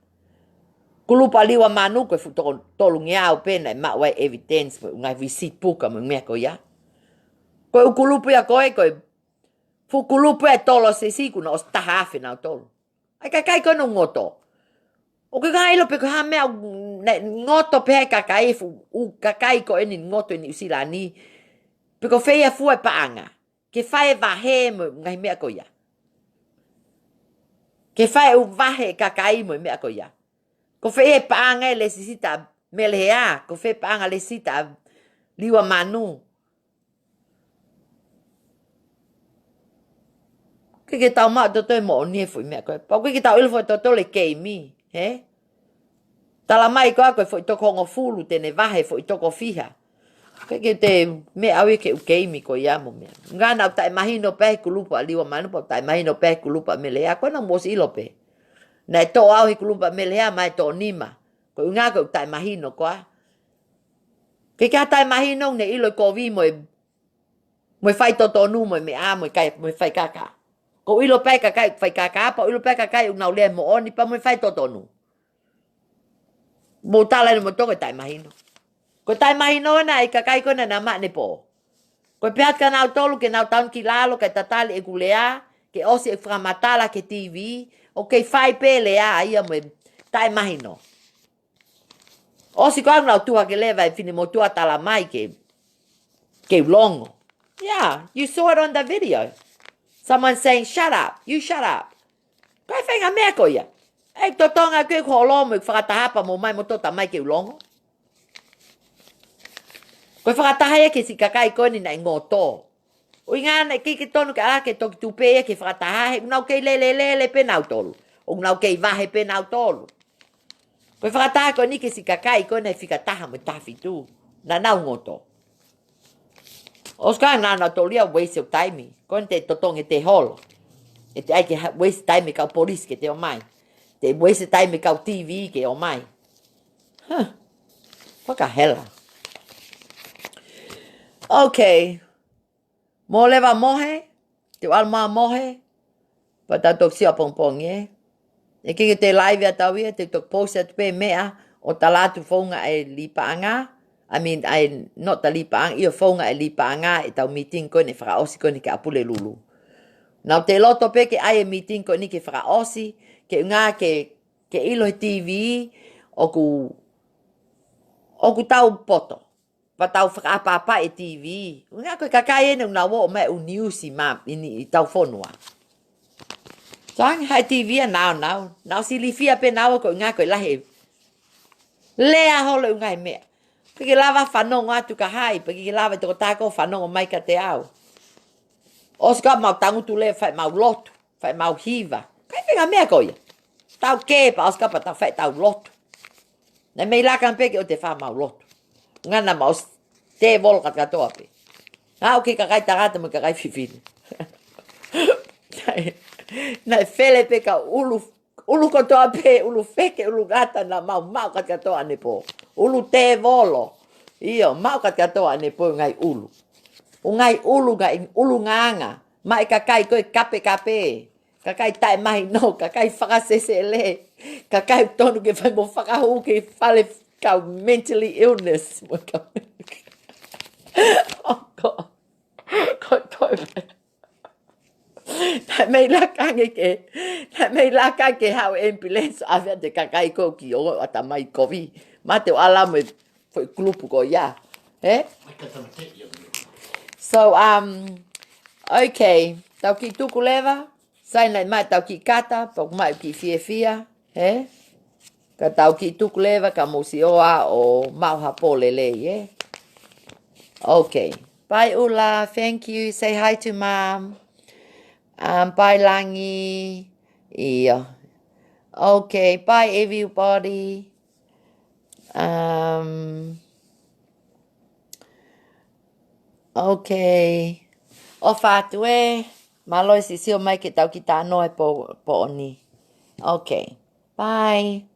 Kulupa liwa manu koe fu toko tolu ngeau pena e mawai evidence mo ngai visit puka mo mea koe ia. Koe u kulupu ya koe fu kulupu e tolo se siku na os taha afe nau tolu. Ai kakai koe no ngoto. O ke kai lo pe ko ha mea ngoto pe kakai fu u kakai ko eni ngoto ni usila ni. Pe ko feia fu e paanga. Ke fai vahe mo ngai mea koe ia. Ke fai u vahe kakai mo mea koe ia. Ko fe paanga le sisita melea, ko fe paanga le sita liwa manu. Ke tau ma to mo ni foi me ko. Pa ke tau il foi to le ke mi, he? Tala mai ko foi to kongo fulu te ne vahe foi to ko fiha. Ke te me awe ke ke mi ko ya mo me. Ngana ta imagino pe ku lupa liwa manu pa ta imagino pe ku lupa melea ko na mo si lope. Na to au hi kulumpa melea mai to nima. Ko ngā ko tai mahino koa. Ke kia tai mahino ne ilo ko vi mo fai to nu mo me a mo kai mo fai kaka. Ko ilo pe kaka fai kaka pa ilo pe kaka una le mo oni pa mo fai to nu. Mo tala mo to ko tai mahino. Ko tai mahino na i kaka ko na ma ne po. Ko pe at ka na tolu ke na taun ki lalo ke tatali e kulea ke osi e framatala ke TV. O ke fai pele a ia mo tai mahino. O si kau ngau tua ke lewa e fini mo tua tala mai ke longo. Yeah, you saw it on the video. Someone saying, shut up, you shut up. Kai whenga mea ko ia. E to tonga koe ko lo mo whakatahapa mo mai mo tota mai ke longo. Koe whakataha e ke si kakai koe ni nai ngoto. O ngana ke tonu ke ala ke toki tupe ke whakataha he unau kei lele pe nau tolu. O unau kei vahe pe nau tolu. Koe whakataha ko ni ke si kakai ko nei whikataha mo tafi tu. Na nau ngoto. O ska nga na tolia waste of time. Ko te totonge te holo. E te ai ke waste time kau polis ke te o mai. Te waste time kau TV ke o mai. Huh. Whakahela. Okay. Mo lewa mohe, te alma mohe, pa ta tok sia pong e. E ke te live a tau ia, te tok post at pe mea, o talatu whaunga e lipaanga, not ta lipaanga, ia whaunga e lipaanga, e tau meeting ko ne whakaosi ko ni ke apule lulu. Nau te loto pe ke ai e meeting ko ni ke whakaosi, ke ngā ke ilo he TV, o ku tau poto. Pa tau whakapapa e TV. Ngā koe kakai e nung nawo o mai u news i map i tau whonua. Sang hai TV a nau. Nau si li fia pe nau ko ngā koe lahe. Lea holo u ngai mea. Ke lava whanongo atu ka hai. Pa ke lava toko tāko whanongo mai ka te au. O ska mau tangutu le whai mau lotu. Whai mau hiva. Kai whenga mea koe. Tau ke pa o ska pa tau whai tau lotu. Nei mei la kan peke o te wha mau lotu. Ngana mau te volkat katoa pe. O ke kakai tarata mo kakai whiwhiri. Nei whele pe ka ulu katoa pe, ulu wheke, ulu gata na mau kat katoa ne po. Ulu te volo. Io, mau kat katoa ne po ngai ulu. O ngai ulu nganga. Mai kakai koe kape. Kakai tai mai no, kakai whakasese le. Kakai tonu ke whai mo whakahu ke whale kau mentally illness. Oh God. Ko toi me. Tai mei la kange hau ambulance avea te kakai ko ki o ata mai kovi. Ma te o ala me foi klupu ko ya. Eh? So, okay. Tau ki tuku lewa. Sai nei mai tau ki kata, pok mai ki fia. Eh? Ka tau ki tuku lewa ka musi oa o mauha pole le, eh? Okay. Bye, Ula. Thank you. Say hi to Mom. Bye, Langi. Yeah. Okay. Bye, everybody. Okay. O whātu e. Maloi si sio mai ke tau ki tā noe po oni. Okay. Bye.